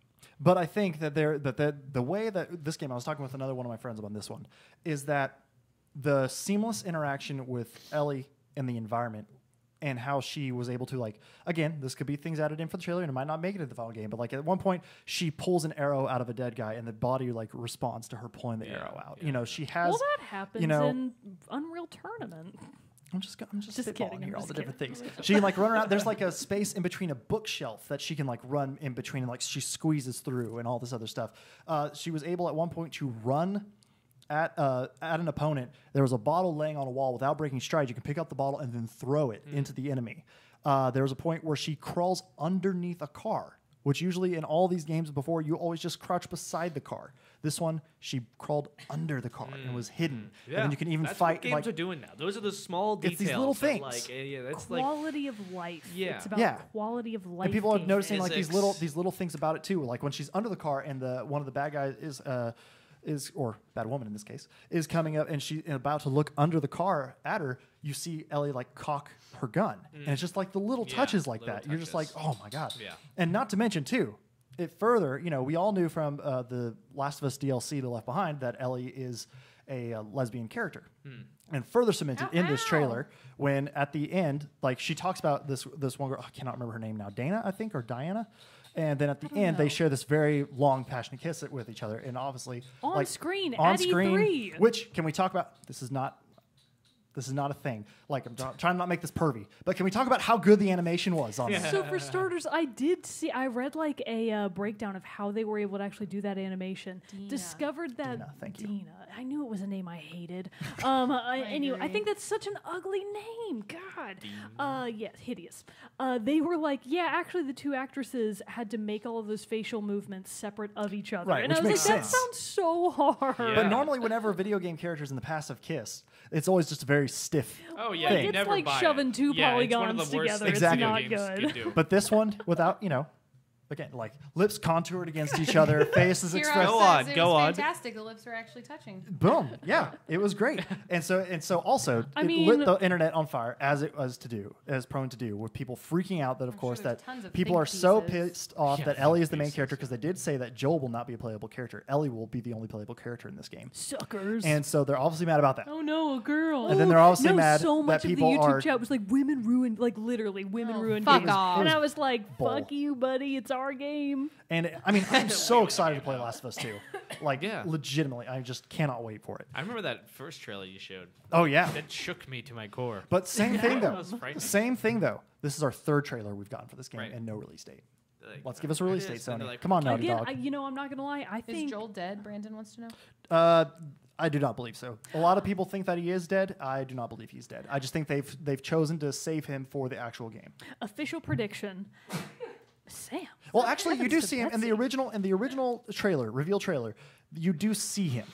But I think that the way that this game, I was talking with another one of my friends about this one, is that the seamless interaction with Ellie in the environment and how she was able to, like, again, this could be things added in for the trailer and it might not make it in the final game, but like at one point she pulls an arrow out of a dead guy and the body like responds to her pulling the arrow out. You know, she has. Well, that happens in Unreal Tournament. I'm just spitballing kidding, here I'm all just the different kidding. things. She can like run around. There's like a space in between a bookshelf that she can like run in between, and like she squeezes through and all this other stuff. She was able at one point to run at an opponent. There was a bottle laying on a wall without breaking stride. You can pick up the bottle and then throw it into the enemy. There was a point where she crawls underneath a car, which usually in all these games before you always just crouch beside the car. This one, she crawled under the car and was hidden. Yeah. And then you can even that's fight. what games like, are doing now. Those are the small It's details. these little that, things. Like, yeah, that's Quality of life. Yeah. It's about Yeah. quality of life. and people are games. noticing like these Physics. little things about it too. Like when she's under the car and one of the bad guys is or bad woman in this case is coming up and she's about to look under the car at her. You see Ellie like cock her gun, and it's just like the little touches like little that. You're just like, touches. oh my god. Yeah. And not to mention too, it further, you know, we all knew from the Last of Us DLC to Left Behind that Ellie is a lesbian character. And further cemented in this trailer when at the end, like she talks about this one girl, I cannot remember her name now, Dana, I think, or Diana. And then at the end, they share this very long, passionate kiss with each other, and obviously On like, screen on at screen. E3. Which can we talk about? This is not a thing. Like I'm trying to not make this pervy, but can we talk about how good the animation was on this? So for starters, I read like a breakdown of how they were able to actually do that animation. Dina. Discovered that Dina, thank you. Dina. I knew it was a name I hated. Anyway, I agree. think that's such an ugly name. God. Yes, hideous. They were like, yeah, actually, the two actresses had to make all of those facial movements separate of each other, Right, and I which was like, makes that sense. sounds so hard. Yeah. But normally, whenever video game characters in the past have kissed, it's always just a very stiff. Oh yeah, thing. you It's never like buy shoving it. two Yeah, it's one of polygons the worst together. things Exactly. video It's not games good. can do. But this one, without, you know, again, like lips contoured against each other, faces Hero expressed. Go says on, it go was on. fantastic. The lips were actually touching. Boom! Yeah, it was great, and so also I it mean- lit the internet on fire as it was prone to do, with people freaking out that of I'm course sure there's that tons of people think are so pieces. pissed off Yeah, that Ellie is the main pieces, character because they did say that Joel will not be a playable character. Ellie will be the only playable character in this game, Suckers. and so they're obviously mad about that. Oh no, a girl. And then they're obviously no, mad so that much people of the YouTube are- chat was like women ruined, like literally women Oh, ruined fuck games. off. And It I was was like, bull. fuck you, buddy, it's our game. And I mean, I'm so excited to play Last of Us 2. Like, Yeah. legitimately, I just cannot wait for it. I remember that first trailer you showed. Oh yeah, That shook me to my core. but same thing That though. was frightening. Same thing though. This is our third trailer we've gotten for this game Right. and no release date. Like, Let's give us a release it date, is, and Sony. they're like, Come on, Naughty Again, Dog. I'm not gonna lie. I Is think Joel dead? Brandon wants to know. I do not believe so. A lot of people think that he is dead. I do not believe he's dead. I just think they've chosen to save him for the actual game. official prediction. Sam. Well, actually, you do happens to see him in the original trailer, reveal trailer. You do see him.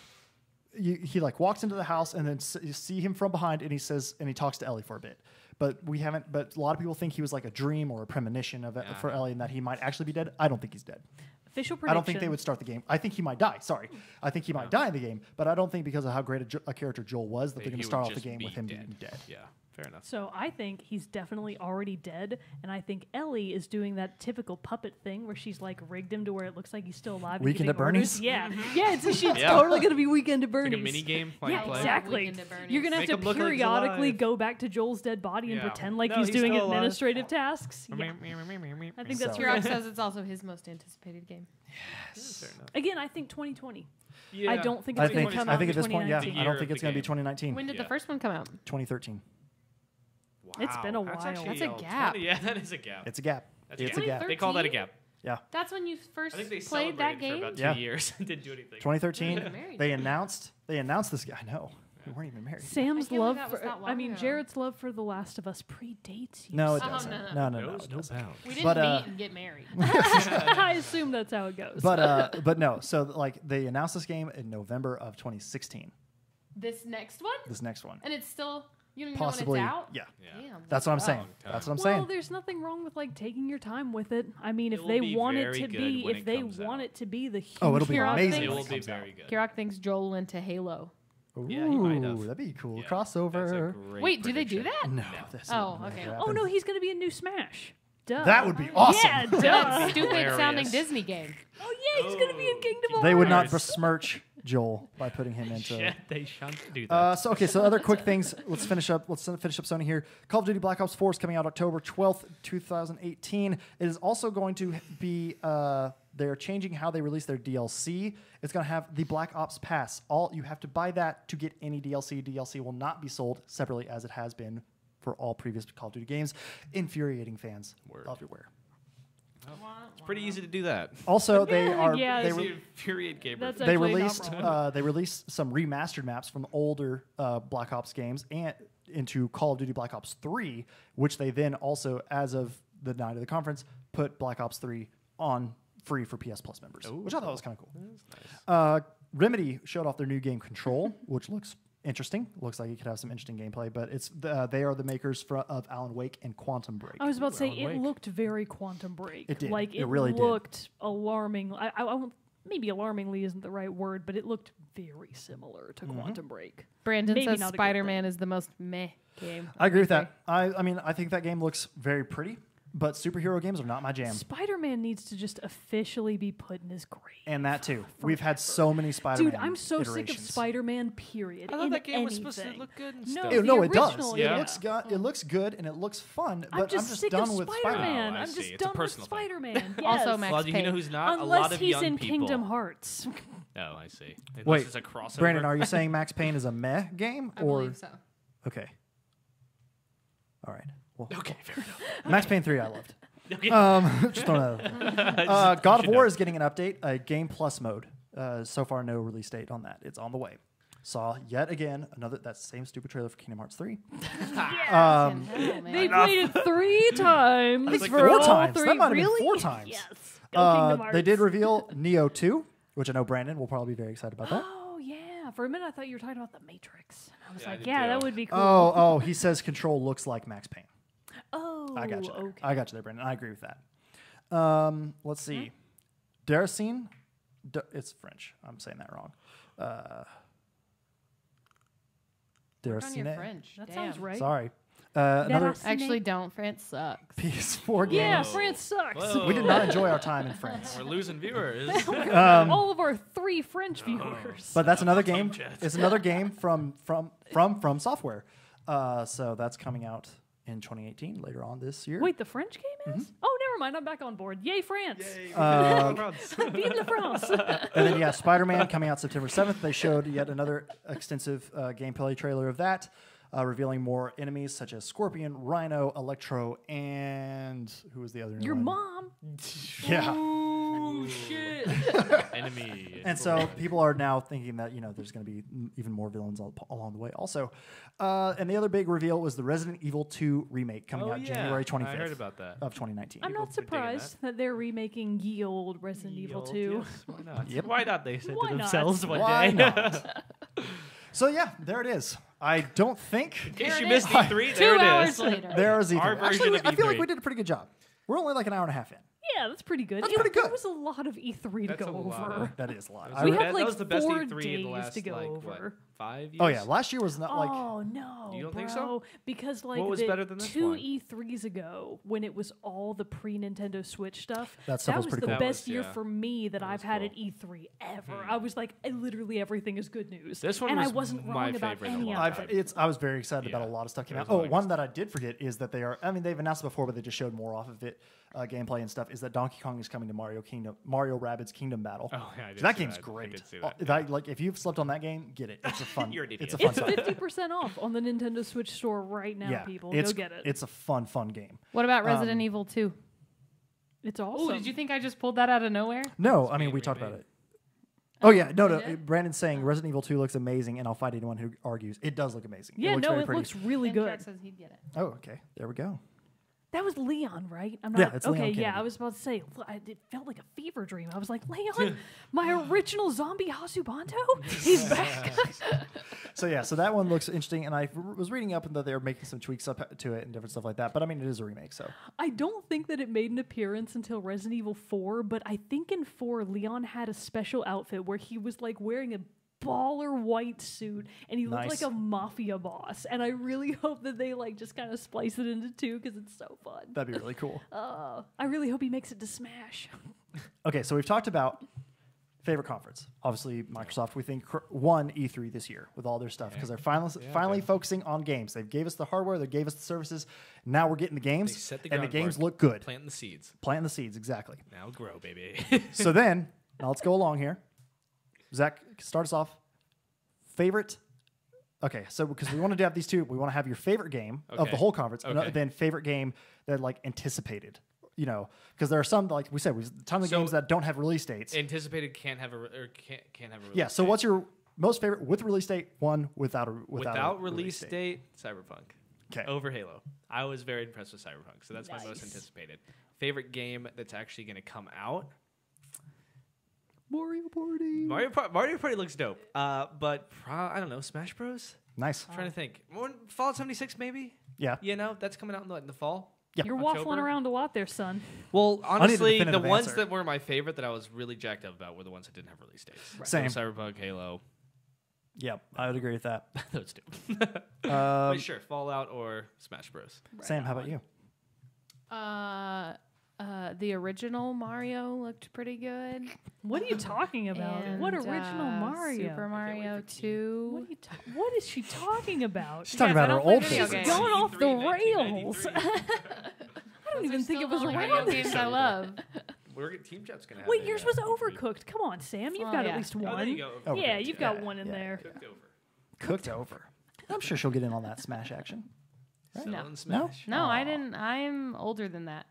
He like walks into the house and then you see him from behind, and he talks to Ellie for a bit. But we haven't. But a lot of people think he was like a dream or a premonition of it for Ellie, and that he might actually be dead. I don't think he's dead. Official prediction. I don't think they would start the game. I think he might die. Sorry, I think he might die in the game, but I don't think because of how great a character Joel was that they're going to start off the game with him being dead. Yeah, fair enough. So I think he's definitely already dead, and I think Ellie is doing that typical puppet thing where she's like rigged him to where it looks like he's still alive. and Weekend giving at Bernie's? orders. Yeah, yeah. It's Yeah. totally gonna be Weekend at It's like Bernie's. a mini game. Like Yeah, you play. exactly. Weekend at Bernie's. You're gonna have Make to him look like he's periodically alive. go back to Joel's dead body and Yeah. pretend like No, he's he's doing still alive. administrative tasks. Yeah. I think that's So- right. Kirok says it's also his most anticipated game. Fair enough. Again, I think 2020. Yeah. I don't think I it's going think to come I out think in at this point, yeah, 2019. I don't Year think of it's the going to be game. 2019. When did the Yeah. first one come out? 2013. It's been a That's while. actually That's a all gap. 20 yeah, that is a gap. It's a gap. That's It's a gap. They call that a gap. Yeah. That's when you first I think they played that celebrated game. for about 2 Yeah. years and didn't do anything. 2013. We're married. They announced this. I know. We weren't even married. Sam's I can't love believe that was for, that I long mean, ago. Jared's love for The Last of Us predates you. No, it Oh, doesn't. no. No, Knows it no doesn't. bounds. We didn't But, meet and get married. I assume that's how it goes. But no. So like they announced this game in November of 2016. This next one? This next one. And it's still, you don't even Possibly. know when it's out? Yeah. Yeah. Damn. That's what I'm saying. Long time. That's what I'm well, saying. there's nothing wrong with like taking your time with it. I mean, if It will they be want it very to good be, when if it they comes want out. it to be the huge Oh, it'll be Kirok amazing. thinks- It when will be comes out. very good. Kirok thinks Joel into Halo. Yeah, he might Ooh, have. that'd be cool. Yeah, that's a Crossover. great Wait, do they do prediction. that? No. That's Oh, not okay. gonna Oh no, happen. he's going to be a new Smash. Duh. That would be awesome. Yeah, duh. Stupid sounding Hilarious. Disney game. Oh yeah, he's gonna be in Kingdom Hearts. They would not besmirch Joel by putting him into. Shit, they shan't do that. So other quick things. Let's finish up Sony here. Call of Duty Black Ops 4 is coming out October 12th, 2018. It is also going to be. They're changing how they release their DLC. It's going to have the Black Ops Pass. You have to buy that to get any DLC. DLC will not be sold separately as it has been for all previous Call of Duty games. Infuriating fans everywhere. It's pretty easy to do that. Also, they are. Yeah, they, it's re- Infuriate gamer. That's they actually not released wrong. they released some remastered maps from older Black Ops games and into Call of Duty Black Ops 3, which they then also, as of the night of the conference, put Black Ops 3 on free for PS Plus members, which I thought was kind of cool. Nice. Remedy showed off their new game Control, which looks interesting. Looks like it could have some interesting gameplay, but they are the makers of Alan Wake and Quantum Break. I was about to say Alan it Wake. looked very Quantum Break. It did. Like It really did. looked alarming. I won't, maybe alarmingly isn't the right word, but it looked very similar to Quantum Break. Brandon Maybe says not a good Spider-Man is the most meh game. I agree with that. I mean, I think that game looks very pretty, but superhero games are not my jam. Spider-Man needs to just officially be put in his grave. And that too. We've had so many Spider-Man Dude, I'm so sick of iterations. Spider-Man, period. I thought in that game was supposed to anything. look good and No, stuff. the No, it does. original, yeah. It looks good and it looks fun, but I'm just sick done of with Spider-Man. Oh, I I'm see. just It's a done with personal thing. Spider-Man. Yes. Also, Max Well, you know Payne. who's not? Unless a lot of he's young in people. Kingdom Hearts. Oh, I see. Unless Wait, it's a crossover. Brandon, are you saying Max Payne is a meh game? I or believe so. Okay. All right. Well, Okay, fair enough. Max Payne 3 I loved. Okay. Just don't know. God of War is getting an update, a Game Plus mode. So far, no release date on that. It's on the way. Saw yet again that same stupid trailer for Kingdom Hearts 3. Fucking hell, man. They played it 3 times. I think for 4 all times. 3. That might have been really? 4 times. Yes. Go Kingdom Hearts. They did reveal Neo 2, which I know Brandon will probably be very excited about that. Oh yeah. For a minute, I thought you were talking about the Matrix. I was Yeah, I like, did yeah, too. that would be cool. Oh, he says Control looks like Max Payne. Oh, I got you. There. Okay. I got you there, Brandon. I agree with that. Let's see. Daracine. It's French. I'm saying that wrong. Work on your Daracine. French. That Damn. sounds right. Sorry. Another Daracine. Actually, don't. France sucks. PS4 game. Yeah, Whoa. France sucks. Whoa. We did not enjoy our time in France. We're losing viewers. All of our 3 French viewers. But that's another game. Jets. It's another game from Software. So that's coming out in 2018, later on this year. Wait, the French game is? Oh, never mind. I'm back on board. Yay, France. Vive la France. And then, yeah, Spider-Man coming out September 7th. They showed yet another extensive gameplay trailer of that, revealing more enemies such as Scorpion, Rhino, Electro, and who was the other Your one? mom. Yeah. Oh, shit. Enemy. And so people are now thinking that, there's going to be even more villains along the way also. And the other big reveal was the Resident Evil 2 remake coming out January 25th I heard about that. of 2019. I'm not People been digging surprised that they're remaking ye old Resident Evil 2. Yes, why not? Yep. Why not? They said Why to not? themselves one Why day. not? So, yeah, there it is. I don't think In case There you it missed is. E3, 2 there it hours is. later. there is E3. Our version Actually, of I feel like E3. we did a pretty good job. We're only like an hour and a half in. Yeah, that's pretty good. That's pretty good. There was a lot of E3 That's to a go lot over. of- That is a lot. That We was have the- like that was the best 4 E3 in the days last, to go like, over. what, 5 years? Oh, yeah. Last year was not like... Oh no! You don't bro. think so? Because like What was the better than this 2 one? E3s ago, when it was all the pre-Nintendo Switch stuff, That stuff was was pretty the cool. That best was- year yeah. for me that I've was had cool. at E3 ever. I was like, literally everything is good news. This one and I was wasn't my wrong about favorite in a any long of time. it. I was very excited about Yeah. a lot of stuff came It out. was Oh, the one biggest. that I did forget is that they are. I mean, they've announced it before, but they just showed more off of it, gameplay and stuff. Is that Donkey Kong is coming to Mario Rabbids Kingdom Battle? Oh, yeah, I did that see game's that. I great. did see that, Like if you've slept on that game, get it. It's a fun. You're an idiot. It's a fun It's time. 50% off on the Nintendo Switch store right now, Yeah, people. it's, Go get it. It's a fun game. What about Resident Evil 2? It's awesome. Oh, did you think I just pulled that out of nowhere? No, I mean being we talked about remade. it. Oh yeah, no. You did? Brandon's saying Resident Evil 2 looks amazing, and I'll fight anyone who argues. It does look amazing. Yeah, looks no, very it pretty. looks really And good. Jack says he'd get it. Oh, okay. There we go. That was Leon, right? I'm Yeah, not it's okay. Leon Yeah, Kennedy. I was about to say it felt like a fever dream. I was like, Leon, my original zombie Hasubando, he's back. So yeah, so that one looks interesting, and I was reading up and that they were making some tweaks up to it and different stuff like that. But I mean, it is a remake, so I don't think that it made an appearance until Resident Evil 4, but I think in 4 Leon had a special outfit where he was like wearing a baller white suit, and he looked Nice. like a mafia boss. And I really hope that they like just kind of splice it into two because it's so fun. That'd be really cool. I really hope he makes it to Smash. Okay, so we've talked about favorite conference. Obviously, Microsoft, we think, won E3 this year with all their stuff because they're finally focusing on games. They gave us the hardware, they gave us the services. Now we're getting the games, They set the and the groundwork. games look good. Planting the seeds. Planting the seeds, exactly. Now grow, baby. So then, now let's go along here. Zach, start us off. Favorite. Okay, so because we want to have these two, we want to have your favorite game of Okay. the whole conference, and Okay. then favorite game that like anticipated. You know, because there are some, like we said, we've a ton of games that don't have release dates. Anticipated can't have a can't have a release Yeah. So date. what's your most favorite with release date? One without a without release date? Cyberpunk. 'Kay. Over Halo. I was very impressed with Cyberpunk, so that's my most Nice. anticipated. Favorite game that's actually going to come out? Mario Party. Mario Party looks dope. But I don't know, Smash Bros. Nice. I'm trying to think. Fallout 76 maybe? Yeah. You know, that's coming out in the fall. Yep. You're October. waffling around a lot there, son. Well, honestly, the definitive ones answer. that were my favorite that I was really jacked up about were the ones that didn't have release dates. Same. So Cyberpunk, Halo, Yep. I would agree with that. those two. Um, But sure, Fallout or Smash Bros. Sam, how about you? The original Mario looked pretty good. What are you talking about? And, What original Mario? Super Mario 2. What is she talking about? She's talking Guys, I about her don't play old video favorite. games. Going off the 1993. rails. I don't even think it was the only around. video games I love. Team Chat's gonna have. Wait, a, yours was E3. overcooked. Come on, Sam. You've Oh, got yeah. at least Oh, one. there you go. Overcooked. Yeah, you've got Yeah, one in yeah. there. Cooked over. Cooked over. I'm sure she'll get in on that Smash action. Selling No. Smash. No, I didn't. I'm older than that.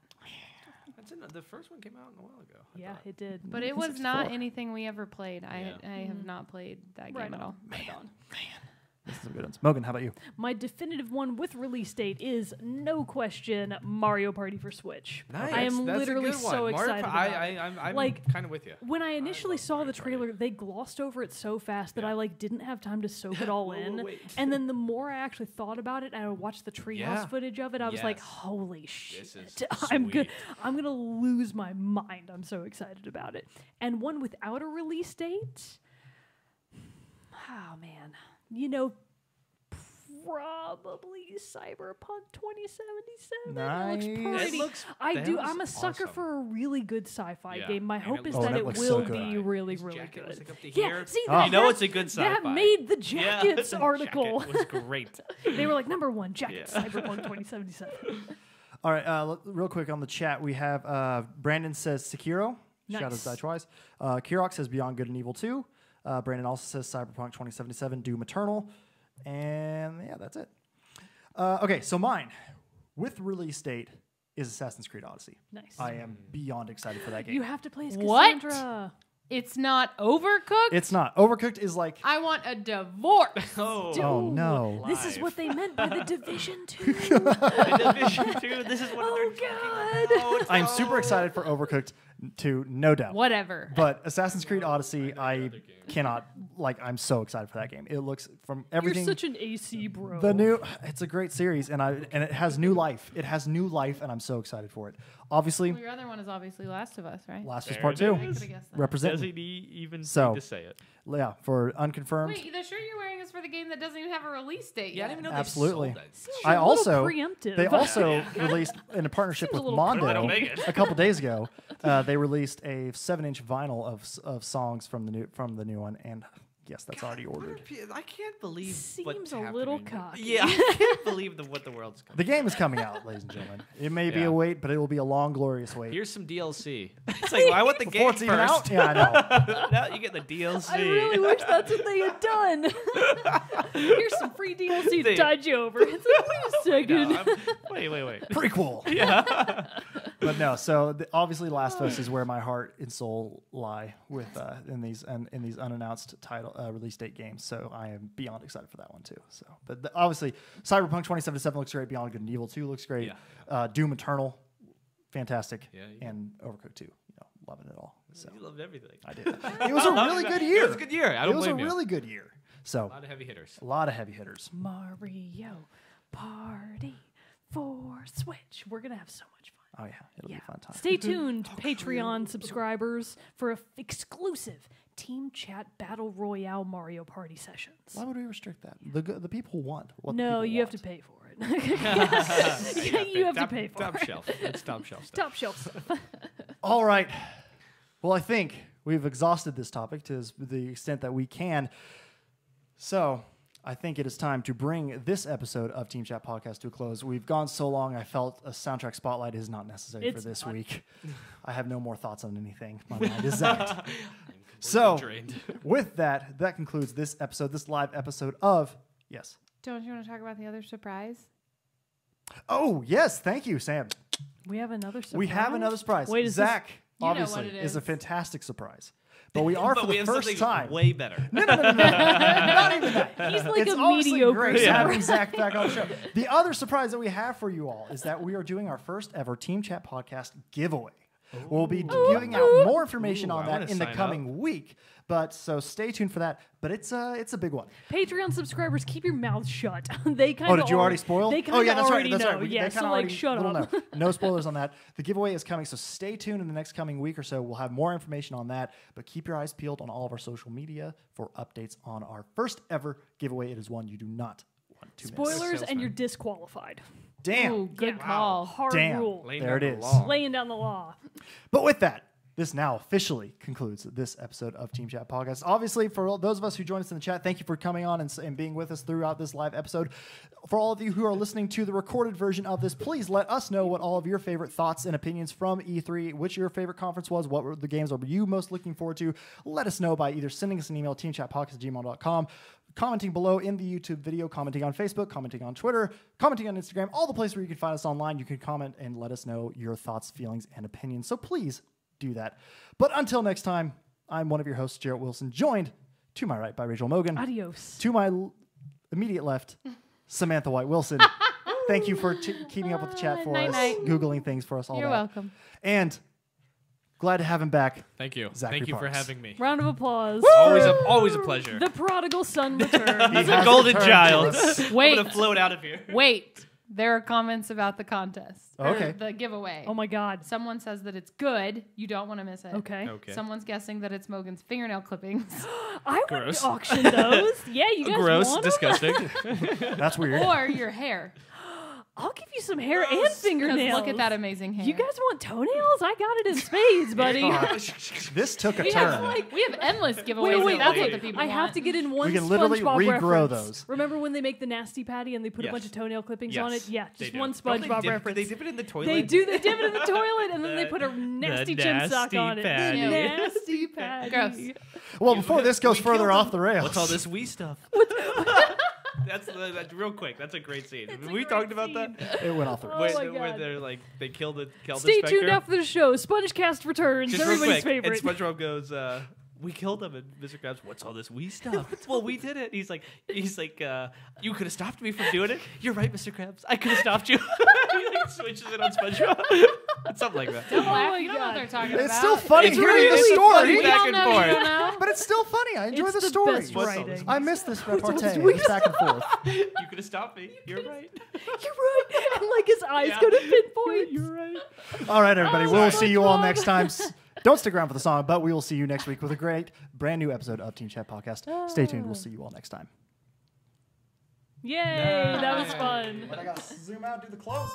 The first one came out a while ago. I Yeah, thought. it did. But it was not 64. anything we ever played. I Yeah. have not played that Right game at on. all. Right on. This is a good one. Mogan, how about you? My definitive one with release date is no question Mario Party for Switch. Nice. I am That's a literally good one. so Mario excited Par- about it. I'm Like, kind of with you. When I initially love saw Mario the trailer, Party. they glossed over it so fast that I like didn't have time to soak it all Whoa, in. wait. And then the more I actually thought about it and I watched the treehouse Yeah. footage of it, I was like, Yes. holy shit. This is I'm good. sweet. I'm gonna lose my mind. I'm so excited about it. And one without a release date. Oh man. You know, probably Cyberpunk 2077. Nice. It It looks pretty. looks- I that do. looks I'm a sucker awesome. for a really good sci-fi Yeah, game. My and hope it is looks that that it looks will so be good. really, His really jacket was, good. like, up to Yeah, here. see, Oh. that, You know that- it's a good That sci-fi. made the Yeah, jackets the article. jacket was great. They were like #1 jacket Yeah. Cyberpunk 2077. All right, real quick on the chat, we have Brandon says Sekiro. Nice. Shadows Die Twice. Kirok says Beyond Good and Evil 2. Brandon also says Cyberpunk 2077, Doom Eternal. And yeah, that's it. Okay, so mine, with release date, is Assassin's Creed Odyssey. Nice. I am beyond excited for that game. You have to play as What? Cassandra. It's not overcooked. It's not. Overcooked is like, I want a divorce. Oh, oh no. This is Live. what they meant by the Division 2. The Division 2. This is what Oh, they're God. talking about. I'm super excited for Overcooked 2, no doubt. Whatever. But Assassin's Creed Odyssey, I cannot, like, I'm so excited for that game. It looks, from You're everything, such an AC bro. it's a great series, and it has new life. It has new life, and I'm so excited for it. Obviously, Well, your other one is obviously Last of Us, right? Last of Us There Part it 2, I could have guessed that. representing. Doesn't he even So- need to say it? Yeah, for unconfirmed. Wait, the shirt you're wearing is for the game that doesn't even have a release date Yeah, I yet. didn't even know Absolutely. they sold Seems that. I a little also preemptive. they also released in a partnership Seems a with little Mondo preemptive. a couple days ago. They released a 7-inch vinyl of songs from the new one, and yes, that's already ordered. I can't believe Seems what's a happening. little cocky. Yeah, I can't believe what the world's coming. The game is coming out, ladies and gentlemen. It may be Yeah. a wait, but it will be a long, glorious wait. Here's some DLC. It's like, well, I want the Before game it's even first. out, yeah, I know. Now you get the DLC. I really wish that's what they had done. Here's some free DLC to tide you over. It's like, wait a second. No, wait. Prequel. Yeah. But no, so obviously, Last of Us is where my heart and soul lie with in these unannounced title release date games. So I am beyond excited for that one too. So, but obviously, Cyberpunk 2077 looks great. Beyond Good and Evil 2 looks great. Doom Eternal, fantastic. Yeah. And Overcooked 2, loving it all. So You loved everything. I did. It was a really good year. It was a good year. I don't It was a blame you. really good year. So A lot of heavy hitters. a lot of heavy hitters. Mario Party for Switch. We're going to have so much fun. Oh yeah, it'll be a fun time. Stay tuned, Patreon subscribers, for exclusive Team Chat Battle Royale Mario Party sessions. Why would we restrict that? The people want what No, the people you have want. to pay for it. You have to pay for Top it. shelf. That's top shelf stuff. Top shelf stuff. All right. Well, I think we've exhausted this topic to the extent that we can. So I think it is time to bring this episode of Team Chat Podcast to a close. We've gone so long, I felt a soundtrack spotlight is not necessary for this week. I have no more thoughts on anything. My mind is zapped. So, with that, that concludes this episode, this live episode of... Yes. Don't you want to talk about the other surprise? Oh, yes. Thank you, Sam. We have another surprise. We have another surprise. Wait, is Zach, You know obviously, what it is a is. fantastic surprise. But we are, for the first time... way better. No. Not even that. He's like It's a honestly mediocre great surprise. having Zach back on the show. The other surprise that we have for you all is that we are doing our first ever Team Chat Podcast giveaway. We'll be giving out more information on I that wanna in the sign coming week. But so stay tuned for that. But it's a big one. Patreon subscribers, keep your mouth shut. They kind of. Oh, did you already spoil? They kind Oh of yeah, that's right. already That's know. right. Yeah, they so kinda like, already shut little up. know. No spoilers on that. The giveaway is coming, so stay tuned in the next coming week or so. We'll have more information on that. But keep your eyes peeled on all of our social media for updates on our first ever giveaway. It is one you do not want to miss. Spoilers, and you're disqualified. Damn. Ooh, good Yeah. call. Hard Damn. rule. Laying There it down the is. law. Laying down the law. But with that, this now officially concludes this episode of Team Chat Podcast. Obviously, for those of us who joined us in the chat, thank you for coming on and being with us throughout this live episode. For all of you who are listening to the recorded version of this, please let us know what all of your favorite thoughts and opinions from E3, which your favorite conference was, what were the games are you most looking forward to. Let us know by either sending us an email, teamchatpodcast@gmail.com, commenting below in the YouTube video, commenting on Facebook, commenting on Twitter, commenting on Instagram, all the places where you can find us online. You can comment and let us know your thoughts, feelings, and opinions. So please do that. But until next time, I'm one of your hosts, Jarrett Wilson, joined to my right by Rachel Mogan. Adios. To my immediate left, Samantha White Wilson. Thank you for keeping up with the chat for us, Night. Googling things for us, all You're that. welcome. And glad to have him back. Thank you. Zachary Thank you for Parks. having me. Round of applause. Always a pleasure. The prodigal son returns. He The has golden returned to child. us. I'm Wait, gonna float out of here. wait. There are comments about the contest. Or Okay. the giveaway. Oh my God. Someone says that it's good. You don't want to miss it. Okay. Okay. Someone's guessing that it's Mogan's fingernail clippings. I would Gross. auction those. Yeah, you guys Gross, want 'em? disgusting. That's weird. or your hair. I'll give you some hair and fingernails. Because look at that amazing hair. You guys want toenails? I got it in spades, buddy. This took a we turn. have endless giveaways. Wait, That's okay. what the people I want. have to get in one We can literally SpongeBob regrow reference. those. Remember when they make the nasty patty and they put a Yes. bunch of toenail clippings Yes, on it? Yeah, they just do. one Don't SpongeBob reference. They dip it in the toilet. They do. They dip it in the toilet and then they put a nasty chin sock nasty on it. patty. The nasty patty. Gross. Well, before this goes We further killed off him. the rails. What's all this wee stuff? That's real quick. That's a great scene. It's a we great talked about scene. that. It went off the rails. Oh Where, my where God. they're like they killed the Stay specter. tuned after the show. SpongeCast returns. Just real Everybody's quick. favorite. And SpongeBob goes, "We killed him." And Mr. Krabs, "What's all this wee stuff?" Well, we did it. He's like, "You could have stopped me from doing it." You're right, Mr. Krabs. I could have stopped you. He like switches it on SpongeBob. Something like that. Don't laugh. my You don't know what God. they're talking It's about. still funny It's hearing really the story. funny. We Back all and know forth. you don't know. But it's still funny. I enjoy It's the the stories. best What's all writing. I miss this repartee. sweet. This back and forth. You could have stopped me. You're right. You're right. And like his eyes Yeah. go to pinpoint. You're right. All right, everybody. Oh, we'll sorry. see you all next time. Don't stick around for the song, but we will see you next week with a great brand new episode of Team Chat Podcast. Stay tuned. We'll see you all next time. Yay, that was fun. I got to zoom out, do the close.